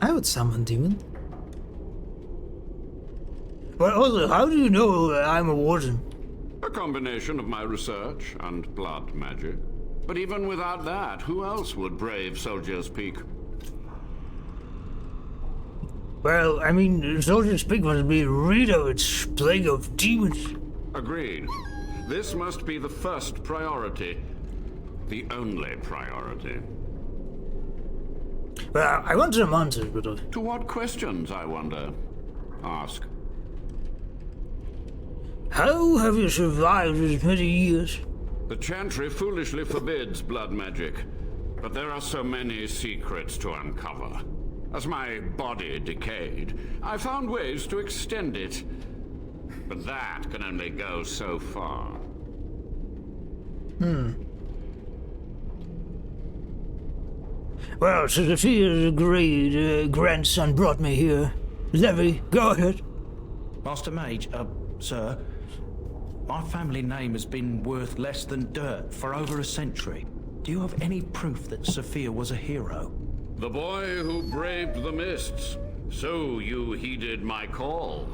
I would summon demon. But also, how do you know I'm a warden? A combination of my research and blood magic. But even without that, who else would brave Soldier's Peak? Well, I mean, Soldier's Peak must be rid of its plague of demons. Agreed. This must be the first priority. The only priority. Well, I want some answers, but... To what questions, I wonder? Ask. How have you survived these many years? The Chantry foolishly forbids blood magic, but there are so many secrets to uncover. As my body decayed, I found ways to extend it. But that can only go so far. Well, Sophia's great grandson brought me here. Levi, go ahead. Master Mage, sir, my family name has been worth less than dirt for over a century. Do you have any proof that Sophia was a hero? The boy who braved the mists. So you heeded my call.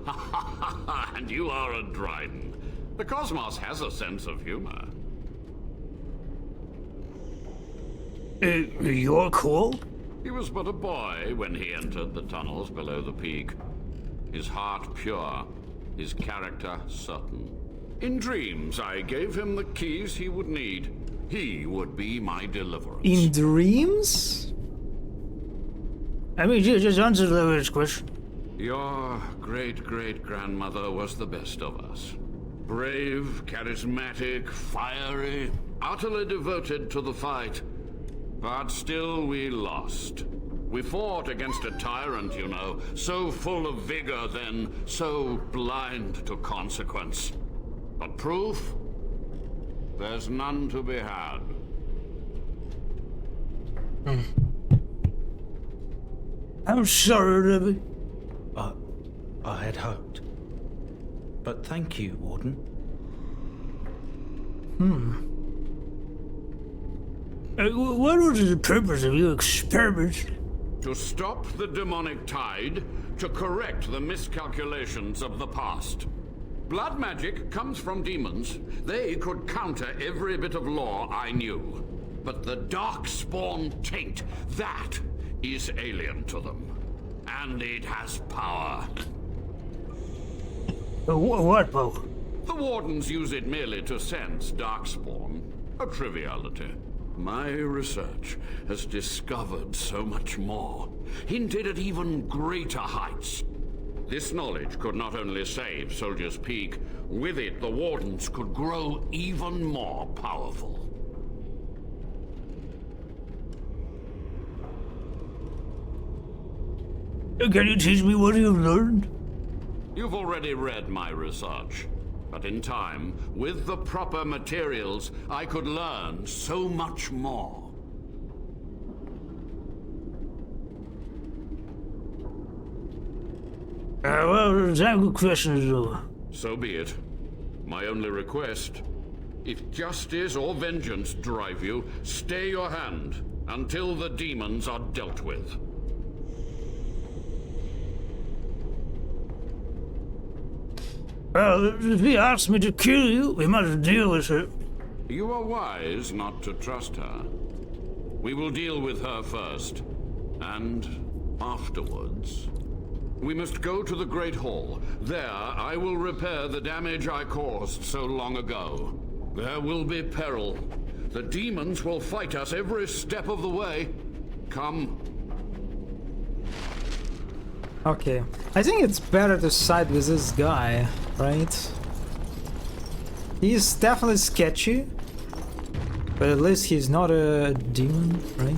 Ha ha ha ha, and you are a Dryden. The cosmos has a sense of humor. Your call? He was but a boy when he entered the tunnels below the peak. His heart pure, his character certain. In dreams, I gave him the keys he would need. He would be my deliverance. In dreams? I mean, you just answered Levi's question. Your great-great-grandmother was the best of us. Brave, charismatic, fiery, utterly devoted to the fight. But still we lost. We fought against a tyrant, you know, so full of vigor then, so blind to consequence. But proof? There's none to be had. I'm sorry, Levi. I had hoped. But thank you, Warden. What was the purpose of your experiments? To stop the demonic tide, to correct the miscalculations of the past. Blood magic comes from demons. They could counter every bit of law I knew. But the Darkspawn taint, that is alien to them. And it has power. What power? The Wardens use it merely to sense Darkspawn. A triviality. My research has discovered so much more, hinted at even greater heights. This knowledge could not only save Soldier's Peak, with it the Wardens could grow even more powerful. Can you teach me what you've learned? You've already read my research. But in time, with the proper materials, I could learn so much more. Well, time good questions though. So be it. My only request, if justice or vengeance drive you, stay your hand until the demons are dealt with. Well, if he asks me to kill you, we must deal with her. You are wise not to trust her. We will deal with her first, and afterwards. We must go to the Great Hall. There, I will repair the damage I caused so long ago. There will be peril. The demons will fight us every step of the way. Come. Okay. I think it's better to side with this guy, right? He's definitely sketchy. But at least he's not a demon, right?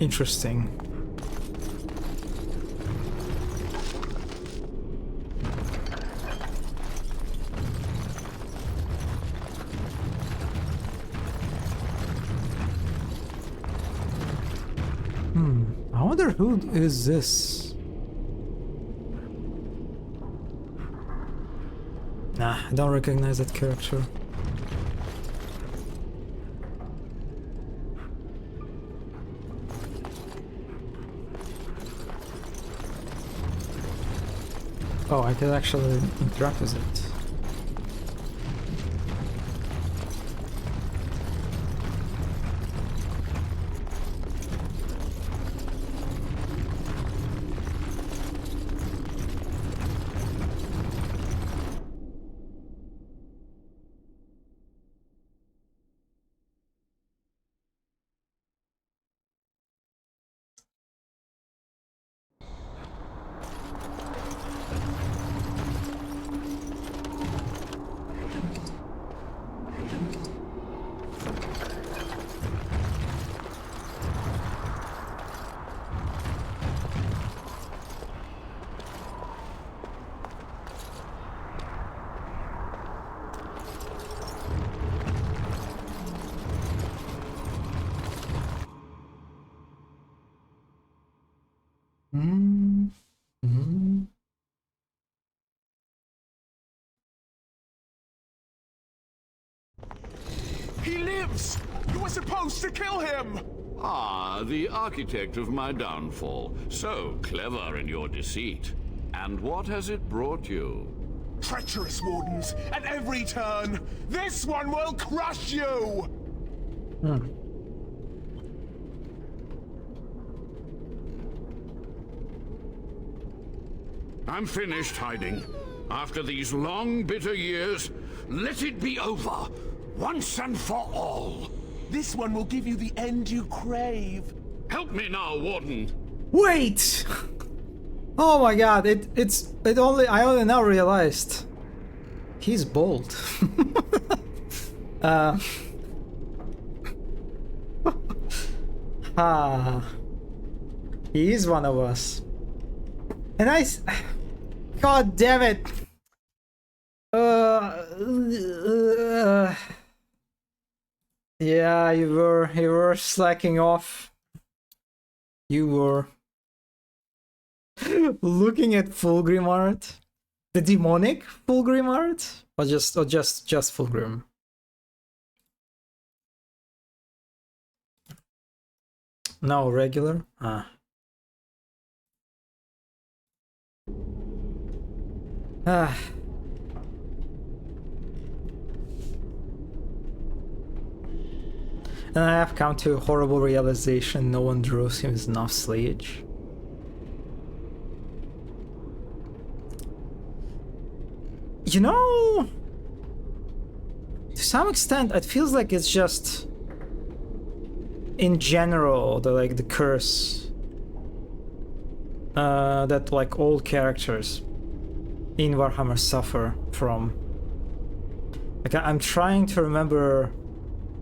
Interesting. I wonder who is this? Nah, I don't recognize that character. Oh, I can actually interact with it. He lives! You were supposed to kill him! Ah, the architect of my downfall. So clever in your deceit. And what has it brought you? Treacherous wardens at every turn! This one will crush you! I'm finished hiding. After these long, bitter years, let it be over. Once and for all. This one will give you the end you crave. Help me now, Warden. Wait! Oh my god, I only now realized. He's bald. He is one of us. And God damn it! Yeah, you were slacking off. You were looking at Fulgrim art, the demonic Fulgrim art, or just Fulgrim. No, regular. And I have come to a horrible realization: no one draws him enough slayage. You know, to some extent, it feels like it's just in general, the curse that like all characters in Warhammer suffer from. Like I'm trying to remember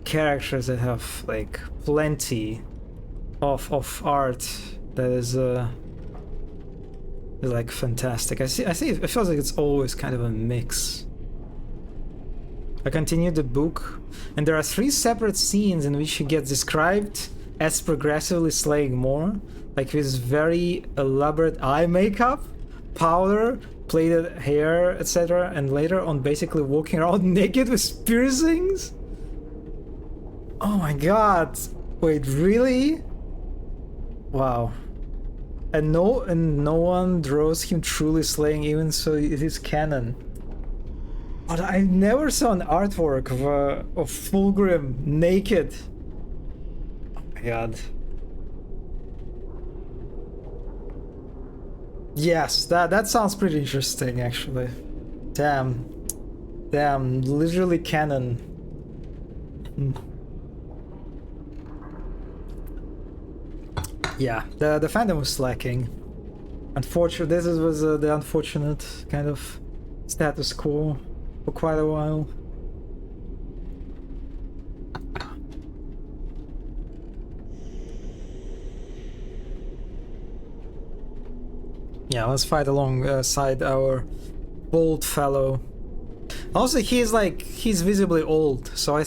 characters that have like plenty of art that is like fantastic. I see it feels like it's always kind of a mix. I continued the book, and there are 3 separate scenes in which he gets described as progressively slaying more, like with very elaborate eye makeup, powder, plaited hair, etc., and later on basically walking around naked with piercings. Oh my god! Wait, really? Wow. And no one draws him truly slaying, even so it is canon. But I never saw an artwork of Fulgrim naked. Oh my god. Yes, that sounds pretty interesting actually. Damn, literally canon. Yeah, the fandom was slacking. Unfortunately, this was the unfortunate kind of status quo for quite a while. Yeah, let's fight alongside our bold fellow. Also, he's visibly old, so I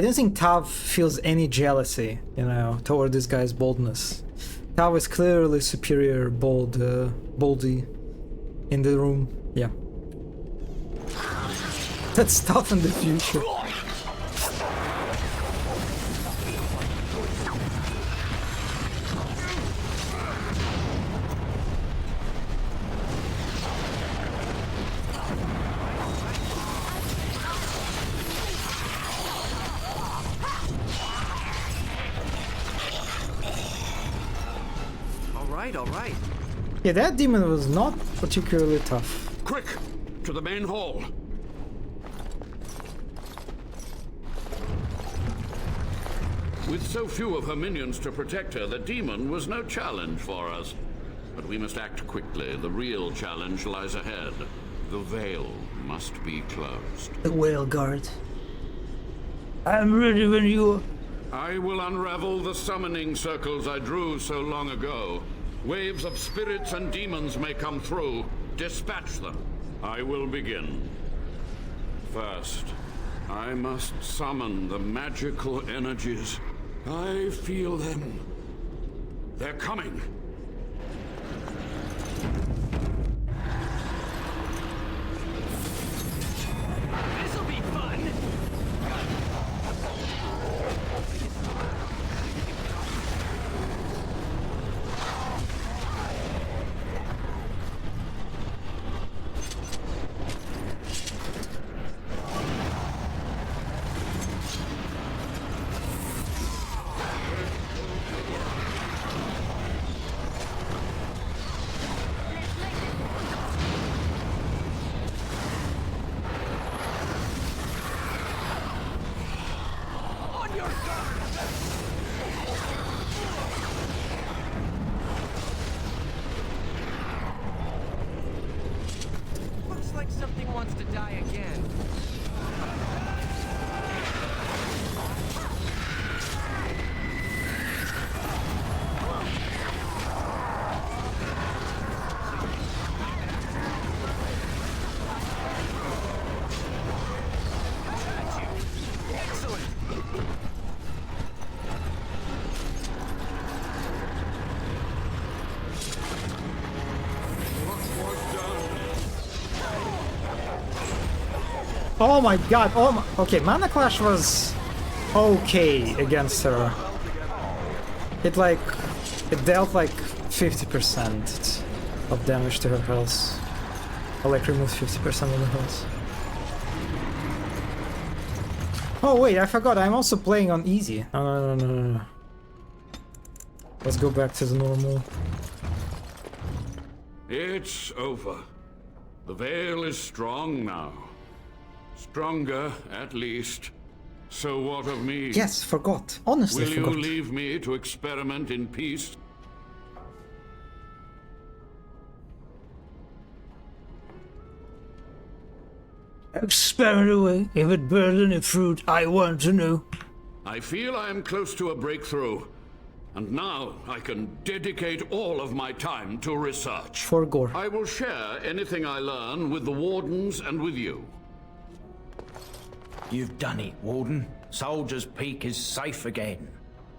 don't think Tav feels any jealousy, you know, toward this guy's boldness. Tav is clearly superior boldy in the room. Yeah. That's tough in the future. All right. Yeah, that demon was not particularly tough. Quick! To the main hall! With so few of her minions to protect her, the demon was no challenge for us. But we must act quickly. The real challenge lies ahead. The veil must be closed. The Whale Guard. I'm ready when you... I will unravel the summoning circles I drew so long ago. Waves of spirits and demons may come through. Dispatch them. I will begin. First, I must summon the magical energies. I feel them. They're coming. This'll be fun. Something wants to die again. Oh my god, oh my... Okay, Mana Clash was okay against her. It dealt like 50% of damage to her health. Or like removed 50% of the health. Oh wait, I forgot, I'm also playing on easy. No. Let's go back to the normal. It's over. The veil is strong now. Stronger, at least. So what of me? Yes, forgot. Honestly, Will forgot. you leave me to experiment in peace? Experiment away. If it bears any fruit, I want to know. I feel I am close to a breakthrough. And now I can dedicate all of my time to research. For Gore. I will share anything I learn with the Wardens and with you. You've done it, Warden. Soldier's Peak is safe again.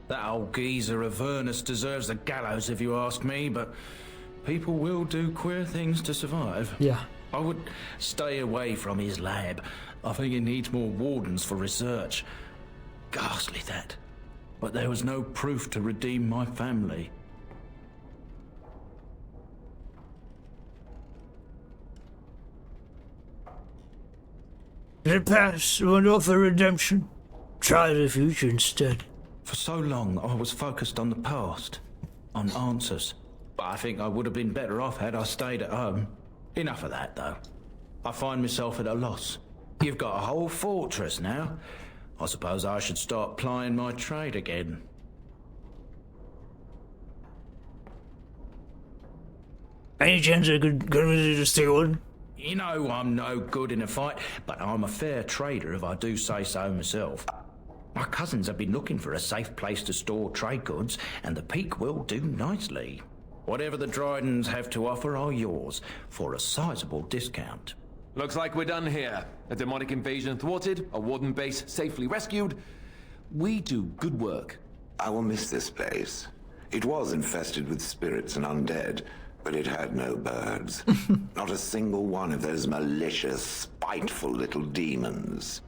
That old geezer of Avernus deserves the gallows if you ask me, but people will do queer things to survive. Yeah. I would stay away from his lab. I think he needs more Wardens for research. Ghastly, that. But there was no proof to redeem my family. The past won't offer redemption. Try the future instead. For so long, I was focused on the past, on answers. But I think I would have been better off had I stayed at home. Enough of that, though. I find myself at a loss. You've got a whole fortress now. I suppose I should start plying my trade again. Any chance I could get me to stay on? You know I'm no good in a fight, but I'm a fair trader if I do say so myself. My cousins have been looking for a safe place to store trade goods, and the Peak will do nicely. Whatever the Drydens have to offer are yours, for a sizable discount. Looks like we're done here. A demonic invasion thwarted, a Warden base safely rescued. We do good work. I will miss this place. It was infested with spirits and undead, but it had no birds. Not a single one of those malicious, spiteful little demons.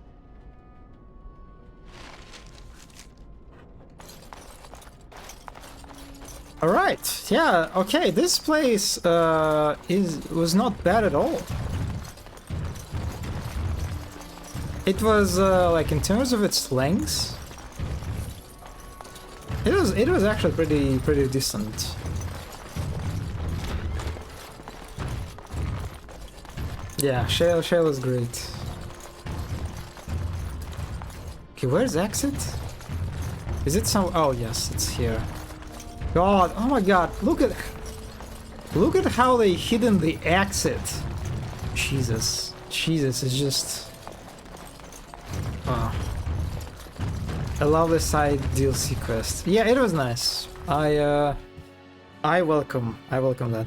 Alright, yeah, okay, this place was not bad at all. It was like in terms of its length, it was actually pretty decent. Yeah, Shale is great. Okay, where's exit? Is it some? Oh yes, it's here. God, oh my God, look at how they hidden the exit. Jesus, it's just. Oh. I love the side DLC quest. Yeah, it was nice. I welcome that.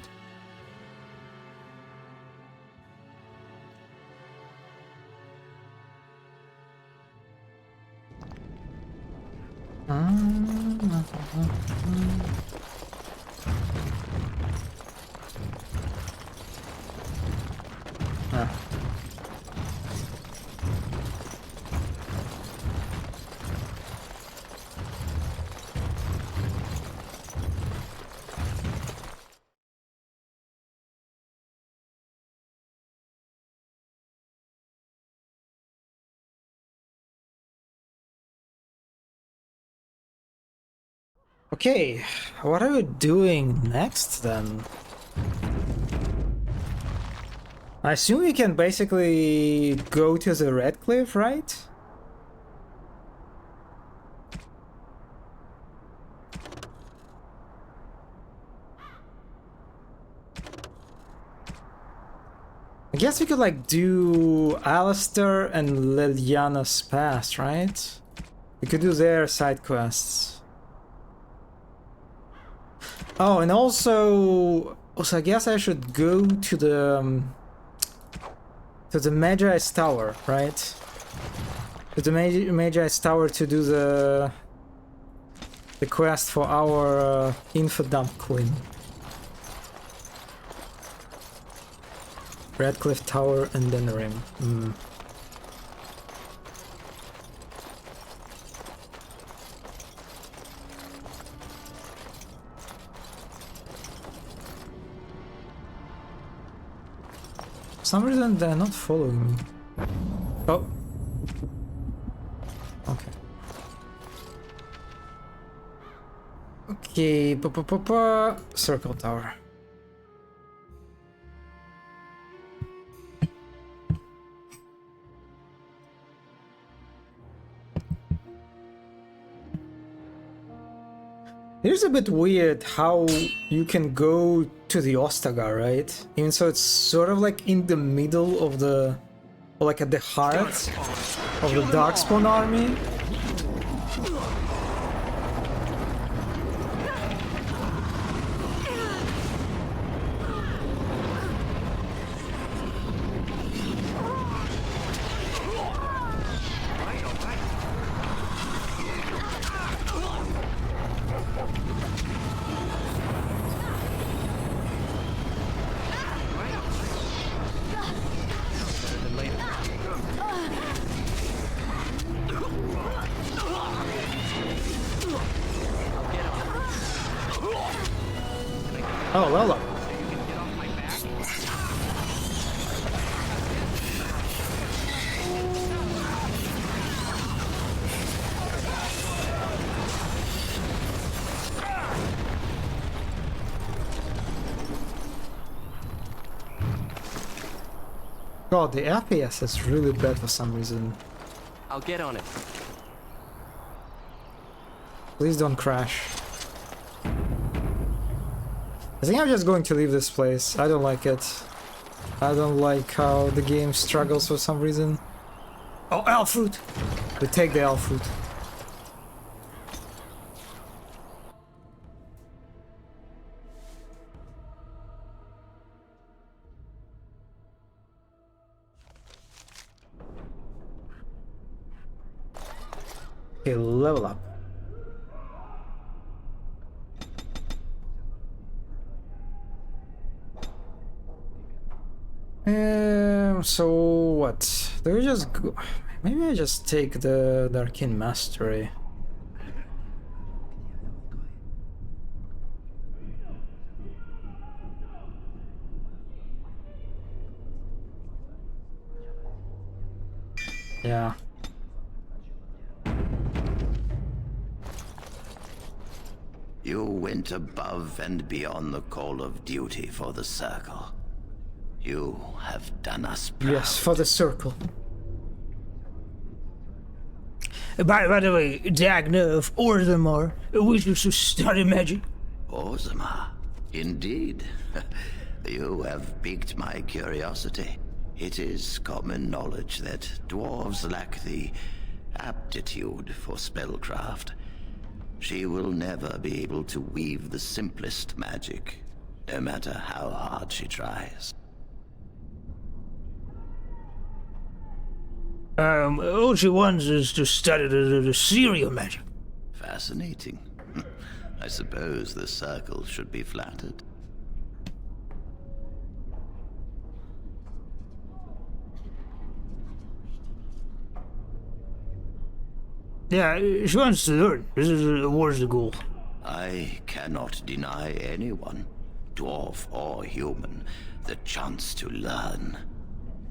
Okay, what are we doing next then? I assume we can basically go to the Red Cliff, right? I guess we could like do Alistair and Liliana's past, right? We could do their side quests. Oh, and also I guess I should go to the Magi's Tower, right? To the Magi's Tower to do the quest for our Infodump Queen. Redcliffe Tower and then Rim. For some reason they're not following me. Oh. Okay. Okay, Circle Tower. Here's a bit weird how you can go to the Ostagar, right? Even so, it's sort of like in the middle of the, or like at the heart of the Darkspawn army. Oh, Lola. God, the FPS is really bad for some reason. I'll get on it. Please don't crash. I think I'm just going to leave this place. I don't like it. I don't like how the game struggles for some reason. Oh, elf fruit! We take the elf fruit. Okay, level up. So what? Do we just go? Maybe I just take the Arcane Mastery. Yeah. You went above and beyond the call of duty for the Circle. You have done us proud. Yes, for the Circle. By the way, Dagna of Orzammar wishes to study magic. Orzammar? Indeed. You have piqued my curiosity. It is common knowledge that dwarves lack the aptitude for spellcraft. She will never be able to weave the simplest magic, no matter how hard she tries. All she wants is to study the serial magic. Fascinating. I suppose the Circle should be flattered. Yeah, she wants to learn. This is towards the goal. I cannot deny anyone, dwarf or human, the chance to learn.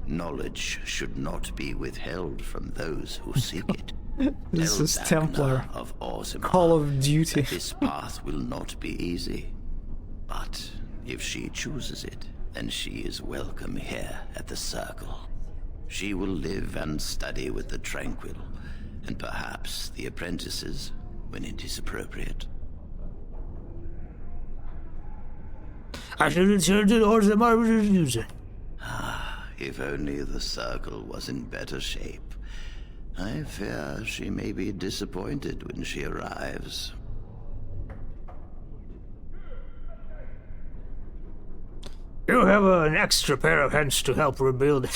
Knowledge should not be withheld from those who seek it. This Tell is Dagna Templar. of Orzammar Call of Duty. that this path will not be easy. But if she chooses it, then she is welcome here at the Circle. She will live and study with the Tranquil, and perhaps the apprentices, when it is appropriate. I should return to Orzammar with his user. If only the Circle was in better shape. I fear she may be disappointed when she arrives. You have an extra pair of hands to help rebuild.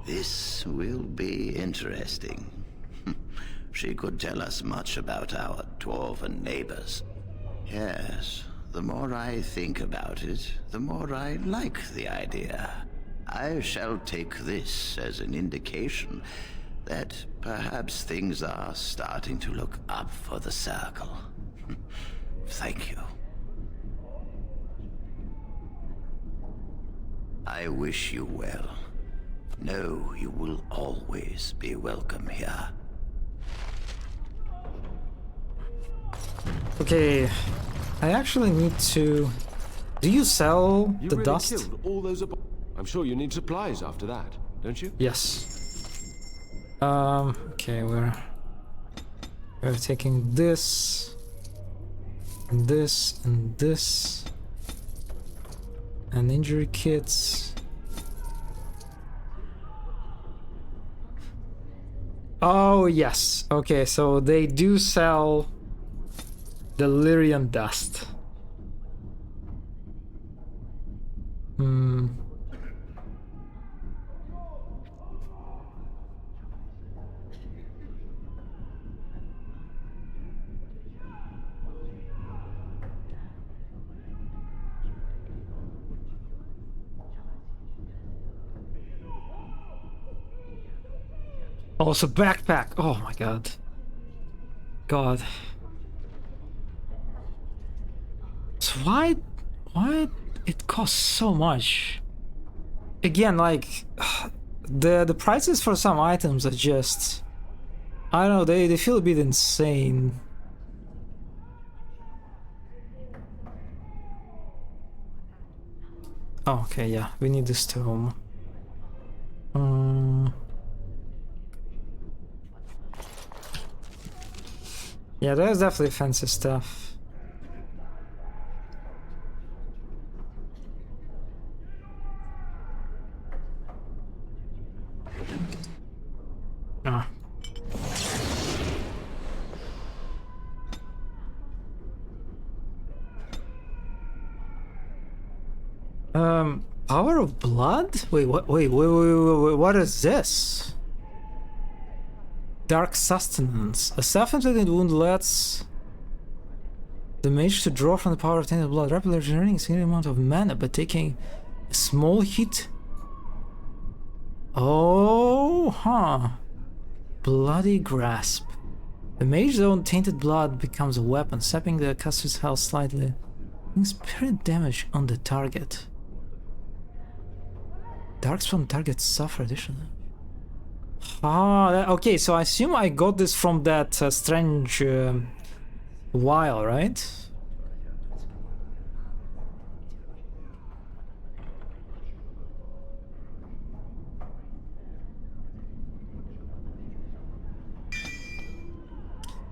This will be interesting. She could tell us much about our dwarven neighbors. Yes, the more I think about it, the more I like the idea. I shall take this as an indication that perhaps things are starting to look up for the Circle. Thank you. I wish you well. Know you will always be welcome here. Okay, I actually need to... Do you sell You the really dust? killed all those I'm sure you need supplies after that, don't you? Yes. Okay, we're taking this. And this and this. And injury kits. Oh yes. Okay, so they do sell Delirium dust. Oh, it's a backpack. Oh my god. God. So why it costs so much? Again, like the prices for some items are just, I don't know, they feel a bit insane. Oh, okay, yeah, we need this tome. Yeah, there's definitely fancy stuff. Ah. Power of blood? Wait, wait, what is this? Dark sustenance. A self-inflicted wound lets the mage to draw from the power of tainted blood, rapidly regenerating a significant amount of mana by taking a small hit. Oh, huh. Bloody grasp. The mage's own tainted blood becomes a weapon, sapping the caster's health slightly. Spirit damage on the target. Darkspawn targets suffer additional. Ah, okay, so I assume I got this from that strange vial, right?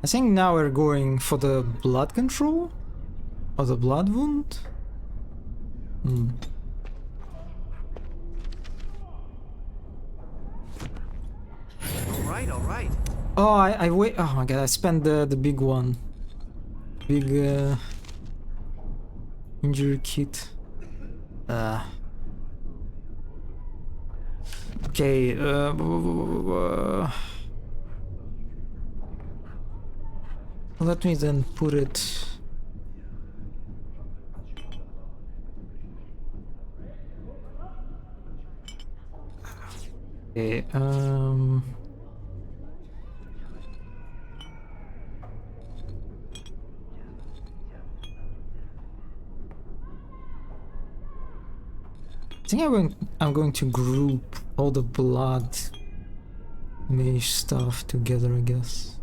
I think now we're going for the blood control? Or the blood wound? All right. Oh, I wait. Oh my god, I spent the big one. Big injury kit. Okay, let me then put it. Okay, I think I'm going to group all the blood mage stuff together, I guess.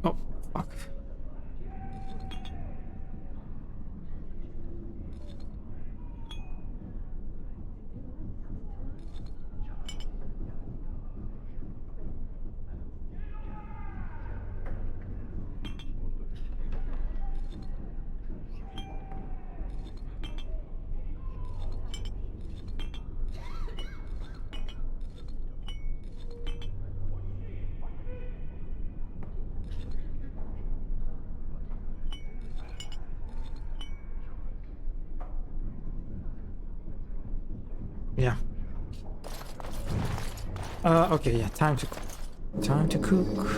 Oh, fuck. Yeah. Okay, yeah, time to cook.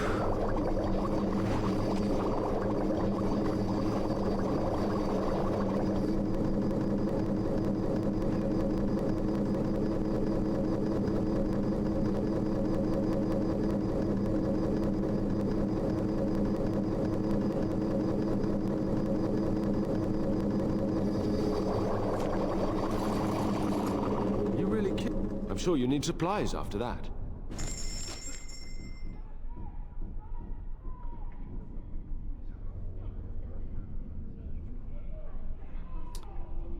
I'm sure you need supplies after that.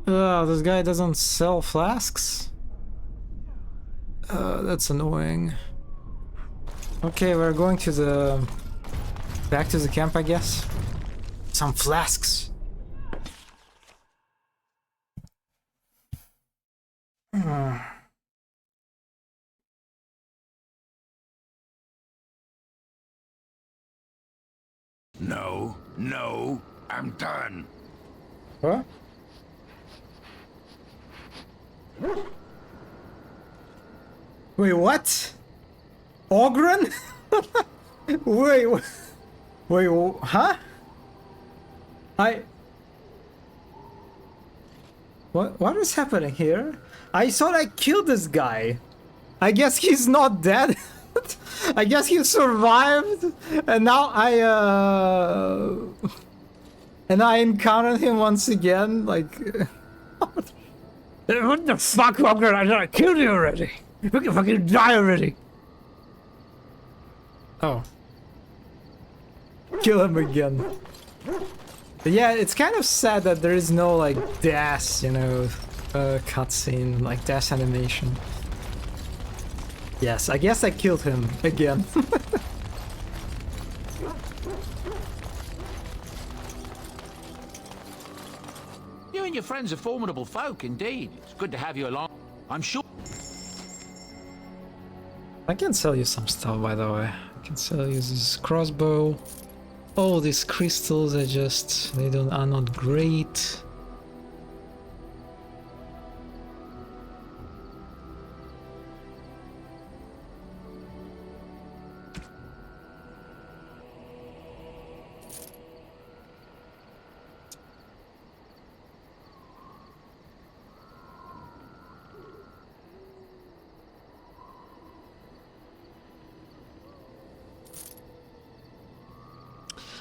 This guy doesn't sell flasks? That's annoying. Okay, we're going to the... back to the camp, I guess. Some flasks. No, no, I'm done. What? Wait, what? Ogren? Wait, huh? What is happening here? I thought I killed this guy. I guess he's not dead. I guess he survived, and now I encountered him once again. Like, what the fuck, Ogren? I thought I killed you already. You can fucking die already. Oh. Kill him again. But yeah, it's kind of sad that there is no, like, death, you know, cutscene, like, death animation. Yes, I guess I killed him again. You and your friends are formidable folk, indeed. It's good to have you along. I'm sure... I can sell you some stuff, by the way. I can sell you this crossbow. Oh, these crystals are just... are not great.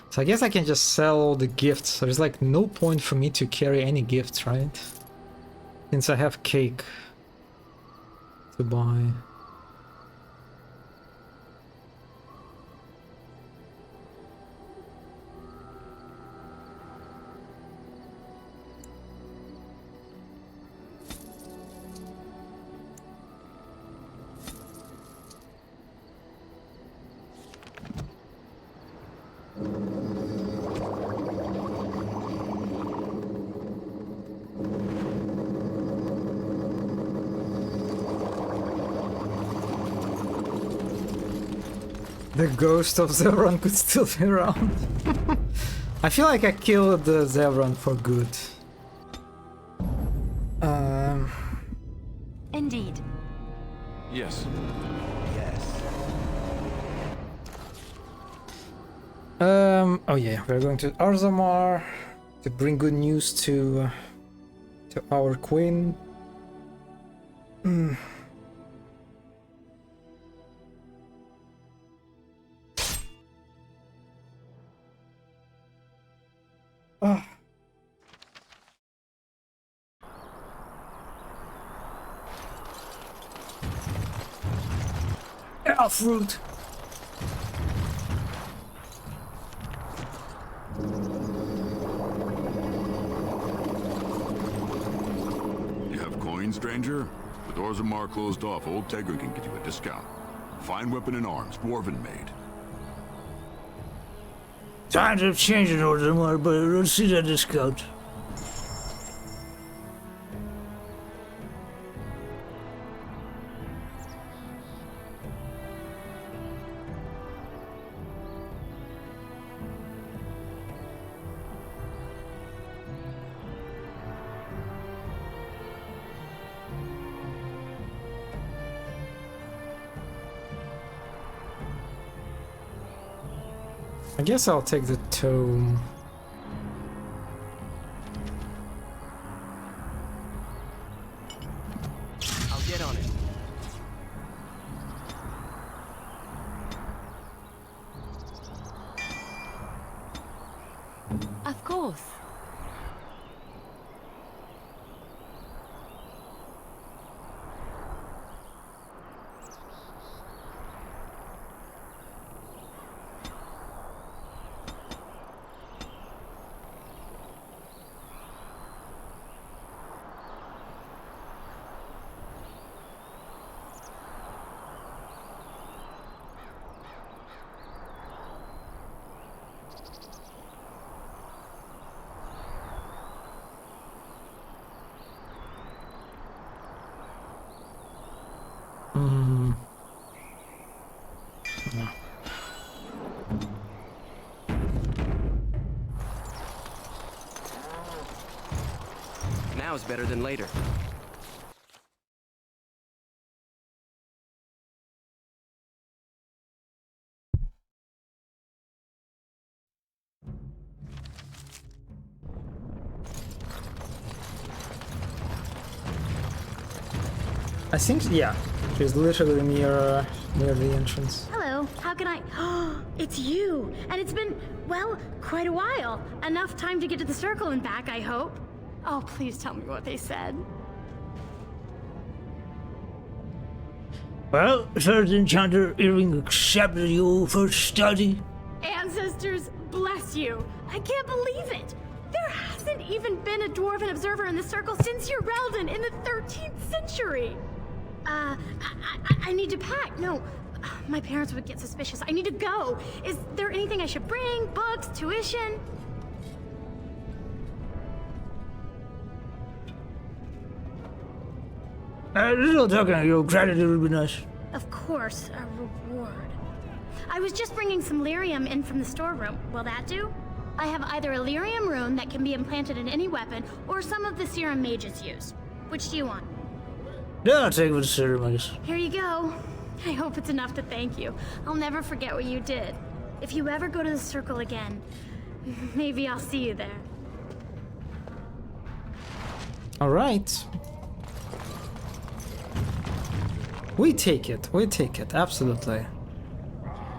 So I guess I can just sell all the gifts. So there's like no point for me to carry any gifts, right? Since I have cake to buy. The ghost of Zevran could still be around. I feel like I killed the Zevran for good. Indeed. Yes. Oh yeah, we're going to Arzamar to bring good news to our queen. Fruit. You have coin, stranger? With Orzammar closed off, Old Tegra can give you a discount. Fine weapon and arms, dwarven made. Times have changed in Orzammar, but I don't see that discount. I guess I'll take the tome. I'll get on it. Of course. now is better than later. I think, yeah, she's literally near the entrance. Hello, how can I... Oh, it's you! And it's been, well, quite a while. Enough time to get to the circle and back, I hope. Oh, please tell me what they said. Well, Sergeant Chandler Irving accepted you for study. Ancestors, bless you! I can't believe it! There hasn't even been a dwarven observer in the circle since Urelden in the 13th century! I need to pack. No, my parents would get suspicious. I need to go. Is there anything I should bring? Books, tuition? Little token of your gratitude would be nice. Of course, a reward. I was just bringing some lyrium in from the storeroom. Will that do? I have either a lyrium rune that can be implanted in any weapon, or some of the serum mages use. Which do you want? Yeah, I'll take it with the serum, I guess. Here you go. I hope it's enough to thank you. I'll never forget what you did. If you ever go to the circle again, maybe I'll see you there. Alright. We take it, absolutely.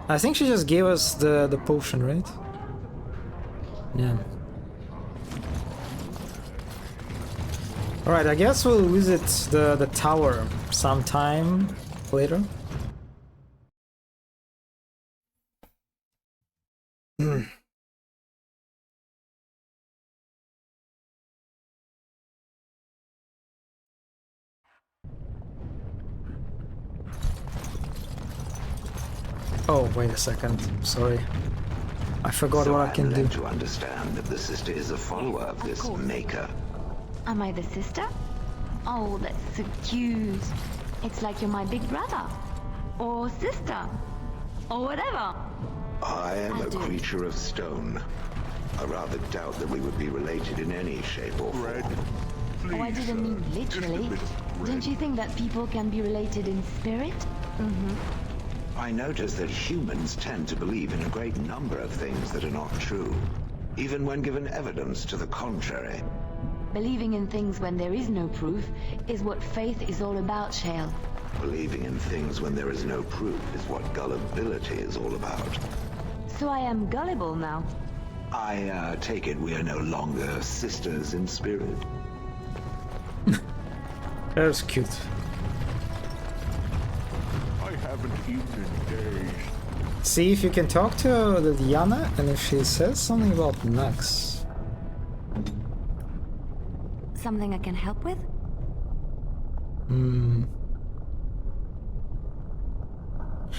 I think she just gave us the potion, right? Yeah. Alright, I guess we'll visit the tower sometime later. Oh, wait a second. Sorry. I forgot what I can do. To understand that the sister is a follower of this maker. Am I the sister? Oh, that's so cute. It's like you're my big brother. Or sister. Or whatever. I am a creature of stone. I rather doubt that we would be related in any shape or form. Oh, I didn't mean literally. Don't you think that people can be related in spirit? Mm-hmm. I notice that humans tend to believe in a great number of things that are not true, even when given evidence to the contrary. Believing in things when there is no proof is what faith is all about, Shale. Believing in things when there is no proof is what gullibility is all about. So I am gullible now. I take it we are no longer sisters in spirit. That's cute. I haven't eaten in days. See if you can talk to Liliana, and if she says something about Nux. Something I can help with?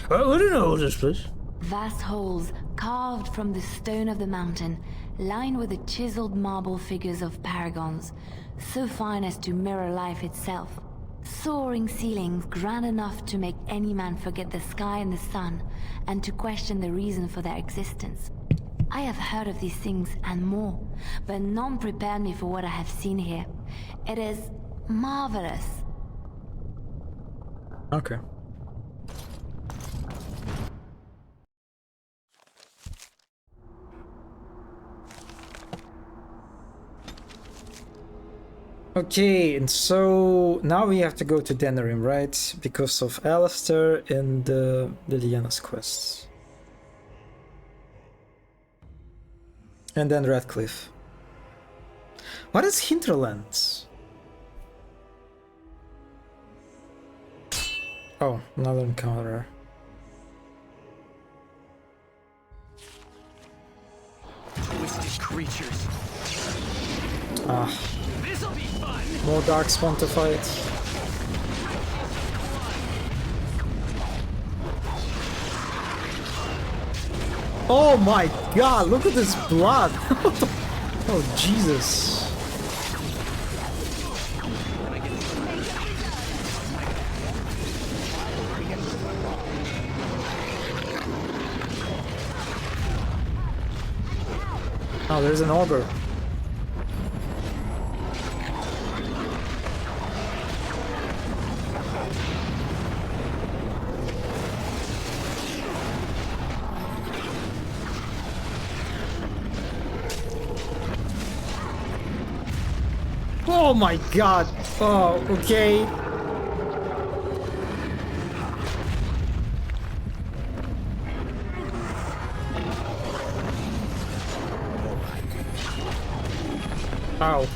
What do you know this place? Vast holes carved from the stone of the mountain, lined with the chiseled marble figures of paragons, so fine as to mirror life itself. Soaring ceilings grand enough to make any man forget the sky and the sun, and to question the reason for their existence. I have heard of these things and more, but none prepared me for what I have seen here. It is marvelous. Okay. Okay, and so now we have to go to Denerim, right? Because of Alistair and Liliana's quests. And then Radcliffe. What is Hinterlands? Oh, another encounter. Twisted creatures. Ah. This'll be fun. More darkspawn to fight. Oh my god, look at this blood! Oh Jesus. Oh, there's an ogre. Oh my god. Oh, okay. Ow.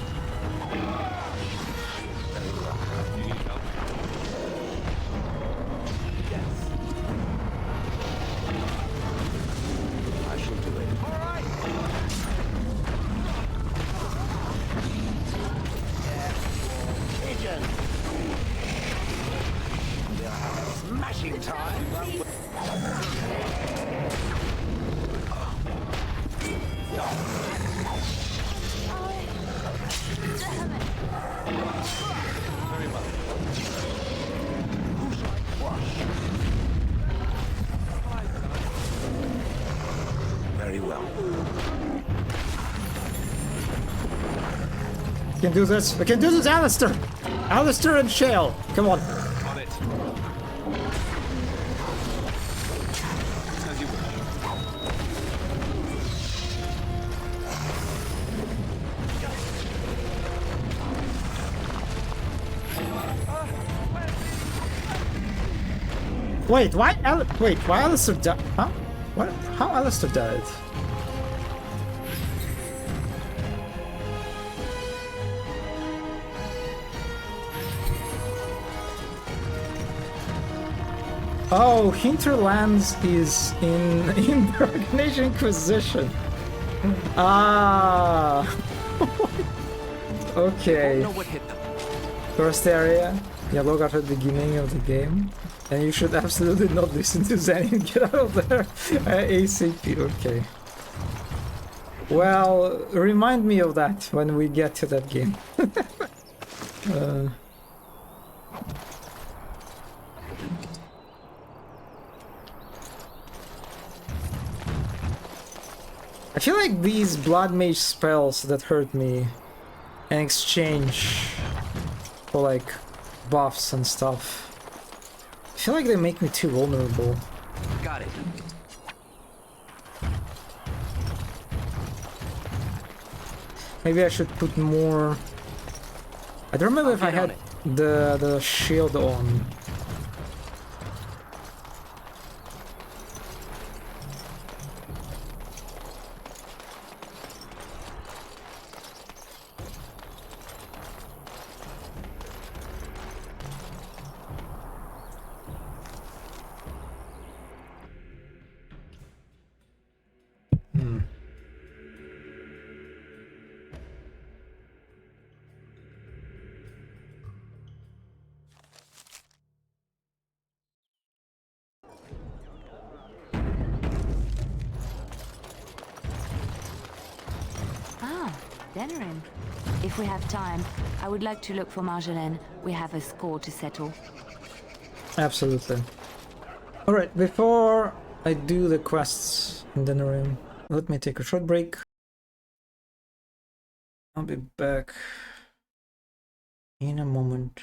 Smashing time. Very well. We can do this. We can do this, Alistair. Alistair and Shale. Come on. On it. As you wish. Wait, why Alistair died? Huh? What? How Alistair died? Oh, Hinterlands is in Dragon Age Inquisition. Ah. Okay. First area. Yeah, log out at the beginning of the game. And you should absolutely not listen to Zen and get out of there ASAP. Okay. Well, remind me of that when we get to that game. I feel like these blood mage spells that hurt me in exchange for like buffs and stuff, I feel like they make me too vulnerable. Got it. Maybe I should put more. I don't remember if I had the shield on. Denerim. If we have time, I would like to look for Marjolaine. We have a score to settle. Absolutely. Alright, before I do the quests in Denerim, let me take a short break. I'll be back in a moment.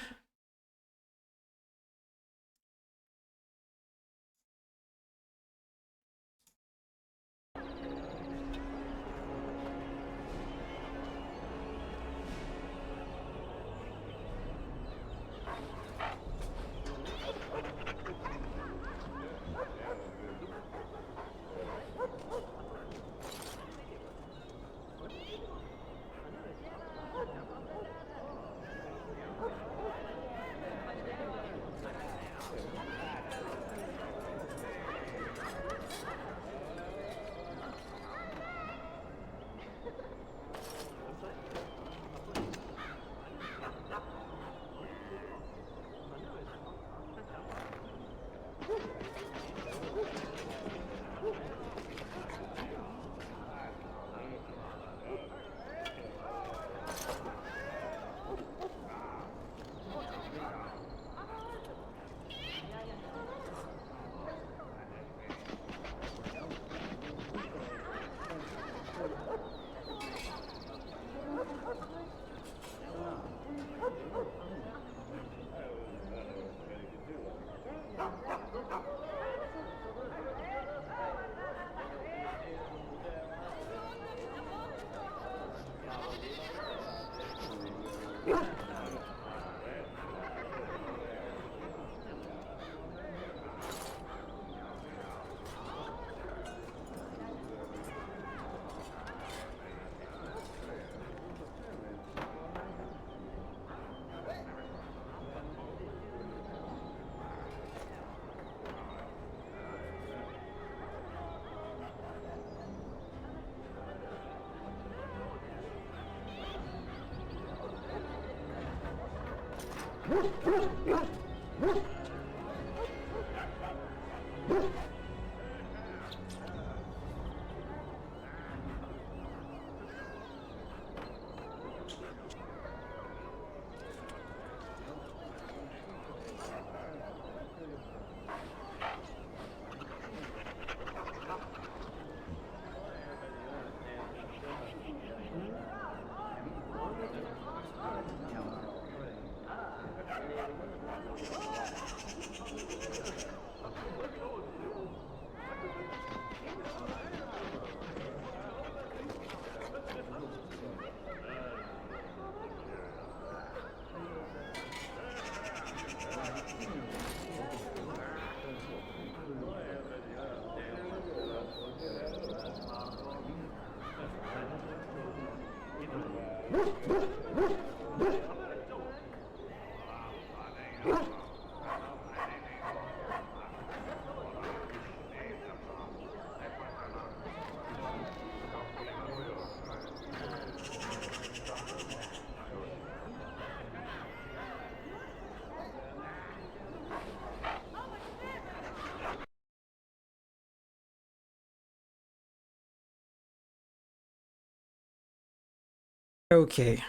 Okay,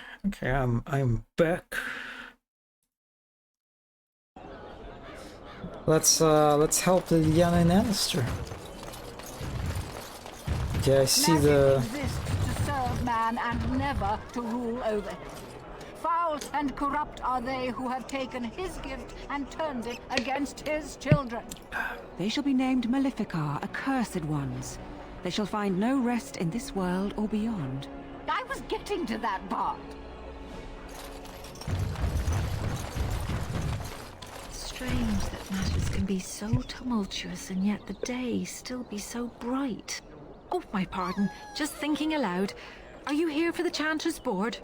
I'm back. Let's help Lyanna and Alistair. Okay, I see the... exists to serve man and never to rule over him. Foul and corrupt are they who have taken his gift and turned it against his children. They shall be named Maleficar, accursed ones. They shall find no rest in this world or beyond. I was getting to that part. Strange that matters can be so tumultuous and yet the day still be so bright. Oh, my pardon. Just thinking aloud. Are you here for the Chanters' Board?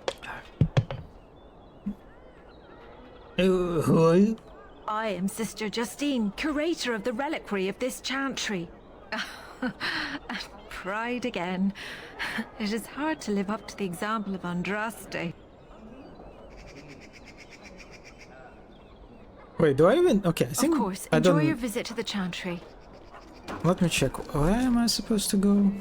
Who are you? I am Sister Justine, curator of the reliquary of this chantry. Pride again. It is hard to live up to the example of Andraste. Wait, do I even... Okay, I think... Of course, I enjoy don't... your visit to the chantry. Let me check. Where am I supposed to go?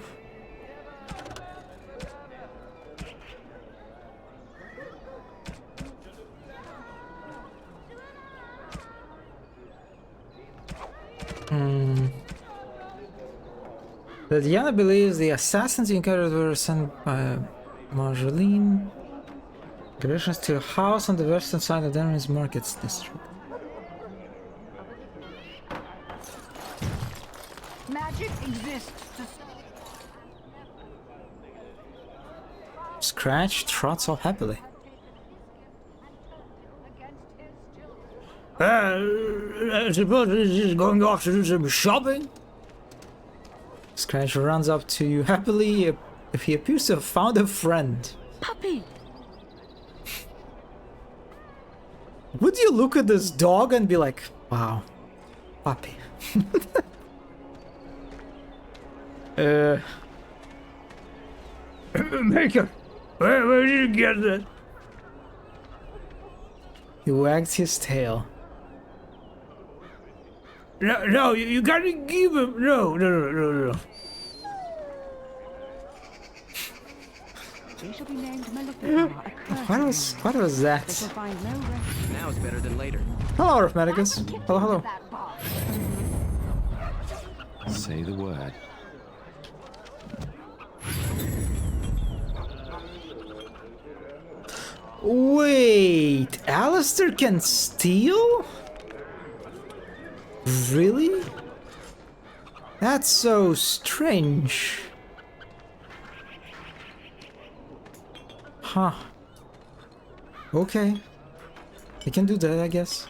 Lyanna believes the assassins you encountered were sent by Marjolaine. Directions to a house on the western side of Denmark's Markets district. Magic exists to... Scratch trots all happily. I suppose he's going off to do some shopping. Scratch runs up to you happily. He appears to have found a friend. Puppy! Would you look at this dog and be like, wow, puppy? Maker, where did you get that? He wagged his tail. No, you gotta give him. No. They shall be named Maleficar, accursed What was that? They shall find no rest. Now is better than later. Hello, Arithmeticus. Hello. Say the word. Wait, Alistair can steal? Really? That's so strange. Huh. Okay. I can do that, I guess.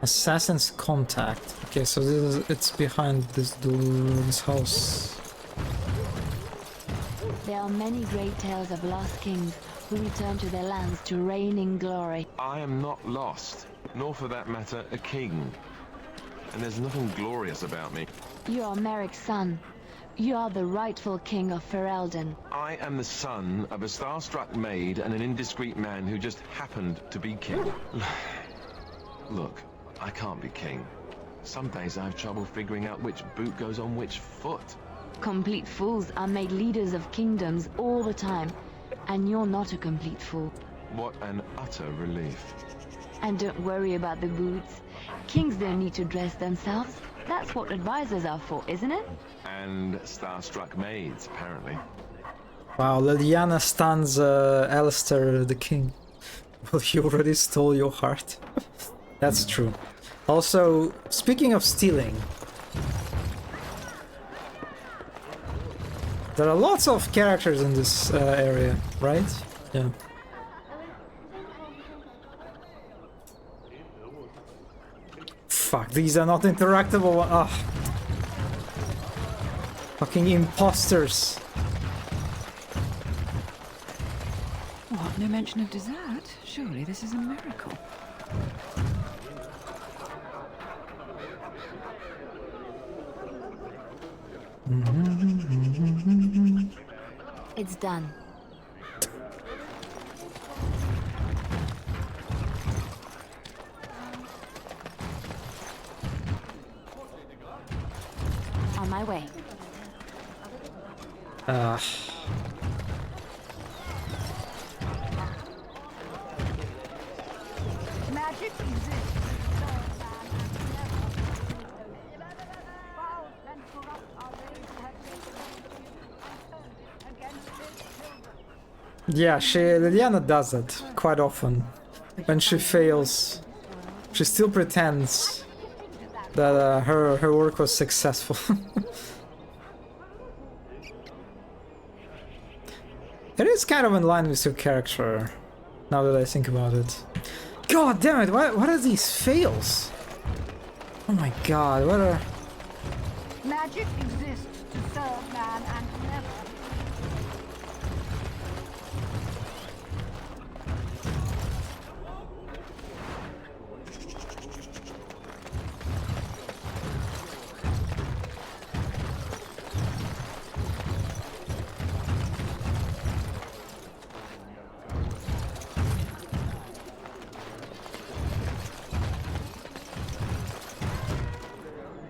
Assassin's contact. Okay, so it's behind this house. There are many great tales of lost kings who return to their lands to reign in glory. I am not lost, nor for that matter, a king. And there's nothing glorious about me. You are Merrick's son. You are the rightful king of Ferelden. I am the son of a starstruck maid and an indiscreet man who just happened to be king. Look, I can't be king. Some days I have trouble figuring out which boot goes on which foot. Complete fools are made leaders of kingdoms all the time. And you're not a complete fool. What an utter relief. And don't worry about the boots. Kings don't need to dress themselves. That's what advisors are for, isn't it? And starstruck maids, apparently. Wow, Leliana stuns Alistair the king. Well, he already stole your heart. That's true. Also, speaking of stealing, there are lots of characters in this area, right? Yeah. Fuck, these are not interactable. Ah. Fucking imposters. What? No mention of dessert? Surely this is a miracle. It's done. On my way. Magic exists. Yeah, Leliana does that quite often. When she fails, she still pretends that her work was successful. It is kind of in line with your character, now that I think about it. God damn it, what are these fails? Oh my god, what are... Magic exists to serve man and never.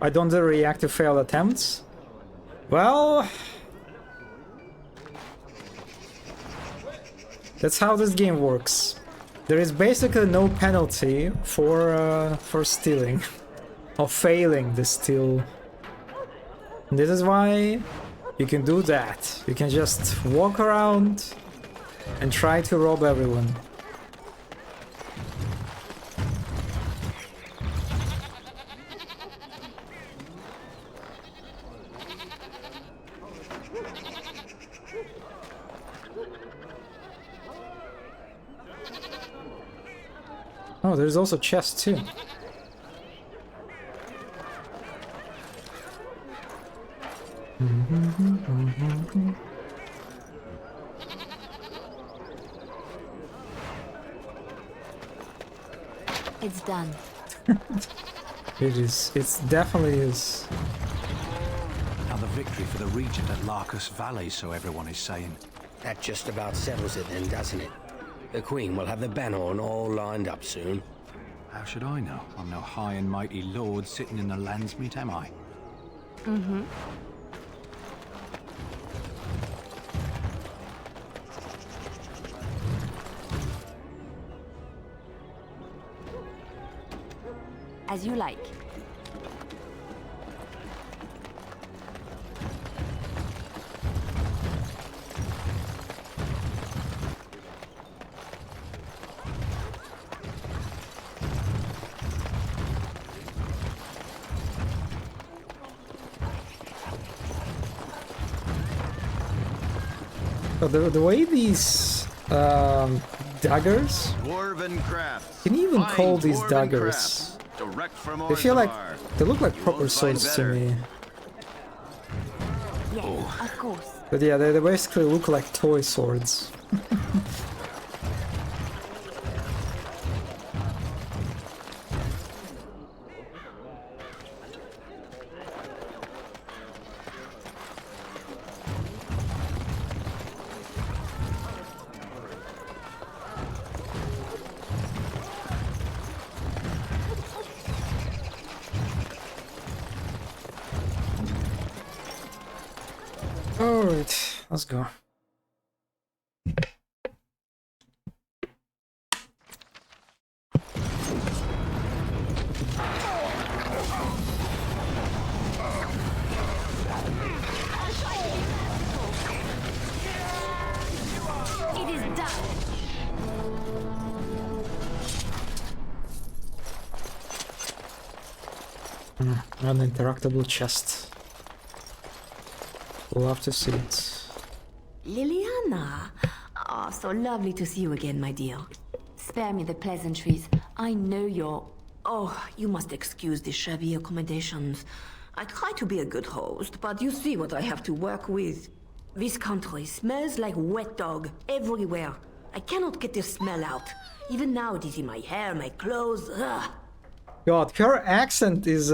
I don't react to failed attempts? Well... that's how this game works. There is basically no penalty for stealing. Or failing the steal. And this is why you can do that. You can just walk around and try to rob everyone. Oh, there's also chests too. It's done. It is. It definitely is. Another victory for the Regent at Larkus Valley, so everyone is saying. That just about settles it then, doesn't it? The Queen will have the banner on all lined up soon. How should I know? I'm no high and mighty lord sitting in the Landsmeet, am I? Mm-hmm. As you like. The way these daggers, Dwarven crafts. can you even call these daggers Direct from They feel like Orzammar. they look like You proper won't find swords to better. me. Yes, of course. But yeah, they basically look like toy swords. Alright, let's go. It is done. Uninteractable chest. Love to see it. Liliana! Ah, so lovely to see you again, my dear. Spare me the pleasantries. I know you're... Oh, you must excuse the shabby accommodations. I try to be a good host, but you see what I have to work with. This country smells like wet dog everywhere. I cannot get the smell out. Even now it is in my hair, my clothes. Ugh. God, her accent is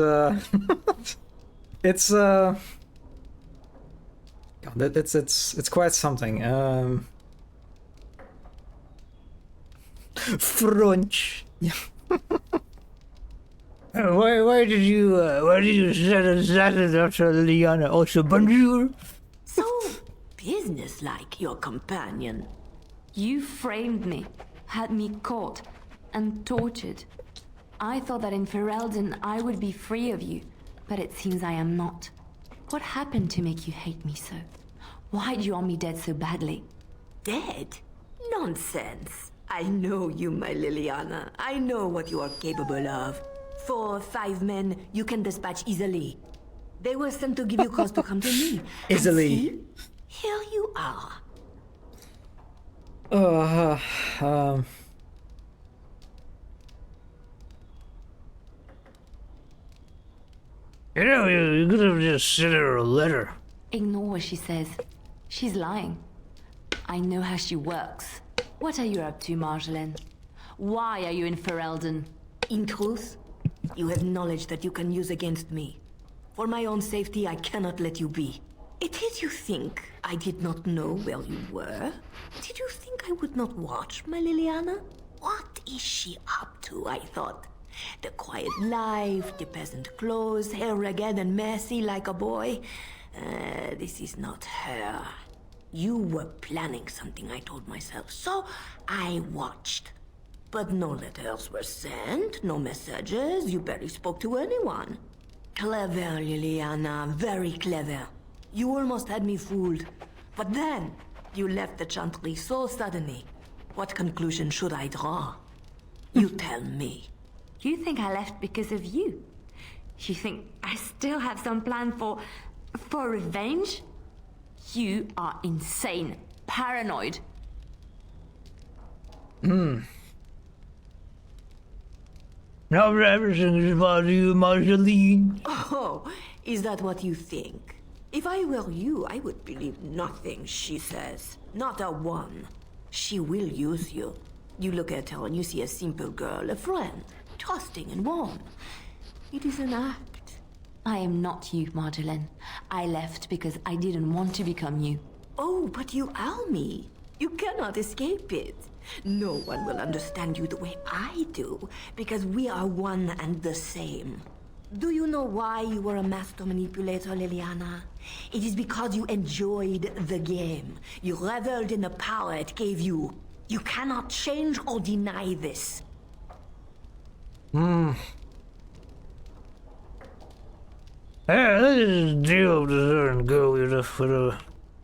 it's God, it's quite something. French. Yeah. Why did you say that after Liliana? Also bonjour. So businesslike, your companion. You framed me, had me caught, and tortured. I thought that in Ferelden I would be free of you, but it seems I am not. What happened to make you hate me so? Why do you want me dead so badly? Dead? Nonsense. I know you, my Liliana. I know what you are capable of. 4 or 5 men you can dispatch easily. They were sent to give you cause to come to me. Easily. And see, here you are. You know, you could have just sent her a letter. Ignore what she says. She's lying. I know how she works. What are you up to, Marjolaine? Why are you in Ferelden? In truth, you have knowledge that you can use against me. For my own safety, I cannot let you be. It is you think I did not know where you were? Did you think I would not watch, my Liliana? What is she up to, I thought? The quiet life, the peasant clothes, hair ragged and messy like a boy. This is not her. You were planning something, I told myself, so I watched. But no letters were sent, no messages, you barely spoke to anyone. Clever, Liliana, very clever. You almost had me fooled. But then, you left the Chantry so suddenly. What conclusion should I draw? You tell me. You think I left because of you? You think I still have some plan for revenge? You are insane, paranoid. Now everything is about you, Marjolaine. Oh, is that what you think? If I were you, I would believe nothing she says. Not a one. She will use you. You look at her and you see a simple girl, a friend, trusting and warm. It is an act. I am not you, Marjolaine. I left because I didn't want to become you. Oh, but you are me. You cannot escape it. No one will understand you the way I do, because we are one and the same. Do you know why you were a master manipulator, Liliana? It is because you enjoyed the game. You reveled in the power it gave you. You cannot change or deny this. Yeah, let's just deal with her and go with her.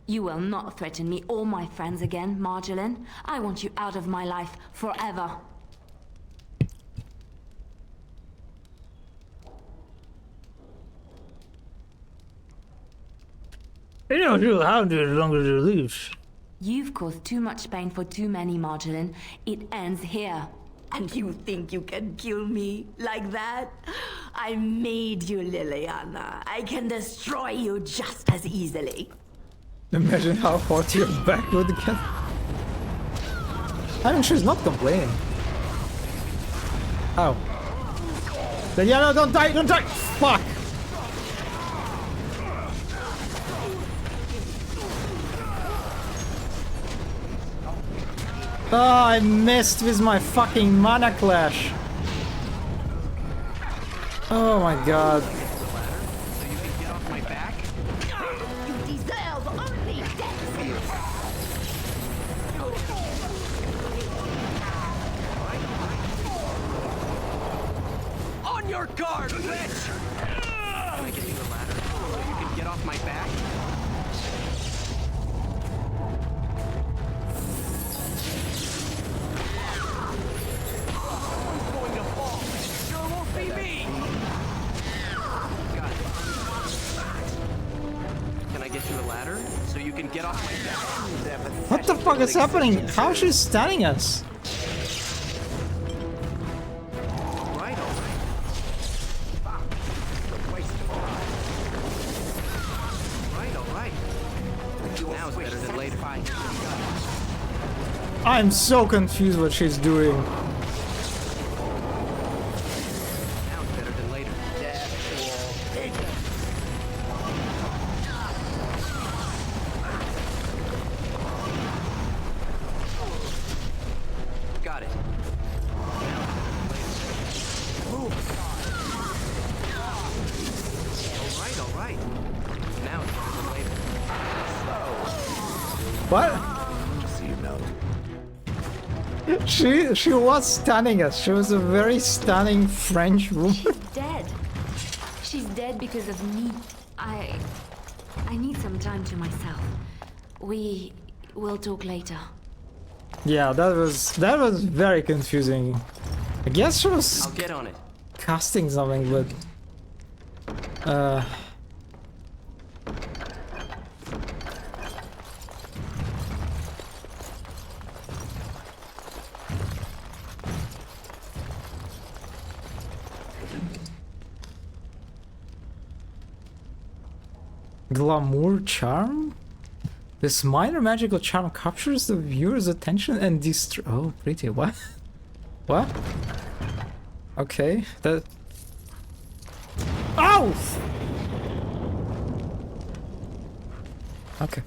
You will not threaten me or my friends again, Marjolaine. I want you out of my life forever. You know, she'll hound you as long as you leave. You've caused too much pain for too many, Marjolaine. It ends here. And you think you can kill me like that? I made you, Liliana. I can destroy you just as easily. Imagine how hot your back would get. I mean, she's not complaining. Oh. Liliana, don't die, don't die! Fuck! Oh, I missed with my fucking mana clash. Oh my god. You deserve only death. On your guard, bitch! Can I get you the ladder so you can get off my back? So you can get off my back. What the fuck is happening? How is she stunning us? Right, all right. Now is better than later. I'm so confused what she's doing. Now is better than later. Got it. All right. Now it's better than later. What? She was stunning us. She was a very stunning French woman. She's dead. She's dead because of me. I need some time to myself. We will talk later. Yeah, that was very confusing. I guess she was I'll get on it. casting something, but Glamour charm? This minor magical charm captures the viewer's attention and oh, pretty. What? What? Okay, that... Ow! Okay.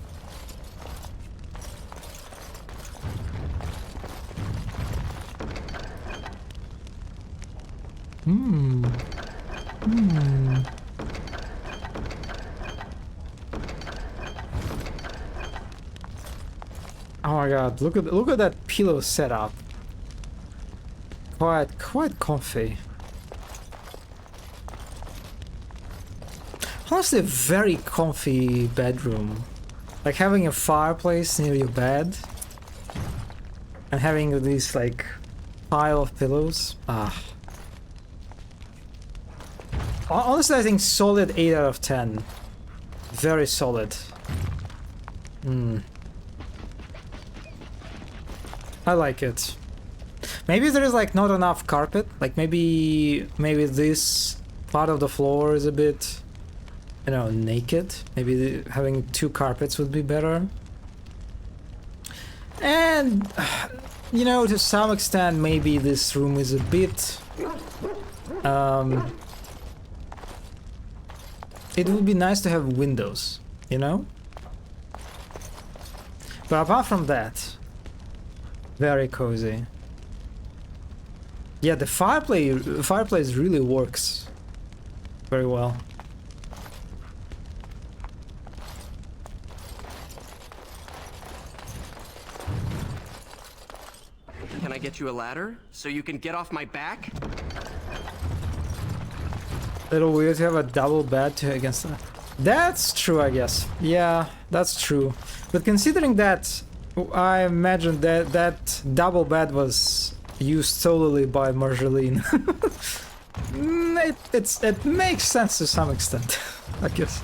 Oh my god, look at that pillow setup. Quite comfy. Honestly, a very comfy bedroom. Like having a fireplace near your bed and having this like pile of pillows. Honestly, I think solid 8 out of 10. Very solid. I like it. Maybe there is like not enough carpet. Like maybe this part of the floor is a bit, you know, naked. Maybe having 2 carpets would be better. And you know, to some extent, maybe this room is a bit. It would be nice to have windows, you know. But apart from that, very cozy. Yeah, the fireplace really works very well. Can I get you a ladder so you can get off my back? Little weird to have a double bed against that. That's true, I guess. Yeah, that's true. But considering that, I imagine that double bed was used solely by Marjolaine. It makes sense to some extent, I guess.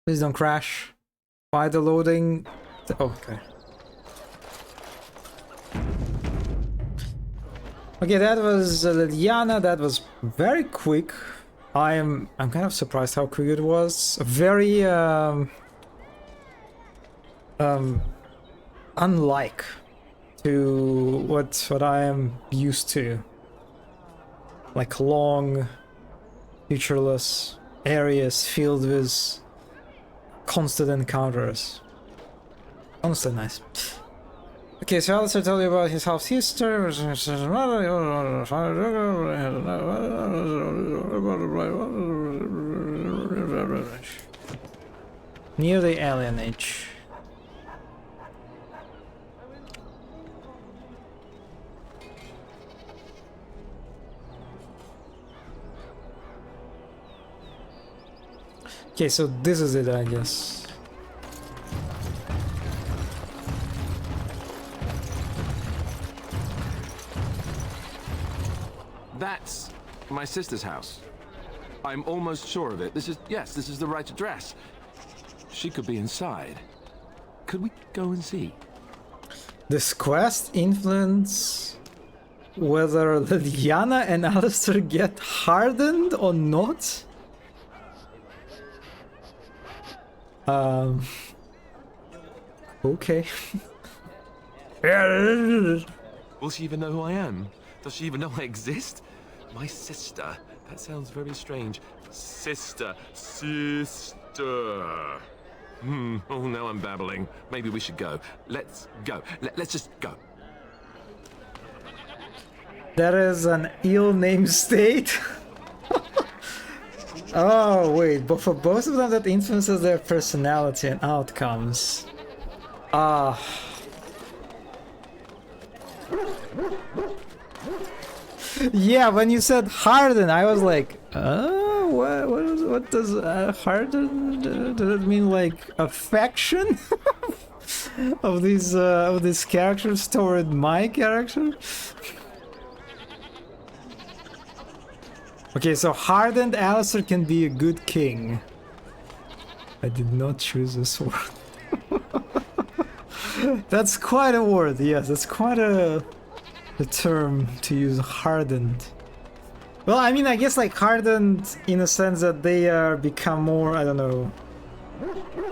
Please don't crash. Why the loading? Oh, okay. Okay, that was Liliana. That was very quick. I'm kind of surprised how quick it was. Very unlike to what I am used to. Like long, featureless areas filled with constant encounters. Honestly nice. Okay, so Alistair tell you about his house history. Near the Alien Age. Okay, so this is it, I guess. That's my sister's house. I'm almost sure of it. This is the right address. She could be inside. Could we go and see? This quest influence whether Liliana and Alistair get hardened or not? Okay. Will she even know who I am? Does she even know I exist? My sister. That sounds very strange. Sister. Oh, now I'm babbling. Maybe we should go. Let's go. Let's just go. That is an ill-named state. Oh, wait, but for both of them that influences their personality and outcomes. Yeah, when you said harden, I was like, what does harden? Does it mean like affection of these characters toward my character? Okay, so hardened Alistair can be a good king. I did not choose this word. That's quite a word, yes, that's quite a term to use, hardened. Well, I mean, I guess like hardened in a sense that they become more, I don't know,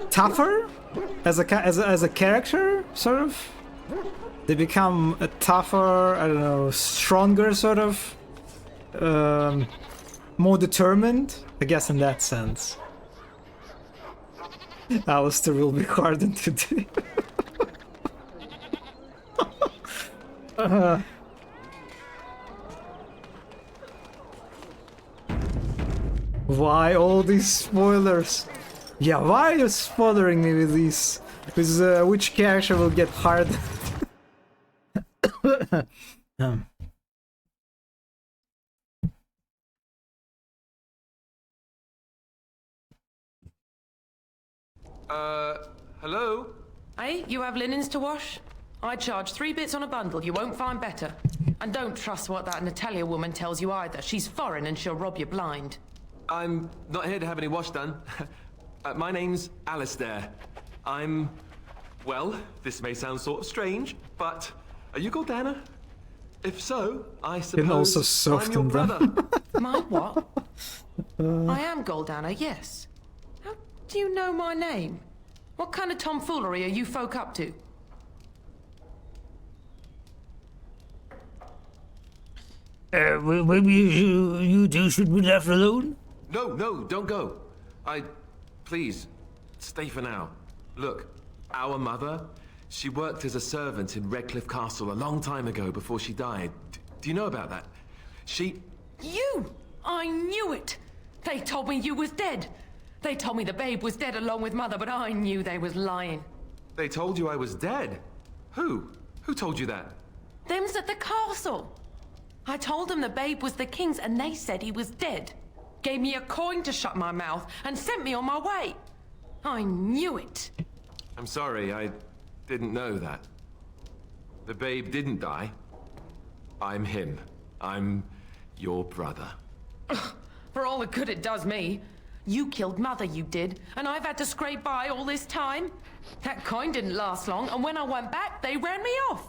tougher as a character, sort of. They become a tougher, I don't know, stronger, sort of. More determined, I guess, in that sense. Alistair will be hardened today. Why all these spoilers? Yeah, why are you spoiling me with these? With which character will get hardened? Hello? Hey, you have linens to wash? I charge 3 bits on a bundle, you won't find better. And don't trust what that Natalia woman tells you either. She's foreign and she'll rob you blind. I'm not here to have any wash done. My name's Alistair. Well, this may sound sort of strange, but are you Goldana? If so, I suppose also I'm your brother. My what? I am Goldana, yes. How do you know my name? What kind of tomfoolery are you folk up to? Maybe you two should be left alone? No, don't go. Please, stay for now. Look, our mother, she worked as a servant in Redcliffe Castle a long time ago before she died. Do you know about that? You! I knew it! They told me you was dead. They told me the babe was dead along with mother, but I knew they was lying. They told you I was dead? Who? Who told you that? Them's at the castle. I told them the babe was the king's and they said he was dead. Gave me a coin to shut my mouth and sent me on my way. I knew it. I'm sorry, I didn't know that. The babe didn't die. I'm him. I'm your brother. For all the good it does me. You killed Mother, you did, and I've had to scrape by all this time. That coin didn't last long, and when I went back, they ran me off.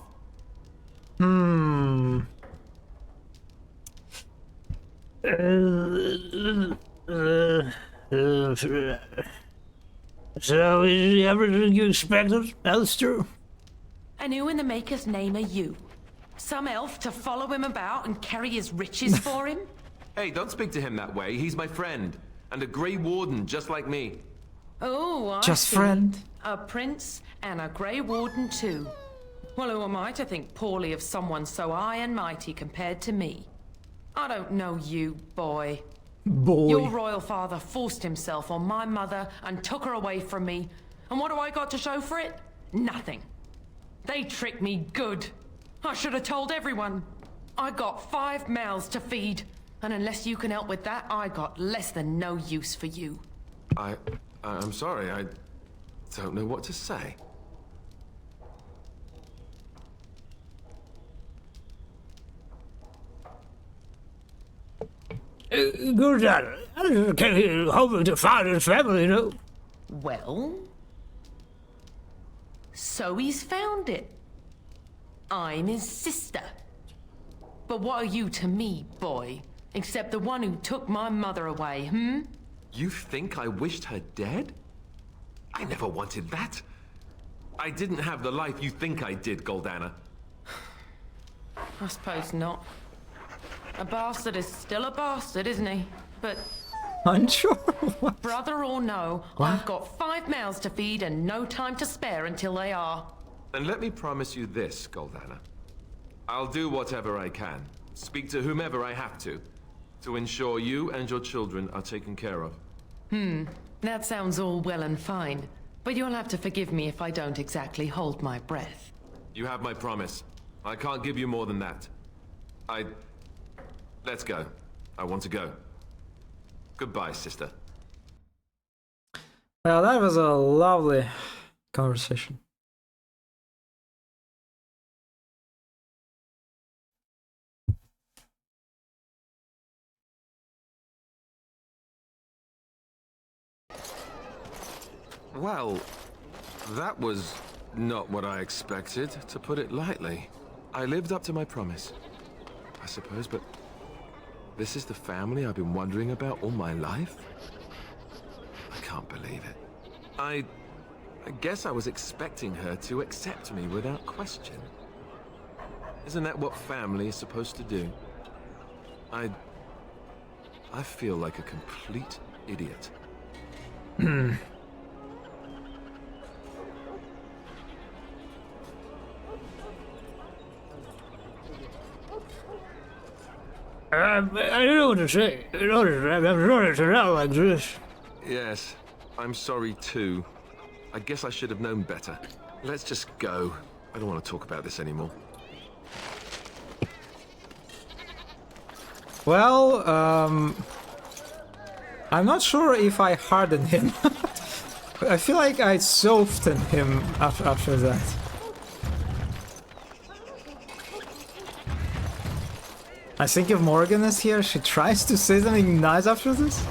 So is he everything you expected, Alistair? And who in the Maker's name are you? Some elf to follow him about and carry his riches for him? Hey, don't speak to him that way. He's my friend. And a Grey Warden, just like me. Oh, I Just see. friend. A prince and a Grey Warden too. Well, who am I to think poorly of someone so high and mighty compared to me? I don't know you, boy. Your royal father forced himself on my mother and took her away from me. And what do I got to show for it? Nothing. They tricked me good. I should have told everyone. I got 5 mouths to feed. And unless you can help with that, I got less than no use for you. I'm sorry, I don't know what to say. Good dad. I just came here hoping to find his family, you know. Well? So he's found it. I'm his sister. But what are you to me, boy? Except the one who took my mother away, hmm? You think I wished her dead? I never wanted that. I didn't have the life you think I did, Goldana. I suppose not. A bastard is still a bastard, isn't he? But... Unsure? Brother or no, I've got 5 mouths to feed and no time to spare until they are. And let me promise you this, Goldana. I'll do whatever I can, speak to whomever I have to ensure you and your children are taken care of. That sounds all well and fine. But you'll have to forgive me if I don't exactly hold my breath. You have my promise. I can't give you more than that. Let's go. I want to go. Goodbye, sister. Well, that was a lovely conversation. Well, that was not what I expected, to put it lightly. I lived up to my promise, I suppose, but this is the family I've been wondering about all my life? I can't believe it. I guess I was expecting her to accept me without question. Isn't that what family is supposed to do? I feel like a complete idiot. I don't know what to say. I'm sorry to out like this. Yes, I'm sorry too. I guess I should have known better. Let's just go. I don't want to talk about this anymore. Well, I'm not sure if I hardened him. I feel like I softened him after that. I think if Morgan is here, she tries to say something nice after this.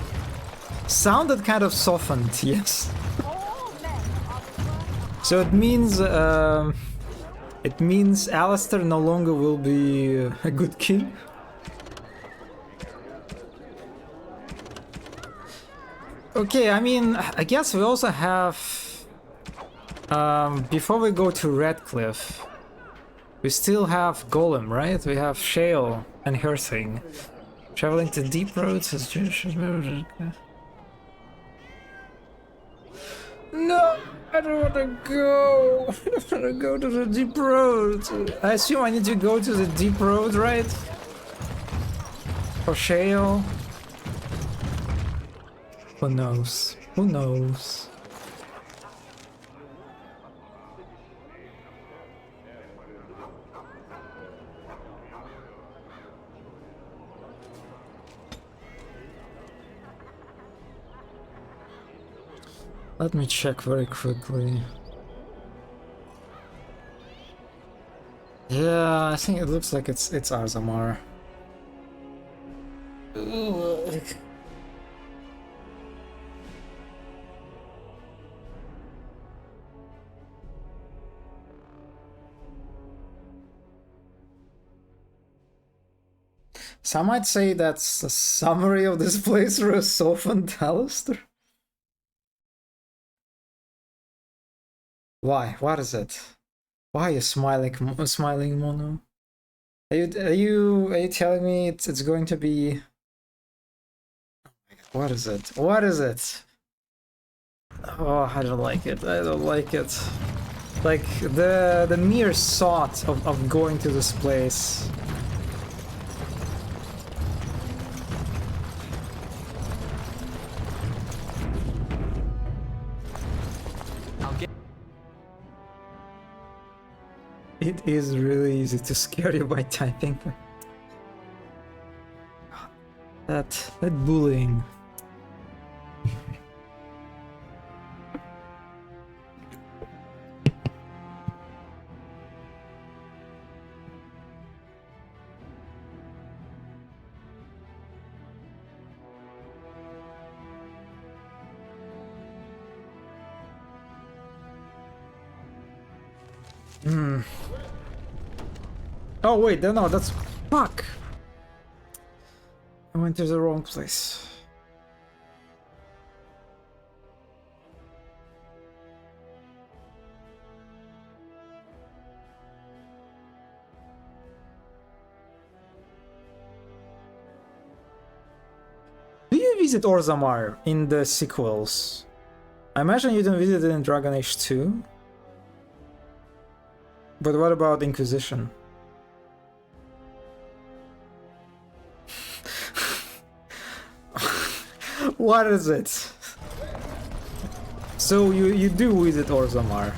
Sounded kind of softened, yes. So it means Alistair no longer will be a good king. Okay, I mean, I guess we also have before we go to Redcliffe, we still have Golem, right? We have Shale and her thing. Traveling to deep roads is just... No, I don't want to go. I don't want to go to the deep roads. I assume I need to go to the deep road, right? For Shale. Who knows? Who knows? Let me check very quickly. Yeah, I think it looks like it's Arzamar. Some might say that's a summary of this playthrough, softened Alistair. Why? What is it? Why are you smiling, Mono? Are you telling me it's going to be? What is it? What is it? Oh, I don't like it. I don't like it. Like the mere thought of going to this place. It is really easy to scare you by typing. That bullying. Oh wait, no, that's fuck. I went to the wrong place. Do you visit Orzammar in the sequels? I imagine you didn't visit it in Dragon Age 2. But what about Inquisition? What is it? So you do visit Orzammar.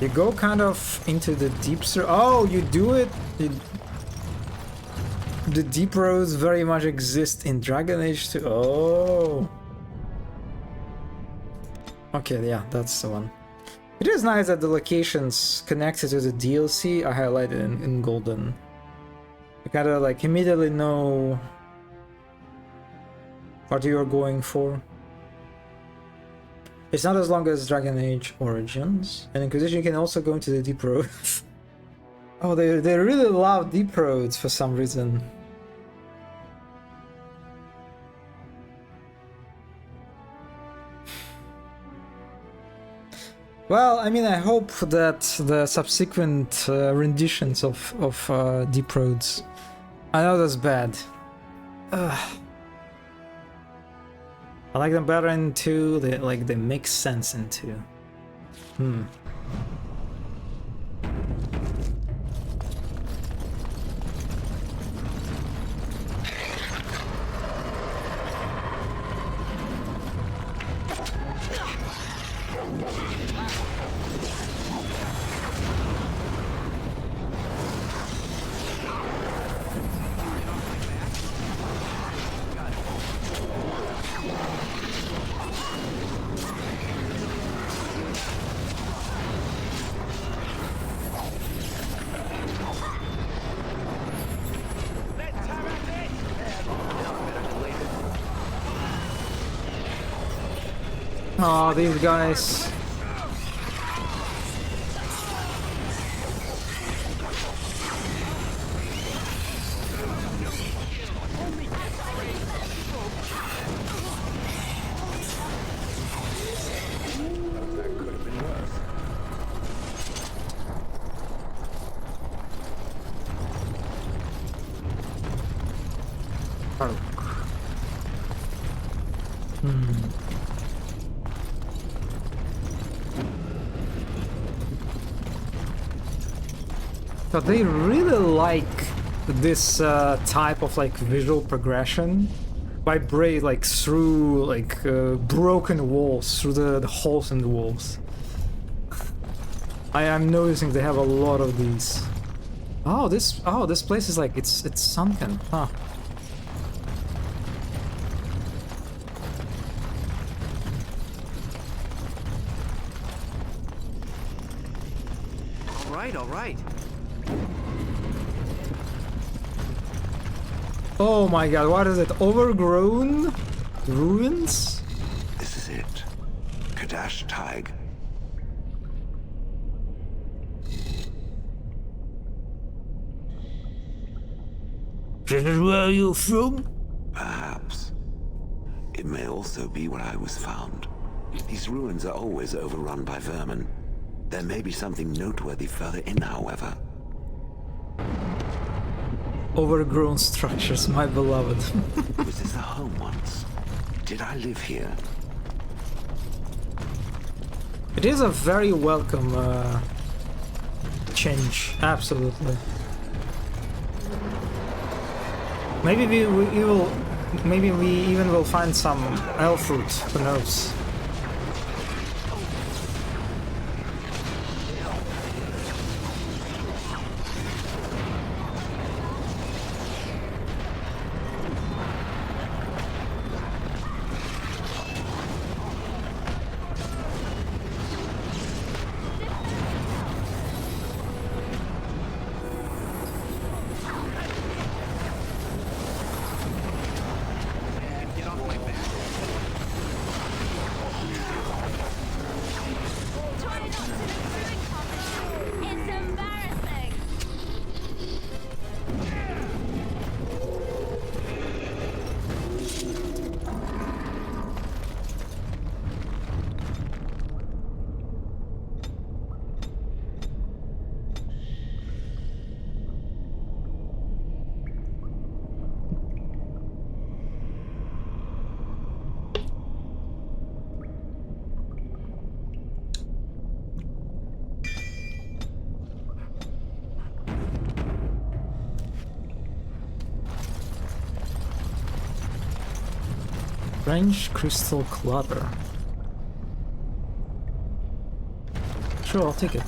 You go kind of into the deep oh, you do it. The deep roads very much exist in Dragon Age 2. Oh. Okay, yeah, that's the one. It is nice that the locations connected to the DLC are highlighted in golden. You gotta like immediately know what you're going for. It's not as long as Dragon Age Origins. And Inquisition, you can also go into the deep roads. Oh, they really love deep roads for some reason. Well, I mean, I hope that the subsequent renditions of Deep Roads, I know that's bad. I like them better in 2. They make sense in 2. Oh, these guys. So they really like this type of like visual progression by like through like broken walls, through the holes in the walls. I am noticing they have a lot of these. Oh, this place is like it's sunken, huh? All right. Oh my god, what is it? Overgrown ruins? This is it. Kadash Taig. This is where you're from? Perhaps. It may also be where I was found. These ruins are always overrun by vermin. There may be something noteworthy further in, however. Overgrown structures, my beloved. Was this a home once? Did I live here? It is a very welcome change, absolutely. Maybe maybe we even will find some elf fruit, who knows. Strange crystal clutter. Sure, I'll take it.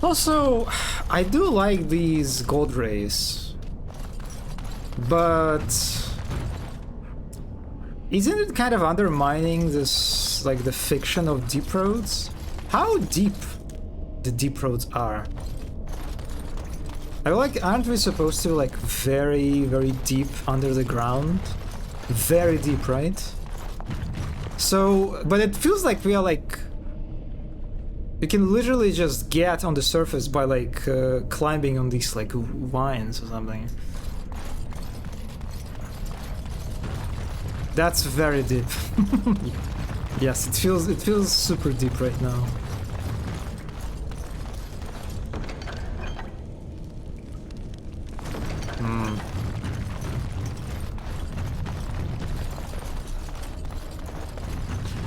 Also, I do like these gold rays, but isn't it kind of undermining this, like, the fiction of deep roads? How deep the deep roads are? I feel like, aren't we supposed to, like, very, very deep under the ground? Very deep, right? So, but it feels like we are, like, we can literally just get on the surface by, like, climbing on these, like, vines or something. That's very deep. Yes, it feels super deep right now.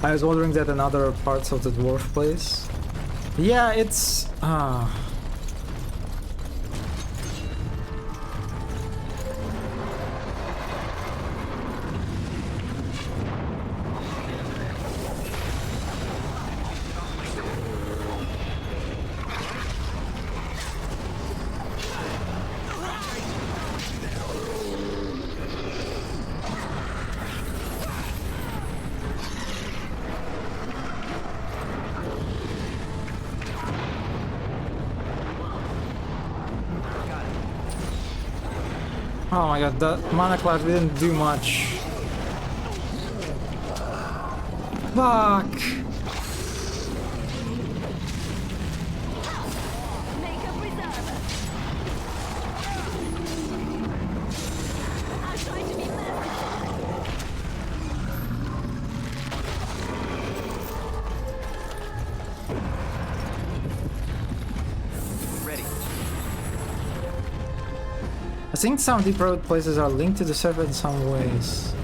I was wondering that in other parts of the dwarf place. Yeah, it's oh my god, that mana cloud didn't do much. Fuck! I think some deep road places are linked to the server in some ways.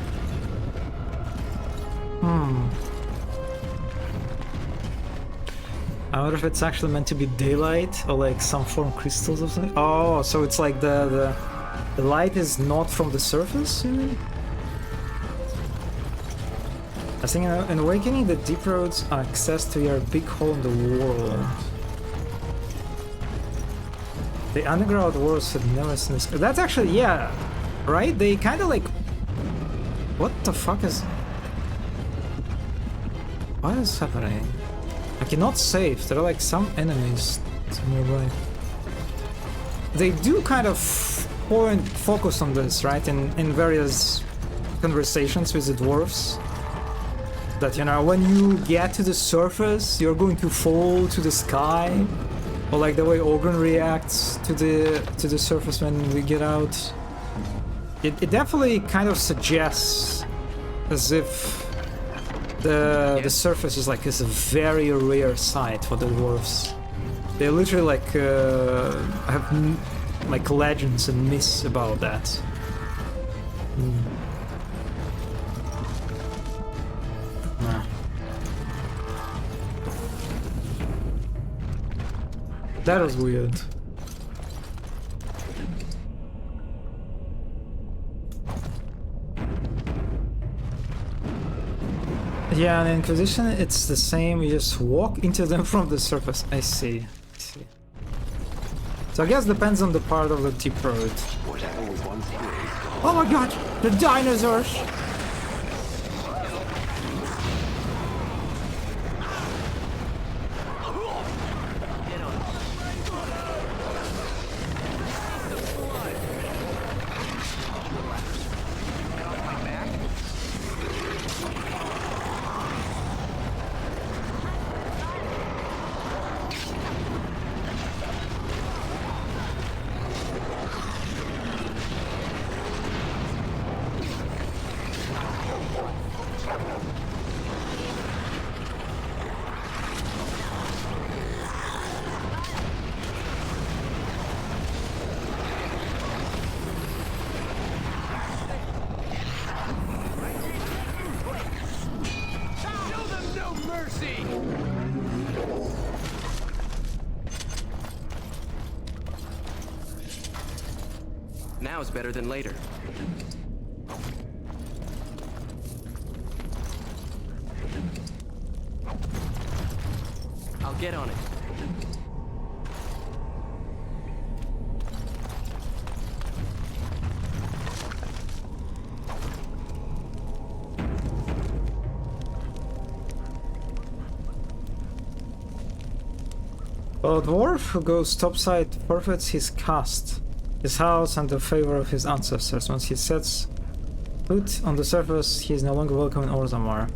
I wonder if it's actually meant to be daylight or like some form of crystals or something. Oh, so it's like the light is not from the surface, you mean? I think in Awakening, the deep roads are accessed via a big hole in the world. The underground worlds had never seen this. That's actually, yeah, right? They kind of like... What the fuck is... What is happening? I cannot save. There are like some enemies nearby. they do kind of focus on this, right? In various conversations with the dwarves. That, you know, when you get to the surface, you're going to fall to the sky. Or like the way Ogren reacts to the surface when we get out. It definitely kind of suggests as if the surface is like a very rare sight for the dwarves. They literally like have like legends and myths about that. Nah. That was weird. Yeah, in Inquisition it's the same, you just walk into them from the surface. I see. So I guess depends on the part of the deep road. Oh my god! The dinosaurs! Now is better than later. I'll get on it. A dwarf who goes topside forfeits his caste, his house, and the favor of his ancestors. Once he sets foot on the surface, he is no longer welcome in Orzammar.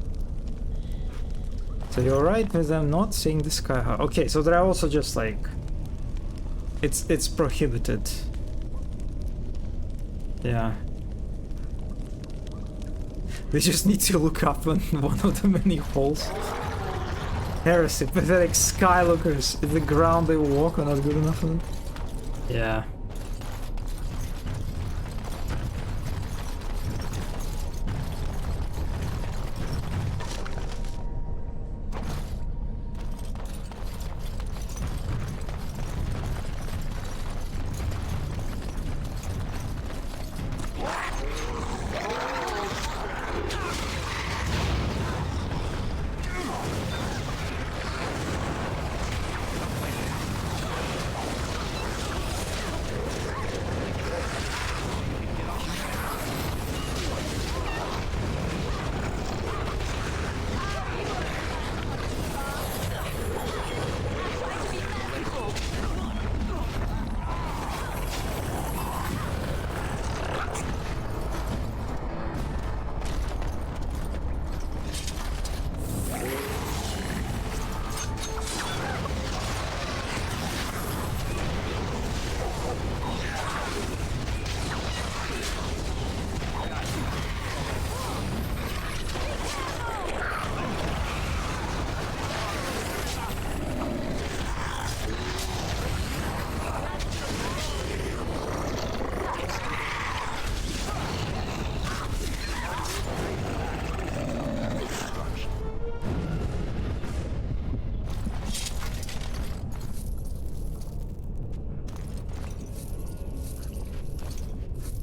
So you're right with them not seeing the sky. Okay, so they're also just like... It's prohibited. Yeah. They just need to look up on one of the many holes. Heresy, pathetic skylookers. If the ground they walk on not good enough for them. Yeah.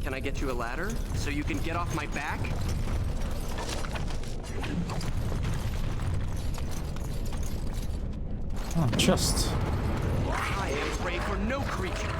Can I get you a ladder so you can get off my back? Oh, just. I am prey for no creature.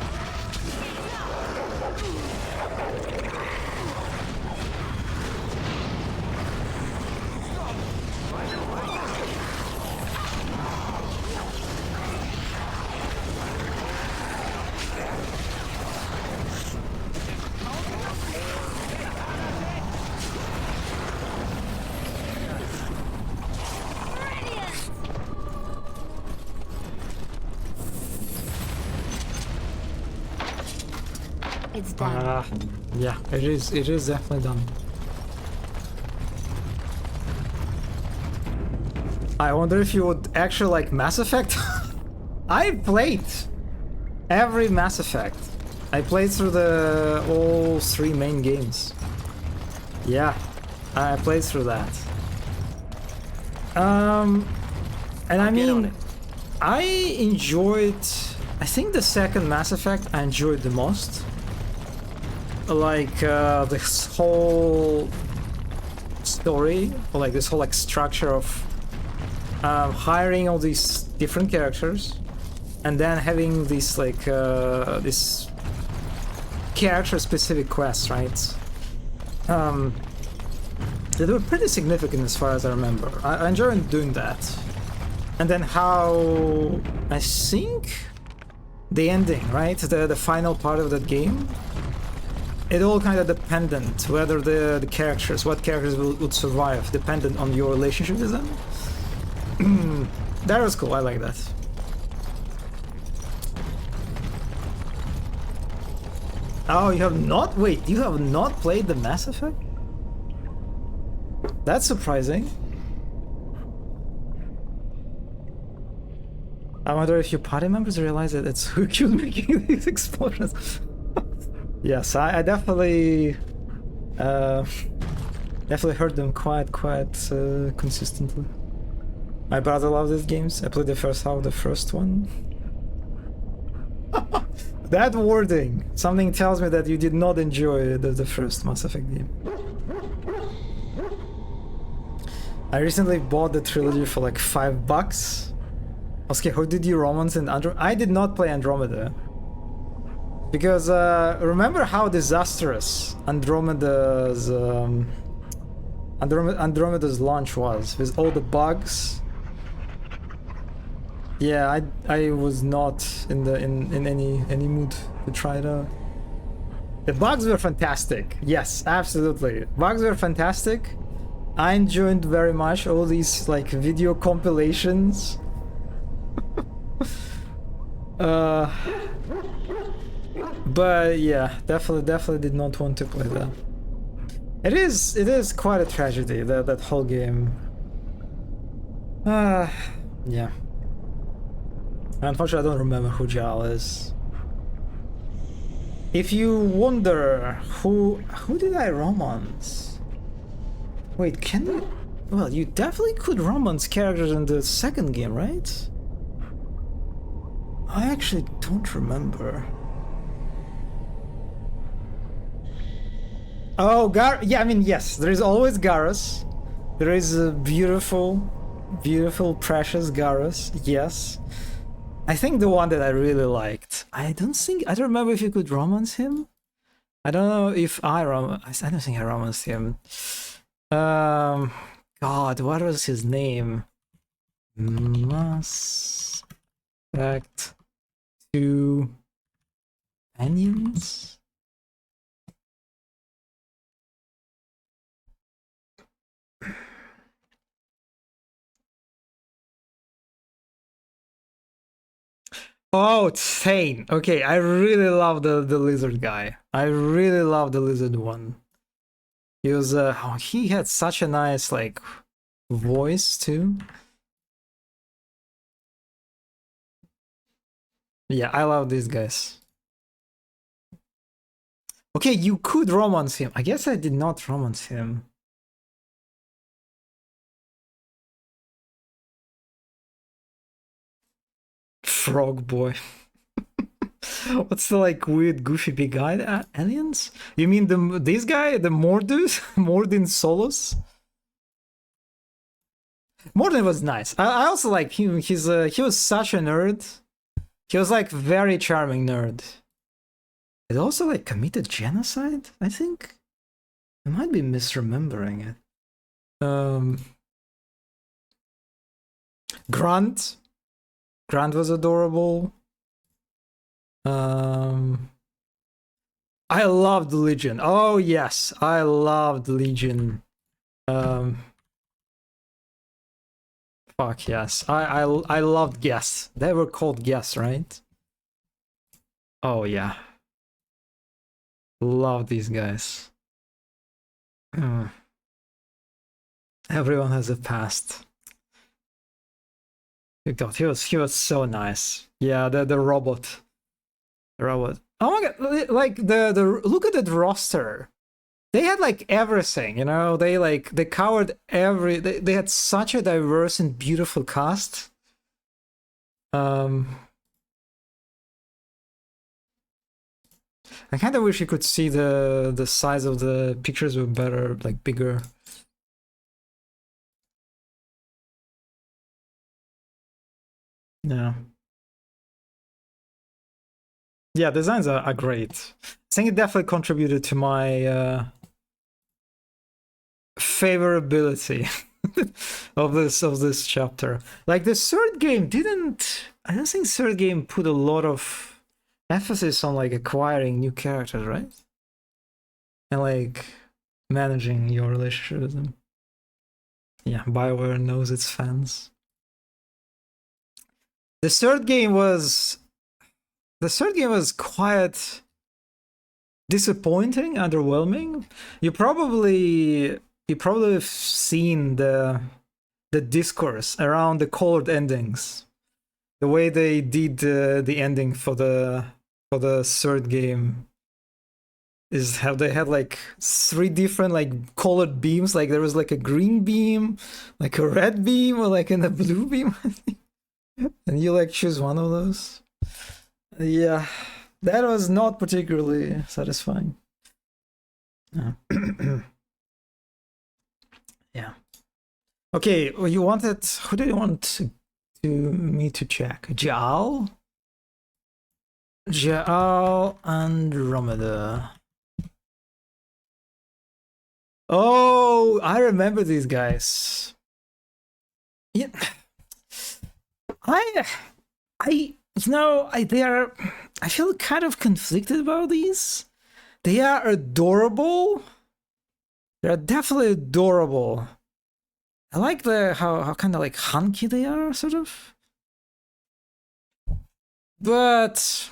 It's done. Yeah, it is definitely done. I wonder if you would actually like Mass Effect. I played every Mass Effect. I played through all 3 main games. Yeah, I played through that. And I mean, I enjoyed. I think the second Mass Effect I enjoyed the most. Like this whole story, or like this whole like structure of hiring all these different characters, and then having this like this character-specific quests, right? They were pretty significant as far as I remember. I enjoyed doing that, and then how I think the ending, right? The final part of that game. It all kind of dependent whether the characters, what characters would survive, dependent on your relationship with them. That was cool. I like that. Oh, you have not? Wait, you have not played the Mass Effect? That's surprising. I wonder if your party members realize that it's Hercule making these explosions. Yes, I definitely definitely heard them quite consistently. My brother loves these games. I played the first half of the first one. That wording! Something tells me that you did not enjoy the first Mass Effect game. I recently bought the trilogy for like $5. Okay, how did you romance in Andromeda? I did not play Andromeda. Because remember how disastrous Andromeda's launch was with all the bugs. Yeah, I was not in any mood to try it out. The bugs were fantastic. Yes, absolutely. Bugs were fantastic. I enjoyed very much all these like video compilations. But yeah, definitely did not want to play that. It is quite a tragedy, that whole game. Yeah. Unfortunately, I don't remember who Jal is. If you wonder who did I romance? Wait, can you? Well, you definitely could romance characters in the second game, right? I actually don't remember. Oh, yeah, I mean, yes, there is always Garrus. There is a beautiful, precious Garrus, yes. I think the one that I really liked. I don't remember if you could romance him. I don't know if I don't think I romanced him. God, what was his name? Mass Effect 2 Companions? Oh, Thane. Okay, I really love the lizard guy. I really love the lizard one. He was he had such a nice like voice too. Yeah, I love these guys. Okay, you could romance him. I guess I did not romance him. Frog boy. What's the like weird goofy big guy? Aliens? You mean this guy, the Mordus? Mordin Solus? Mordin was nice. I also like him. He was such a nerd. He was like very charming nerd. It also like committed genocide, I think. I might be misremembering it. Grunt was adorable. I loved Legion. Oh yes, I loved Legion. Fuck yes. I loved Guess. They were called Guess, right? Oh yeah. Love these guys. Everyone has a past. God, he was so nice. Yeah, the robot. The robot. Oh my god, like the look at that roster. They had like everything, you know. They covered they had such a diverse and beautiful cast. I kind of wish you could see the size of the pictures were better, like bigger. Yeah. Yeah, designs are great. I think it definitely contributed to my favorability of this chapter. Like the third game I don't think third game put a lot of emphasis on like acquiring new characters, right? And like managing your relationship with them. Yeah, BioWare knows its fans. The third game was quite disappointing, underwhelming. You probably have seen the discourse around the colored endings. The way they did the ending for the third game is how they had like 3 different like colored beams. Like there was like a green beam, like a red beam, or like a blue beam. And you like choose one of those. Yeah, that was not particularly satisfying. Yeah. Okay, well, you wanted. Who do you want me to check? Jaal Andromeda. Oh, I remember these guys. Yeah. I feel kind of conflicted about these. They are adorable. They're definitely adorable. I like how kind of like hunky they are, sort of. But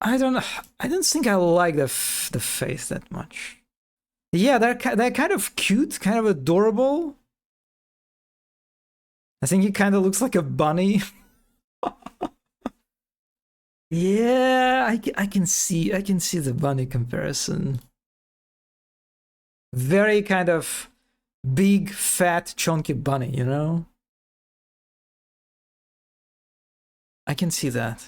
I don't think I like the face that much. Yeah, they're kind of cute, kind of adorable. I think he kind of looks like a bunny. Yeah, I can see the bunny comparison. Very kind of big, fat, chunky bunny, you know? I can see that.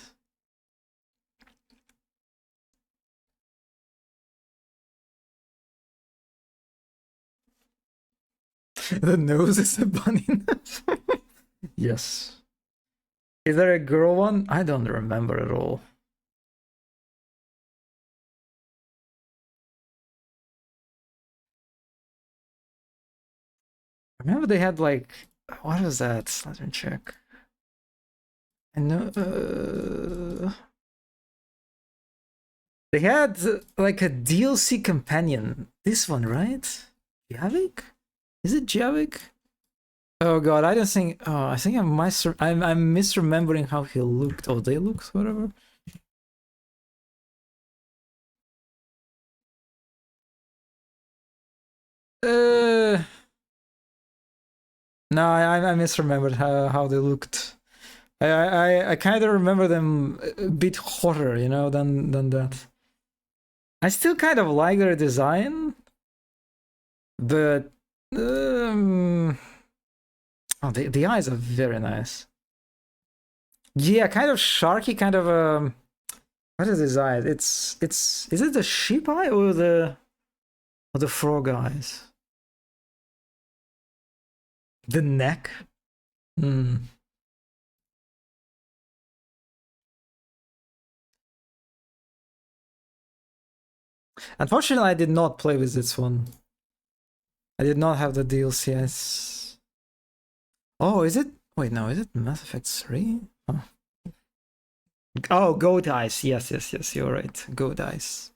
The nose is a bunny nose. Yes. Is there a girl one? I don't remember at all. I remember they had like, what was that? Let me check. I know they had like a DLC companion. This one, right? Javik? Is it Javik? Oh god, I don't think. Oh, I think I'm misremembering how he looked. Oh, they looked, whatever. No, I misremembered how they looked. I kind of remember them a bit hotter, you know, than that. I still kind of like their design, but oh, the eyes are very nice. Yeah, kind of sharky, kind of what is his eye? Is it the sheep eye or the frog eyes? The neck? Unfortunately, I did not play with this one. I did not have the DLCs. Oh, is it? Wait, no, is it Mass Effect 3? Oh, Goat Eyes. Yes, you're right. Goat Eyes.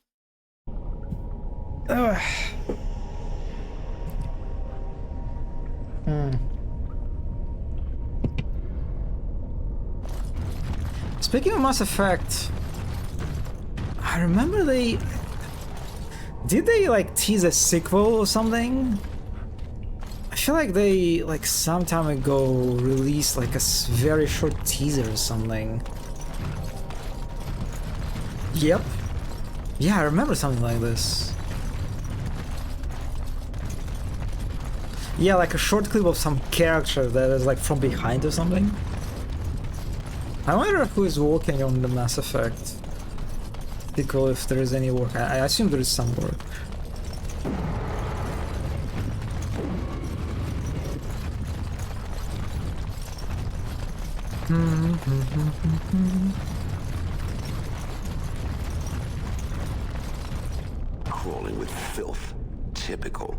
Speaking of Mass Effect, I remember they... Did they like tease a sequel or something? I feel like they like some time ago released like a very short teaser or something. Yep. Yeah, I remember something like this. Yeah, like a short clip of some character that is like from behind or something. I wonder who is working on the Mass Effect sequel, if there is any work. I assume there is some work. Crawling with filth. Typical.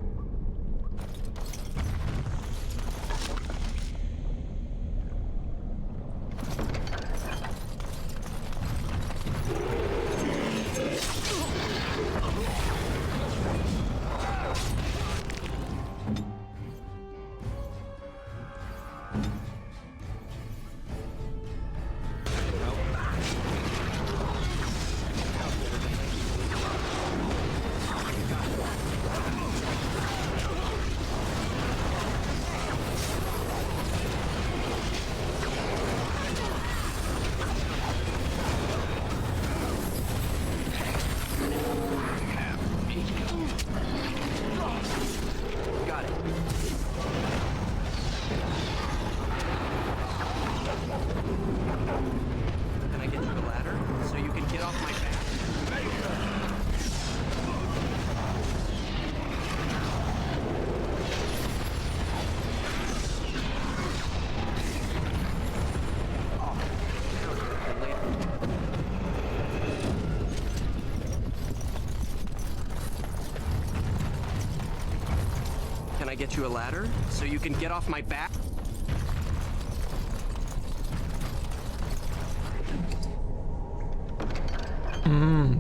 Can I get you a ladder so you can get off my back?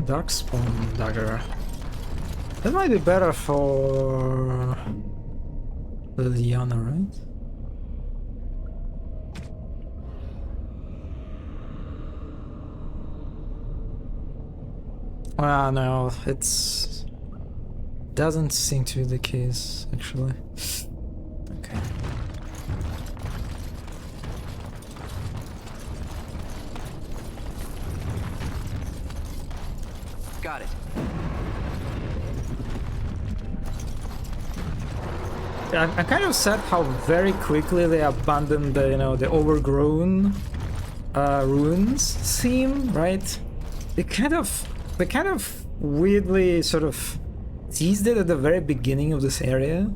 Darkspawn dagger. That might be better for Liliana, right? Well, no, it's doesn't seem to be the case, actually. Okay. Got it. I'm kind of sad how very quickly they abandoned the, you know, the overgrown ruins theme, right? They kind of weirdly sort of teased it at the very beginning of this area,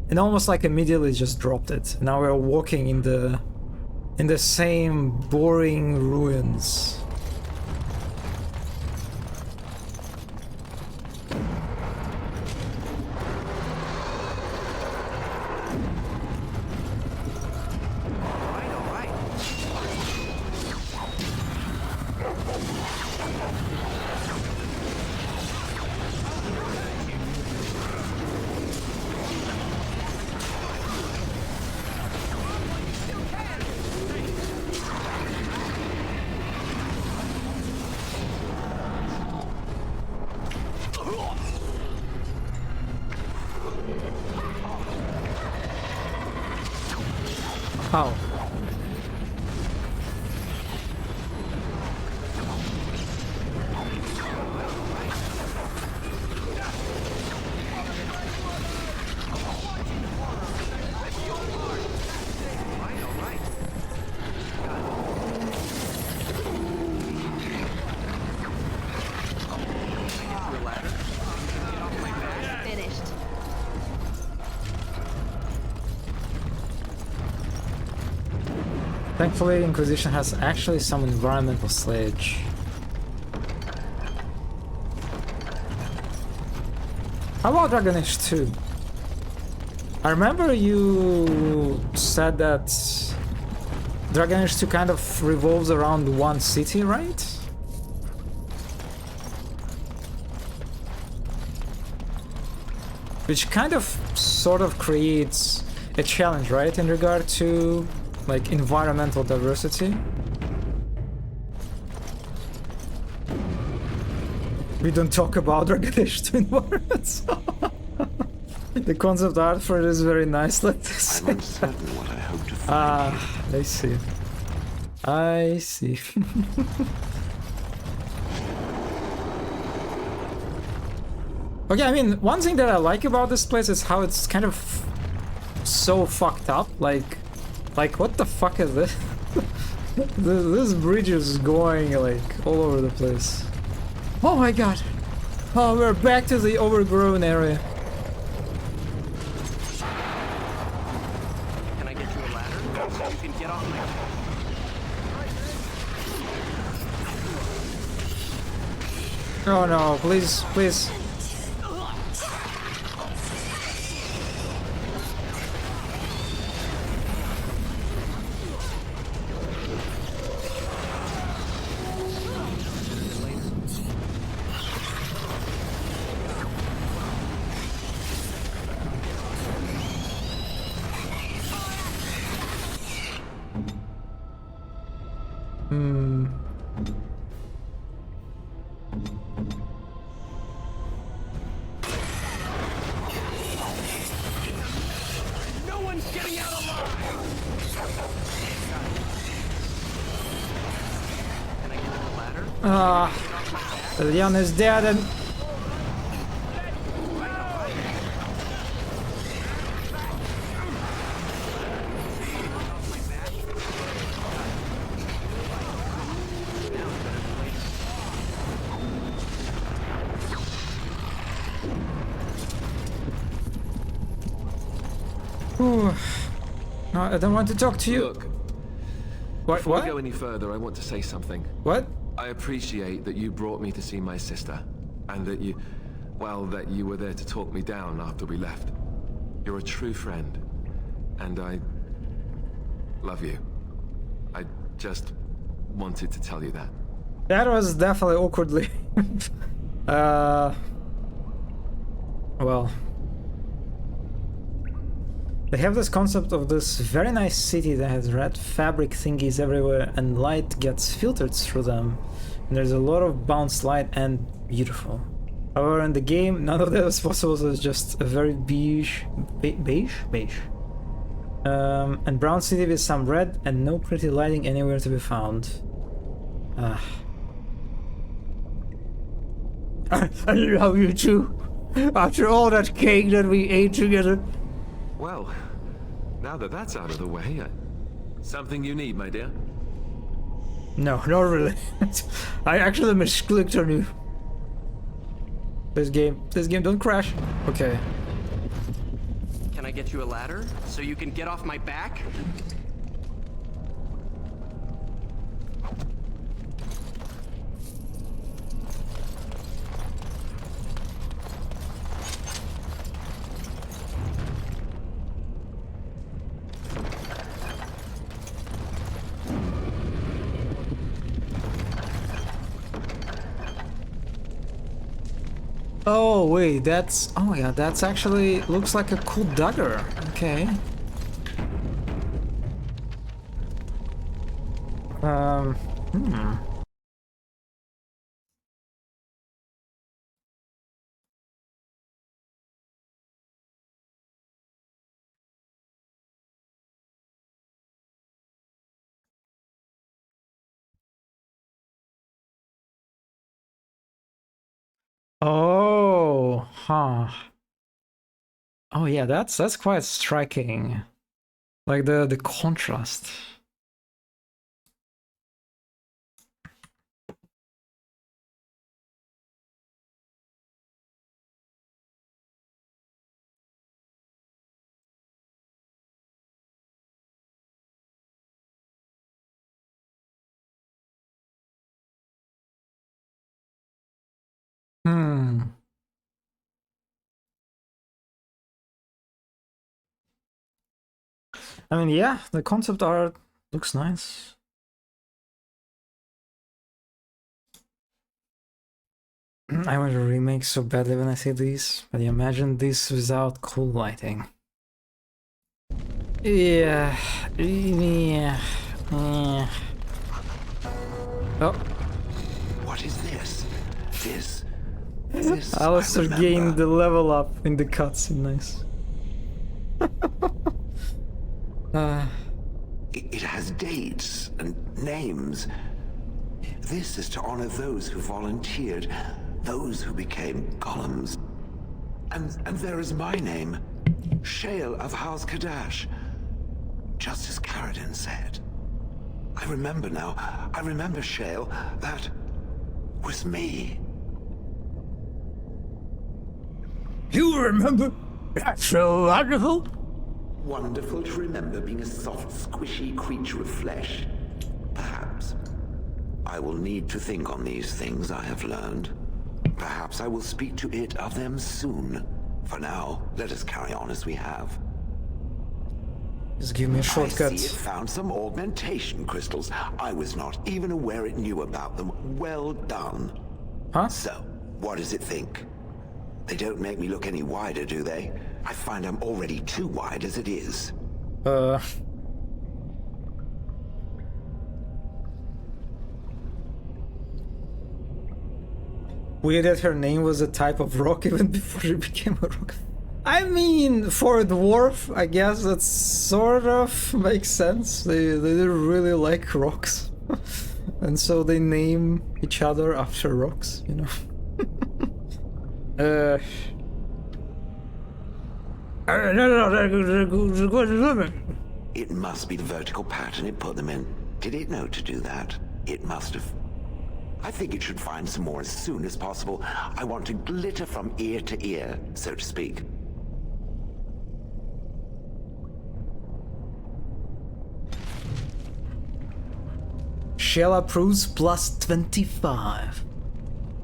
and almost like immediately just dropped it. Now we're walking in the same boring ruins. How? Thankfully, Inquisition has actually some environmental sludge. How about Dragon Age 2? I remember you said that Dragon Age 2 kind of revolves around one city, right? Which kind of sort of creates a challenge, right, in regard to like environmental diversity. We don't talk about Dragon Age 2 environments. The concept art for it is very nice, let's say. I'm uncertain what I hope to find. I see. I see. Okay, I mean, one thing that I like about this place is how it's kind of so fucked up. Like what the fuck is this? This bridge is going like all over the place. Oh my god. Oh, we're back to the overgrown area. Can I get you a ladder so you can get off my... Oh no, please, please. No one's getting out alive! Can I get you a ladder? Leon is dead and... Ooh. No, I don't want to talk to you. Look, What? before What? we go any further, I want to say something. What? I appreciate that you brought me to see my sister, and that you, well, that you were there to talk me down after we left. You're a true friend, and I love you. I just wanted to tell you that. That was definitely awkwardly. Well. They have this concept of this very nice city that has red fabric thingies everywhere and light gets filtered through them. And there's a lot of bounced light and beautiful. However, in the game, none of that is possible, so it's just a very beige. And brown city with some red and no pretty lighting anywhere to be found. I love you too. After all that cake that we ate together. Well, now that that's out of the way, something you need, my dear? No, not really. I actually misclicked on you. This game, don't crash. Okay. Can I get you a ladder so you can get off my back? Oh wait, that's... Oh yeah, that's actually... looks like a cool dagger. Okay. Oh, huh. Oh yeah, that's quite striking. Like the contrast. I mean, yeah, the concept art looks nice. I want a remake so badly when I see these, but imagine this without cool lighting. Yeah. Oh. What is this? This This Alistair I remember. gained the level up in the cutscene, nice. It has dates and names. This is to honor those who volunteered, those who became golems. And there is my name, Shale of House Kadash. Just as Karadin said. I remember now. I remember, Shale. That was me. You remember? That's so wonderful. Wonderful to remember being a soft, squishy creature of flesh. Perhaps. I will need to think on these things I have learned. Perhaps I will speak to it of them soon. For now, let us carry on as we have. Just give me a shortcut. I see it found some augmentation crystals. I was not even aware it knew about them. Well done. Huh? So, what does it think? They don't make me look any wider, do they? I find I'm already too wide as it is. Weird that her name was a type of rock even before she became a rock. I mean, for a dwarf, I guess that sort of makes sense. They really like rocks. And so they name each other after rocks, you know. It must be the vertical pattern it put them in. Did it know to do that? It must have. I think it should find some more as soon as possible. I want to glitter from ear to ear, so to speak. Shell approves plus 25.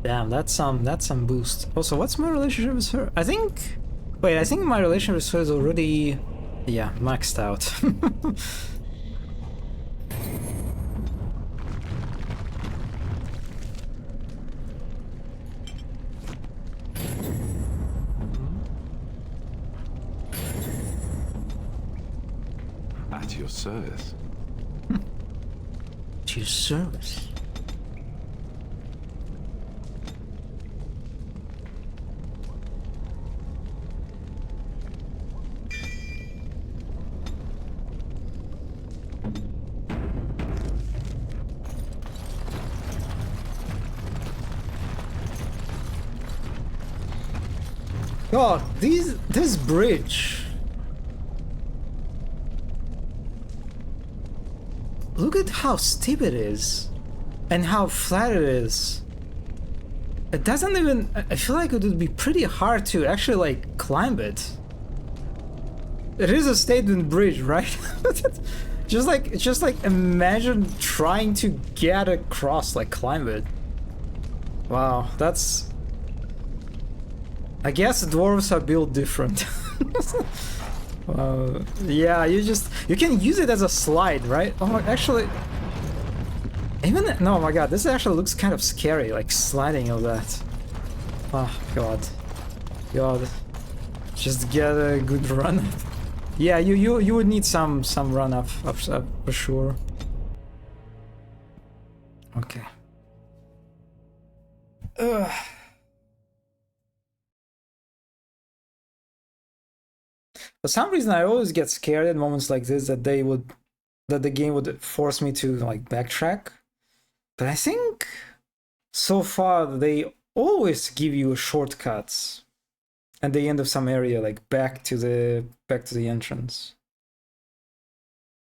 Damn, that's some boost. Also, what's my relationship with her? I think my relationship with her is already, yeah, maxed out. At your service. At your service. God, this bridge. Look at how steep it is, and how flat it is. It doesn't even. I feel like it would be pretty hard to actually like climb it. It is a statement bridge, right? just like imagine trying to get across, like climb it. Wow, that's. I guess dwarves are built different. Yeah, you can use it as a slide, right? Oh, actually, even no, my God, this actually looks kind of scary, like sliding of that. Oh God, just get a good run up. Yeah, you would need some run up for sure. Okay. Ugh. For some reason, I always get scared at moments like this that the game would force me to like backtrack. But I think so far they always give you shortcuts at the end of some area, like back to the entrance.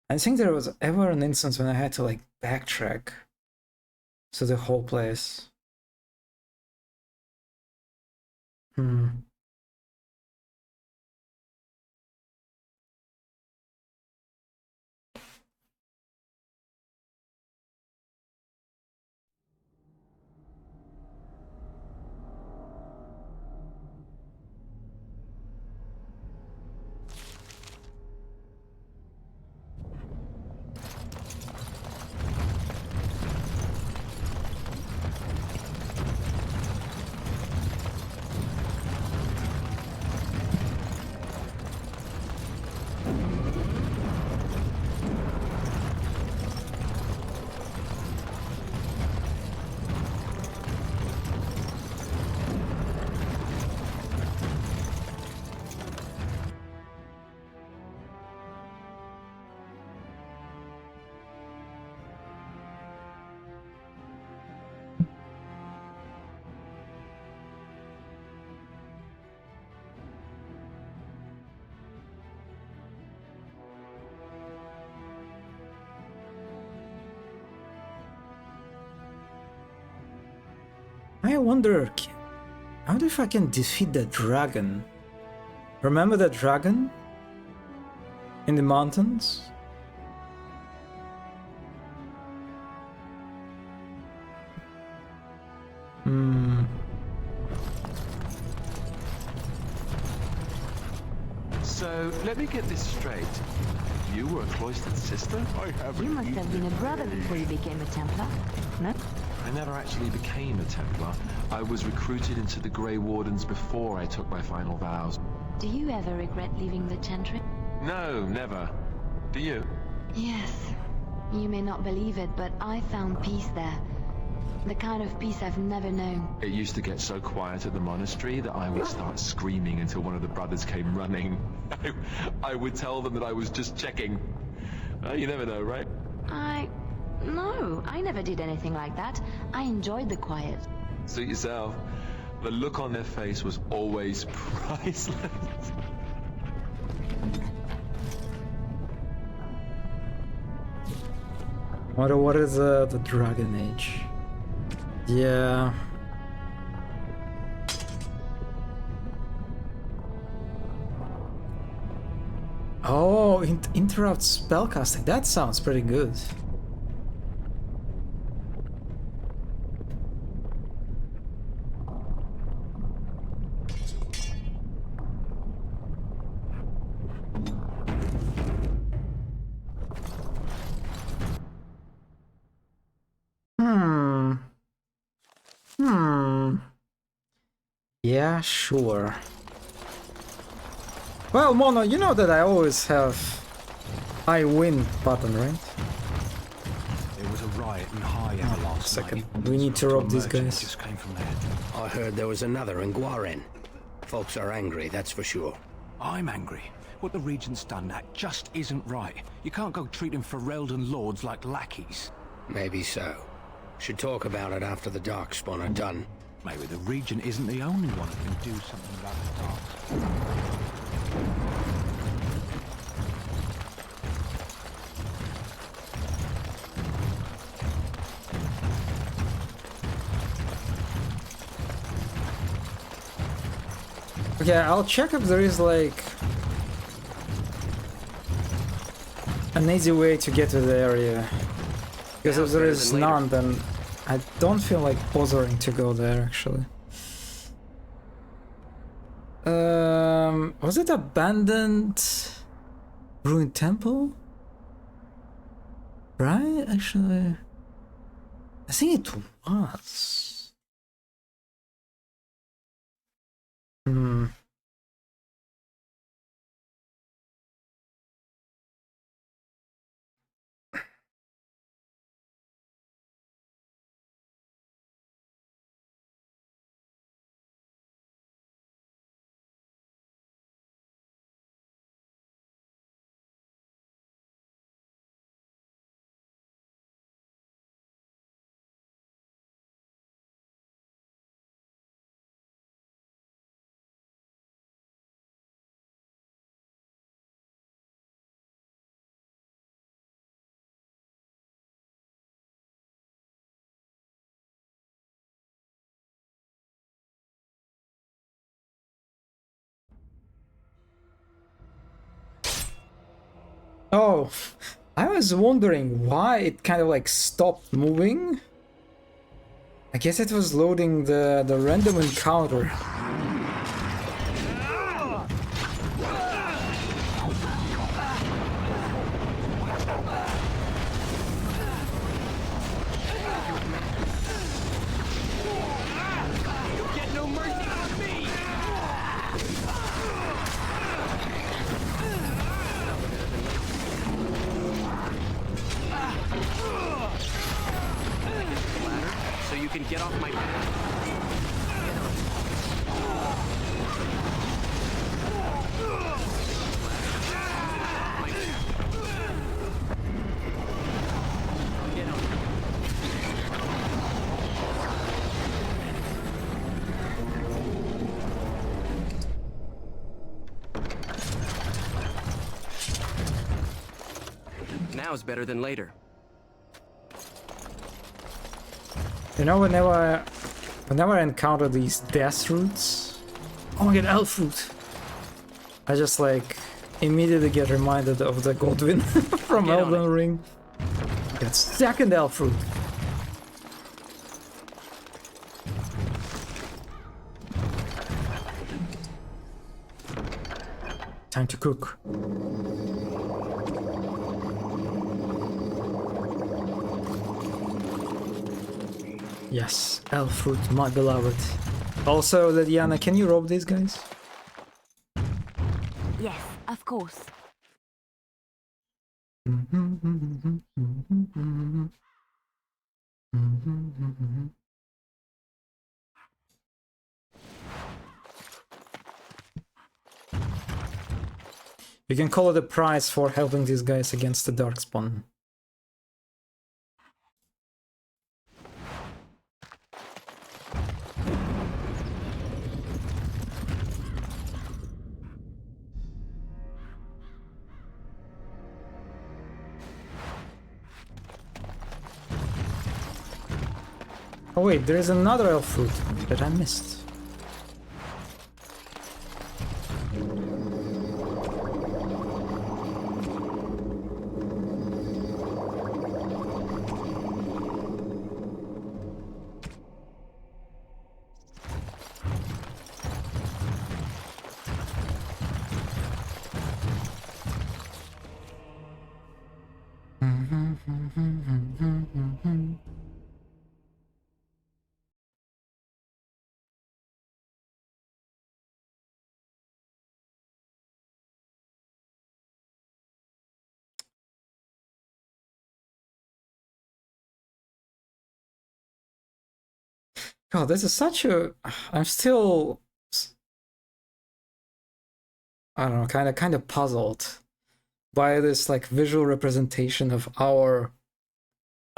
I think there was ever an instance when I had to like backtrack to the whole place. I wonder, I wonder if I can defeat that dragon. Remember that dragon? In the mountains? So, let me get this straight. You were a cloistered sister? You must have been a brother before you became a Templar, no? I never actually became a Templar. I was recruited into the Grey Wardens before I took my final vows. Do you ever regret leaving the Chantry? No, never. Do you? Yes. You may not believe it, but I found peace there. The kind of peace I've never known. It used to get so quiet at the monastery that I would start screaming until one of the brothers came running. I would tell them that I was just checking. You never know, right? No, I never did anything like that. I enjoyed the quiet. Suit yourself. The look on their face was always priceless. What is the Dragon Age? Yeah. Oh, interrupt spellcasting. That sounds pretty good. Yeah, sure. Well, Mono, you know that I always have I win button, right? There was a riot in Higham last second. night. We need to rob these guys. Just came from there. I heard there was another in Guaren. Folks are angry, that's for sure. I'm angry. What the Regent's done, that just isn't right. You can't go treating Ferelden lords like lackeys. Maybe so. Should talk about it after the Darkspawn are done. Maybe the Regent isn't the only one who can do something about the dark. Okay, I'll check if there is like an easy way to get to the area. Because if there is none, then I don't feel like bothering to go there actually. Was it abandoned ruined temple? Right? Actually, I think it was. Oh, I was wondering why it kind of like stopped moving. I guess it was loading the random encounter. Get no mercy on me! So you can get off my back. Now is better than later. You know, whenever Whenever I encounter these death roots, oh my god, elf fruit! I just like immediately get reminded of the Godwin from Elden Ring. That second elf fruit. Time to cook. Yes, elf fruit, my beloved. Also, Lydiana, can you rob these guys? Yes, of course. You can call it a prize for helping these guys against the Darkspawn. Oh wait, there is another elf fruit that I missed. God, this is such a... I'm still... I don't know, kind of puzzled by this like visual representation of our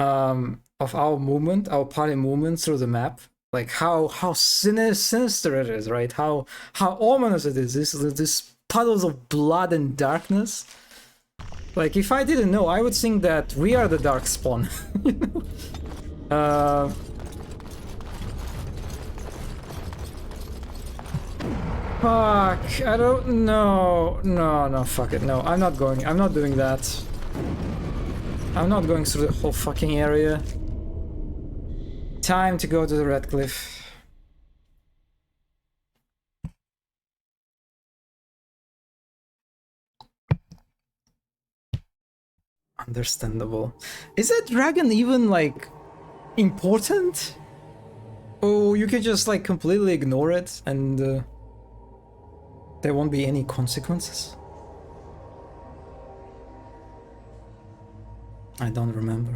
movement, our party movement through the map. Like how sinister it is, right? How ominous it is. This puddles of blood and darkness. Like if I didn't know, I would think that we are the Darkspawn. You know? Fuck, I don't know. No, fuck it. No, I'm not doing that. I'm not going through the whole fucking area. Time to go to the Red Cliff. Understandable. Is that dragon even like important? Oh, you can just like completely ignore it and there won't be any consequences? I don't remember.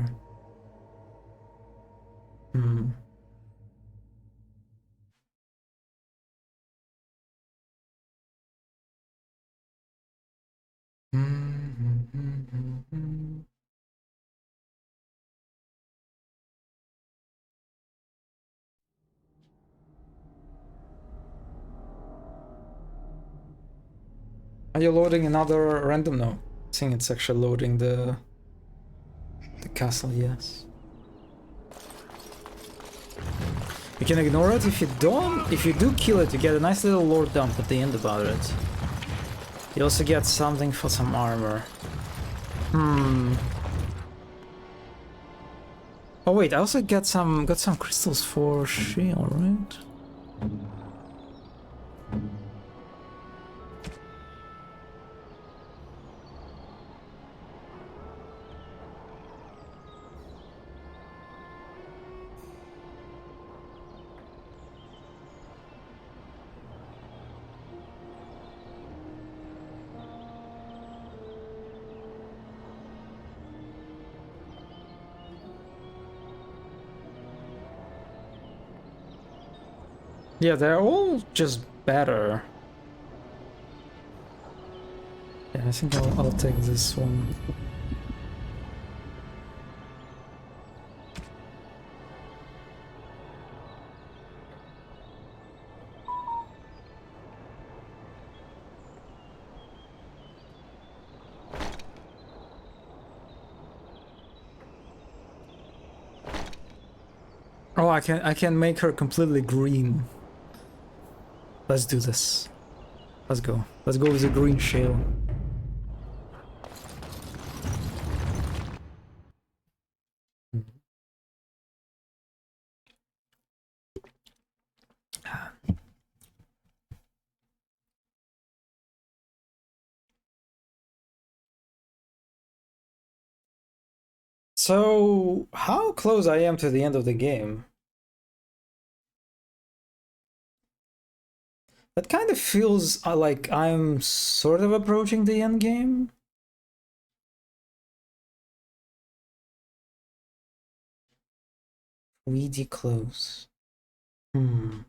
Are you loading another random? No. I think it's actually loading the castle, yes. You can ignore it if you don't. If you do kill it, you get a nice little lore dump at the end about it. You also get something for some armor. Oh wait, I also got some crystals for shield, right? Yeah, they're all just better. Yeah, I think I'll take this one. Oh, I can make her completely green. Let's do this. Let's go. Let's go with the green shale. So, how close I am to the end of the game? That kind of feels like I'm sort of approaching the end game. Weedy close. I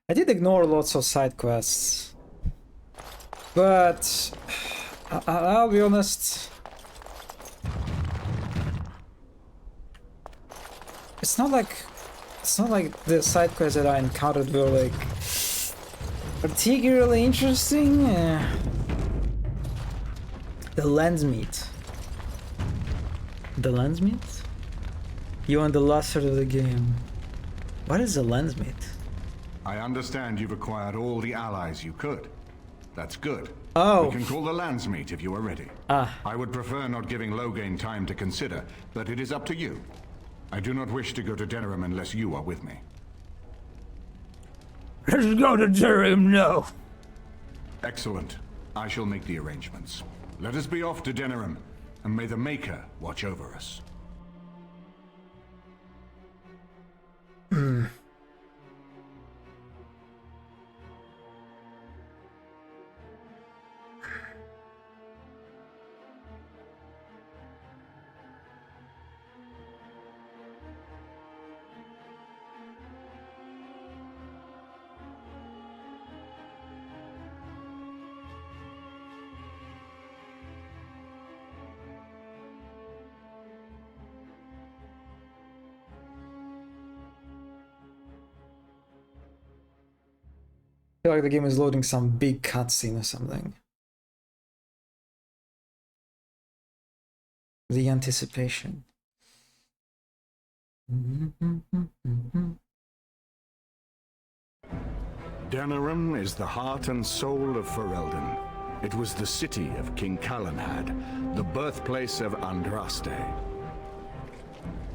did ignore lots of side quests, but I'll be honest. It's not like the side quests that I encountered were like particularly interesting. The lens meat. The lens meat? You on the last third of the game. What is the lens meat? I understand you've acquired all the allies you could. That's good. Oh. We can call the Landsmeet if you are ready. I would prefer not giving Loghain time to consider, but it is up to you. I do not wish to go to Denerim unless you are with me. Let's go to Denerim now. Excellent. I shall make the arrangements. Let us be off to Denerim, and may the Maker watch over us. I feel like the game is loading some big cutscene or something. The anticipation. Denerim is the heart and soul of Ferelden. It was the city of King Calenhad, the birthplace of Andraste.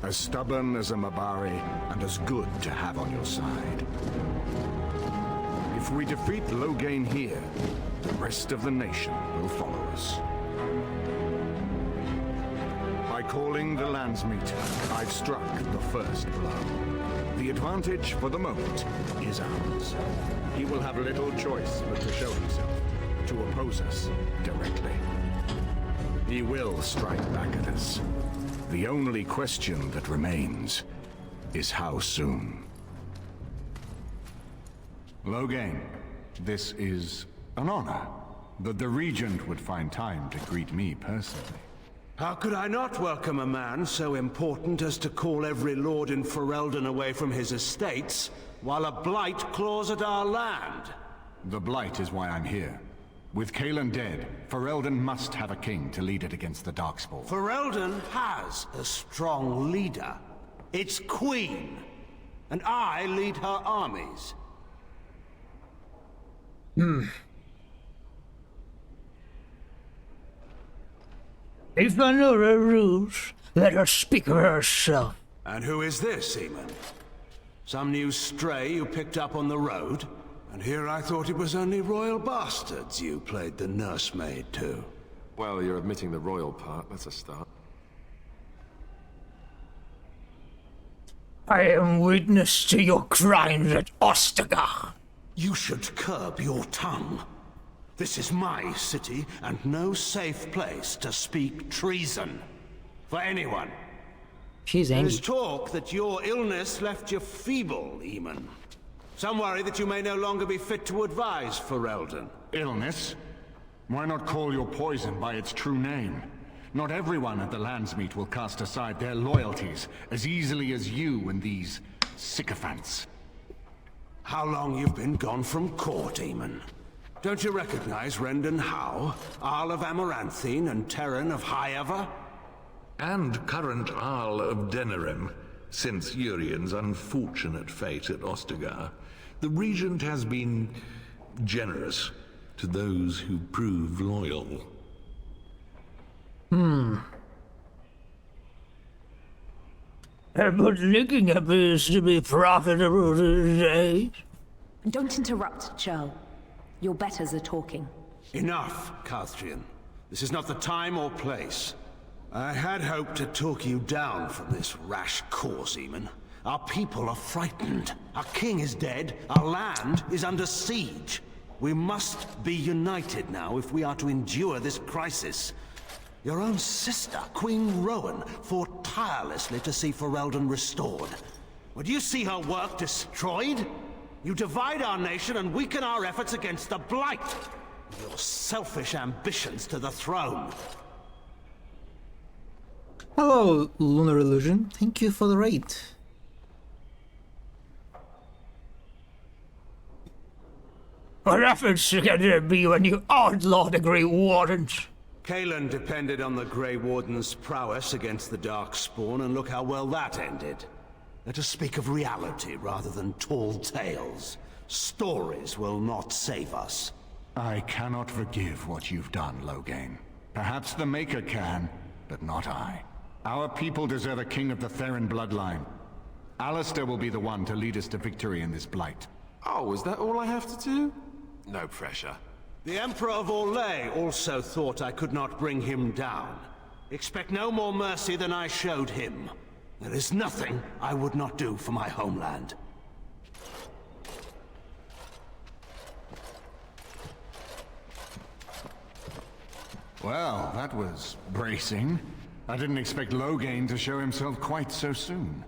As stubborn as a Mabari, and as good to have on your side. If we defeat Loghain here, the rest of the nation will follow us. By calling the Landsmeet, I've struck the first blow. The advantage for the moment is ours. He will have little choice but to show himself, to oppose us directly. He will strike back at us. The only question that remains is how soon. Loghain, this is an honor, but the Regent would find time to greet me personally. How could I not welcome a man so important as to call every lord in Ferelden away from his estates, while a blight claws at our land? The blight is why I'm here. With Cailan dead, Ferelden must have a king to lead it against the Darkspawn. Ferelden has a strong leader. Its queen. And I lead her armies. If I know her rules, let her speak for herself. And who is this, Eamon? Some new stray you picked up on the road? And here I thought it was only royal bastards you played the nursemaid to. Well, you're admitting the royal part. That's a start. I am witness to your crimes at Ostagar. You should curb your tongue. This is my city, and no safe place to speak treason. For anyone. She's angry. There's talk that your illness left you feeble, Eamon. Some worry that you may no longer be fit to advise Ferelden. Illness? Why not call your poison by its true name? Not everyone at the Landsmeet will cast aside their loyalties as easily as you and these sycophants. How long you've been gone from court, Eamon? Don't you recognize Rendon Howe, Arl of Amaranthine and Terran of Highever? And current Arl of Denerim. Since Urien's unfortunate fate at Ostagar, the Regent has been generous to those who prove loyal. But licking appears to be profitable these days. Don't interrupt, Churl. Your betters are talking. Enough, Carthrian. This is not the time or place. I had hoped to talk you down from this rash course, Eamon. Our people are frightened. Our king is dead. Our land is under siege. We must be united now if we are to endure this crisis. Your own sister, Queen Rowan, fought tirelessly to see Ferelden restored. Would you see her work destroyed? You divide our nation and weaken our efforts against the Blight. Your selfish ambitions to the throne. Hello, Lunar Illusion. Thank you for the raid. What efforts can there be when you outlaw the Grey Wardens? Cailan depended on the Grey Warden's prowess against the Darkspawn, and look how well that ended. Let us speak of reality rather than tall tales. Stories will not save us. I cannot forgive what you've done, Loghain. Perhaps the Maker can, but not I. Our people deserve a king of the Theron bloodline. Alistair will be the one to lead us to victory in this blight. Oh, is that all I have to do? No pressure. The Emperor of Orlais also thought I could not bring him down. Expect no more mercy than I showed him. There is nothing I would not do for my homeland. Well, that was bracing. I didn't expect Loghain to show himself quite so soon.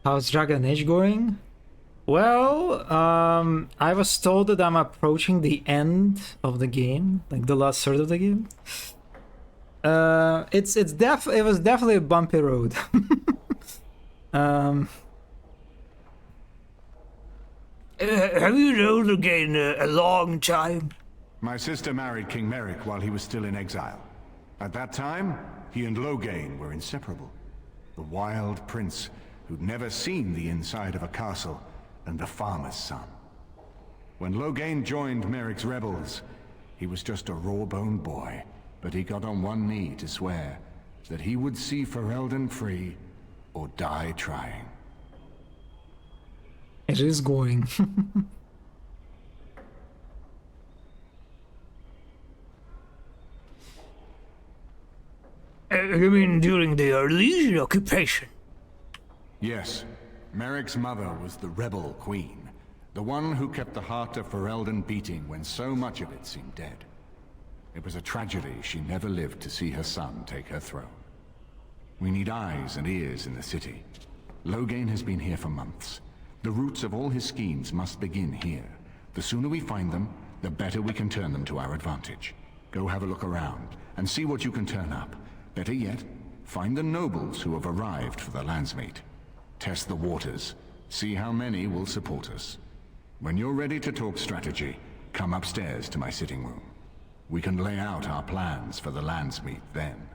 How's Dragon Age going? Well, I was told that I'm approaching the end of the game, like the last third of the game. It was definitely a bumpy road. Have you known Loghain a long time? My sister married King Merrick while he was still in exile. At that time, he and Loghain were inseparable. The wild prince who'd never seen the inside of a castle, and the farmer's son. When Loghain joined Merrick's rebels, he was just a raw-boned boy, but he got on one knee to swear that he would see Ferelden free or die trying. It is going. You mean during the Arlesian occupation? Yes. Merrick's mother was the rebel queen, the one who kept the heart of Ferelden beating when so much of it seemed dead. It was a tragedy she never lived to see her son take her throne. We need eyes and ears in the city. Loghain has been here for months. The roots of all his schemes must begin here. The sooner we find them, the better we can turn them to our advantage. Go have a look around and see what you can turn up. Better yet, find the nobles who have arrived for the Landsmeet. Test the waters. See how many will support us. When you're ready to talk strategy, come upstairs to my sitting room. We can lay out our plans for the Landsmeet then.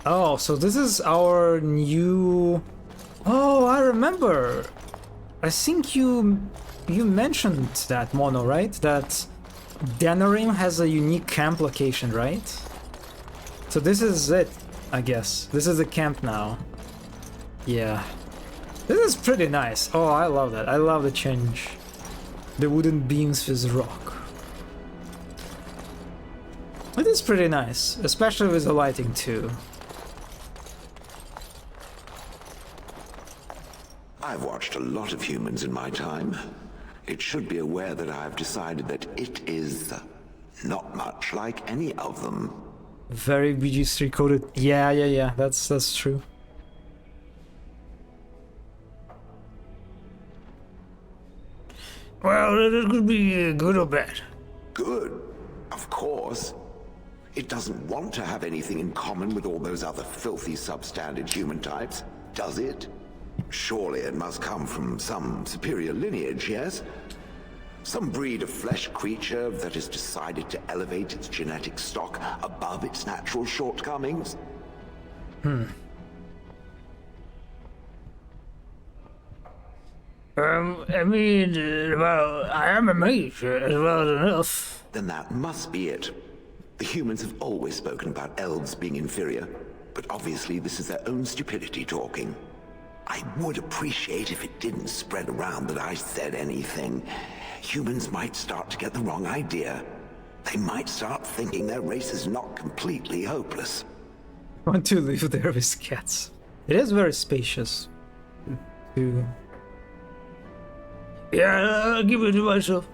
Oh, so this is our new... Oh, I remember. I think you mentioned that, Mono, right? That Denerim has a unique camp location, right? So this is it, I guess. This is the camp now. Yeah. This is pretty nice. Oh, I love that. I love the change. The wooden beams with rock. It is pretty nice, especially with the lighting too. I've watched a lot of humans in my time. It should be aware that I've decided that it is not much like any of them. Very BG3 coded. Yeah, that's true. Well, it could be good or bad. Good, of course. It doesn't want to have anything in common with all those other filthy substandard human types, does it? Surely it must come from some superior lineage, yes? Some breed of flesh creature that has decided to elevate its genetic stock above its natural shortcomings? I mean, well, I am a mage as well enough. Then that must be it. The humans have always spoken about elves being inferior, but obviously this is their own stupidity talking. I would appreciate if it didn't spread around that I said anything. Humans might start to get the wrong idea. They might start thinking their race is not completely hopeless. I want to live there with cats. It is very spacious. Yeah, I'll give it to myself.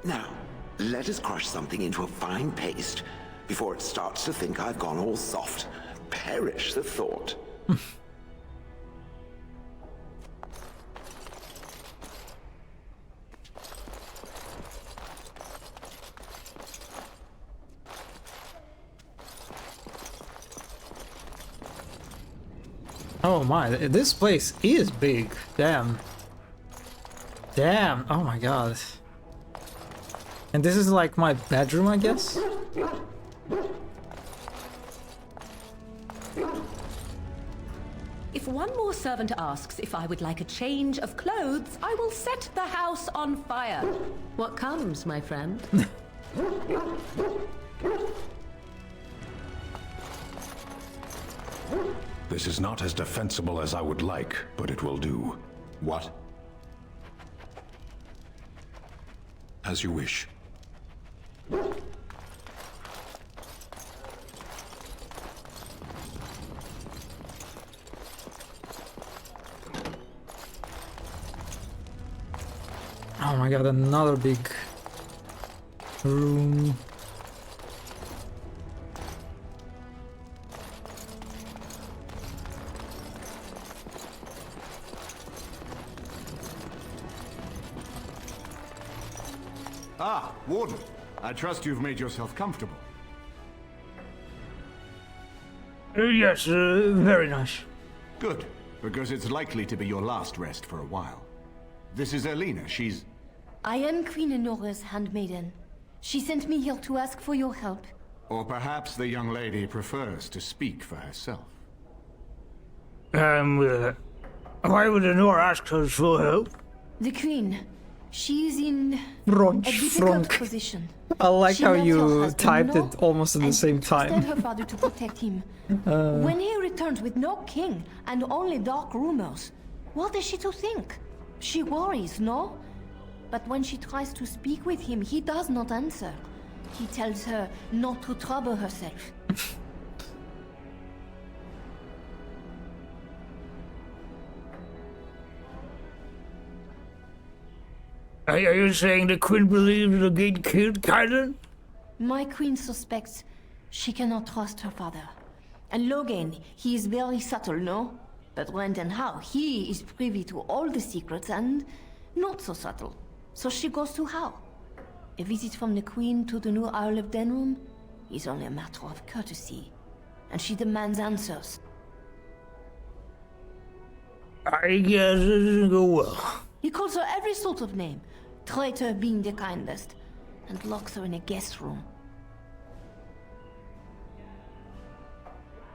Now, let us crush something into a fine paste before it starts to think I've gone all soft. Perish the thought. Oh my, this place is big. Damn. Damn, oh my god. And this is like my bedroom, I guess? If one more servant asks if I would like a change of clothes, I will set the house on fire. What comes, my friend? This is not as defensible as I would like, but it will do. What? As you wish. Oh my god, another big room. Ah, Warden. I trust you've made yourself comfortable. Yes, very nice. Good, because it's likely to be your last rest for a while. This is Elena. She's... I am Queen Enora's handmaiden. She sent me here to ask for your help. Or perhaps the young lady prefers to speak for herself. Why would Enora ask us for help? The Queen. She is in Ronch, a difficult Fronk. position. I like She how left her you husband, typed no, it almost at the same trusted time. her father to protect him. When he returns with no king and only dark rumors, what is she to think? She worries, no? But when she tries to speak with him, he does not answer. He tells her not to trouble herself. Are you saying the Queen believes the Gate killed Kylan? My queen suspects she cannot trust her father. And Logain, he is very subtle, no? But Brendan Howe, he is privy to all the secrets and not so subtle. So she goes to Howe. A visit from the queen to the new Isle of Denrum is only a matter of courtesy. And she demands answers. I guess it doesn't go well. He calls her every sort of name, traitor being the kindest, and locks her in a guest room.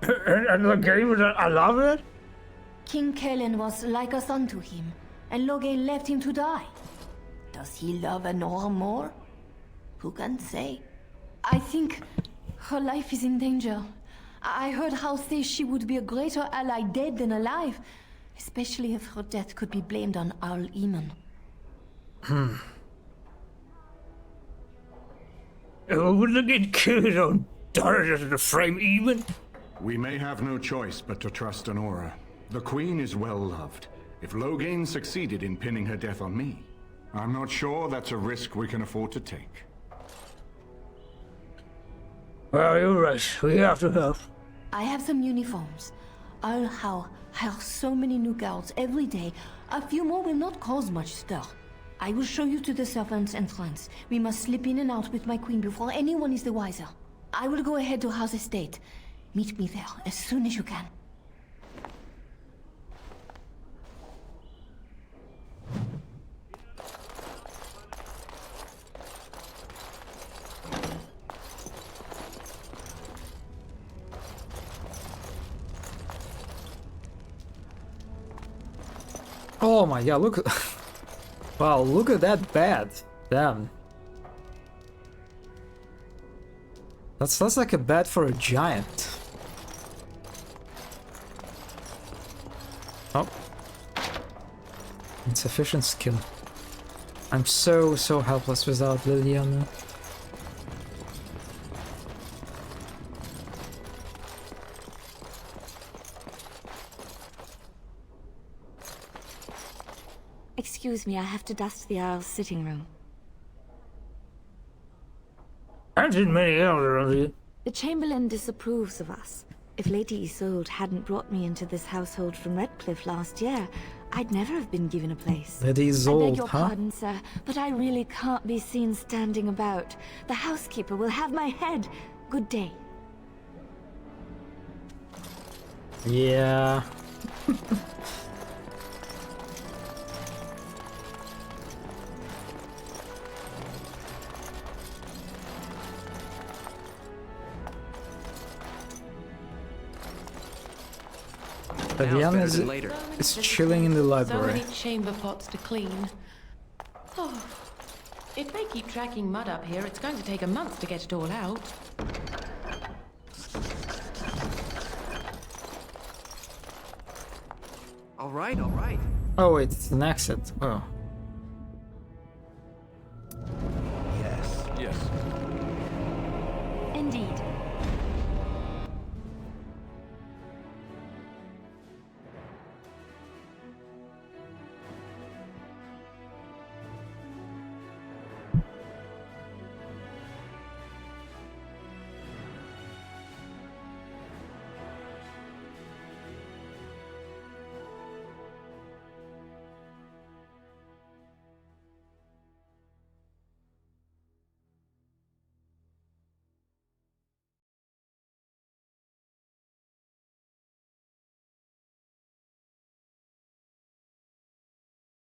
And the game was I love it? King Kellen was like a son to him, and Logain left him to die. Does he love Enora more? Who can say? I think her life is in danger. I heard Howe say she would be a greater ally dead than alive, especially if her death could be blamed on Owl Eamon. Would they get killed on Darius the Frame even? We may have no choice but to trust Enora. The Queen is well loved. If Logain succeeded in pinning her death on me, I'm not sure that's a risk we can afford to take. Well, you're right. We have to help. I have some uniforms. Owl Howe hires so many new guards every day. A few more will not cause much stir. I will show you to the servants' entrance. We must slip in and out with my queen before anyone is the wiser. I will go ahead to Howe's estate. Meet me there as soon as you can. Oh my god, look. Wow, look at that bat. Damn. That's like a bat for a giant. Oh. Insufficient skill. I'm so helpless without Liliana. Excuse me, I have to dust the Earl's sitting room. I've seen many elderly. The Chamberlain disapproves of us. If Lady Isolde hadn't brought me into this household from Redcliffe last year, I'd never have been given a place. Lady I beg Isolde, your huh? pardon, sir, but I really can't be seen standing about. The housekeeper will have my head. Good day. Yeah. Liliana is chilling in the So library. many chamber pots to clean. Oh, if they keep tracking mud up here, it's going to take a month to get it all out. All right, all right. Oh wait, it's an exit. Oh. Yes. Yes. Indeed.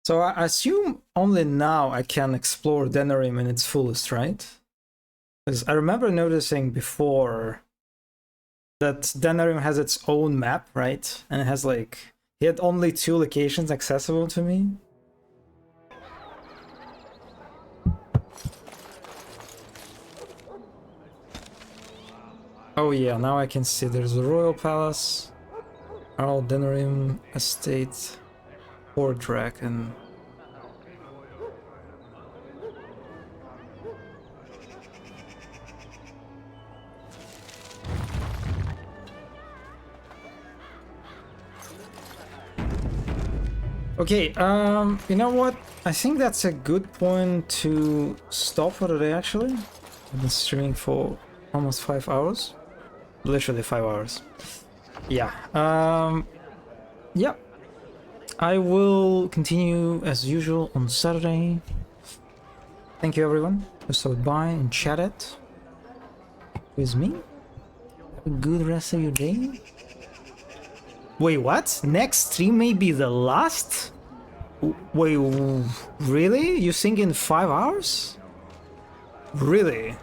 So I assume only now I can explore Denerim in its fullest, right? Because I remember noticing before that Denerim has its own map, right? And it has like, he had only 2 locations accessible to me. Oh yeah, now I can see there's the Royal Palace, Earl Denerim Estate, Fort Draken. Okay, you know what? I think that's a good point to stop for today, actually. I've been streaming for almost 5 hours. Literally 5 hours. Yeah, yeah. I will continue as usual on Saturday. Thank you everyone who stopped by and chatted with me. Have a good rest of your day. Wait, what? Next stream may be the last? Wait, really? You think in 5 hours? Really?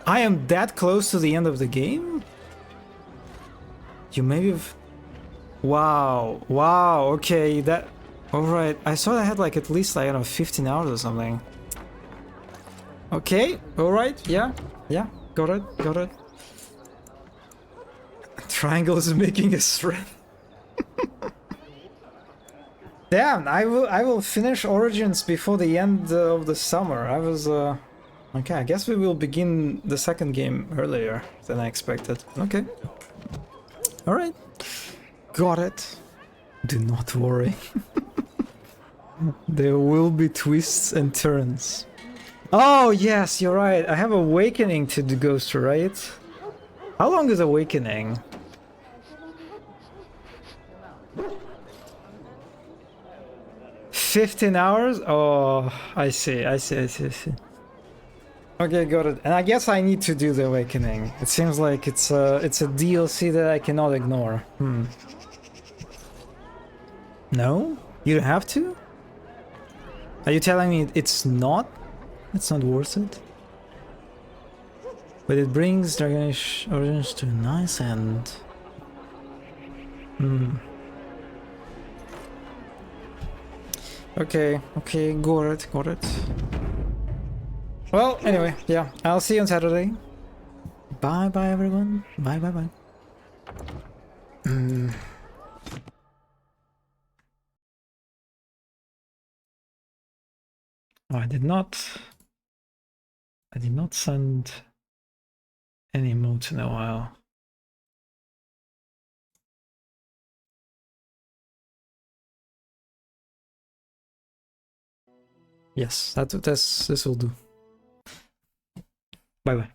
I am that close to the end of the game? You maybe have... Wow, wow, okay, that... Alright, I thought I had like at least, like, I don't know, 15 hours or something. Okay, alright, yeah, got it. Triangle is making a thread. Damn, I will finish Origins before the end of the summer. I was, okay, I guess we will begin the second game earlier than I expected. Okay. Alright. Got it. Do not worry. There will be twists and turns. Oh, yes, you're right. I have Awakening to go through, right? How long is Awakening? $15 hours? Oh, I see. Okay, got it. And I guess I need to do the Awakening. It seems like it's a DLC that I cannot ignore. No? You don't have to? Are you telling me it's not? It's not worth it? But it brings Dragon Age Origins to a nice end. Okay, got it. Well, anyway, yeah, I'll see you on Saturday. Bye everyone. Bye. Oh, I did not send any emotes in a while. Yes, this will do. Bye.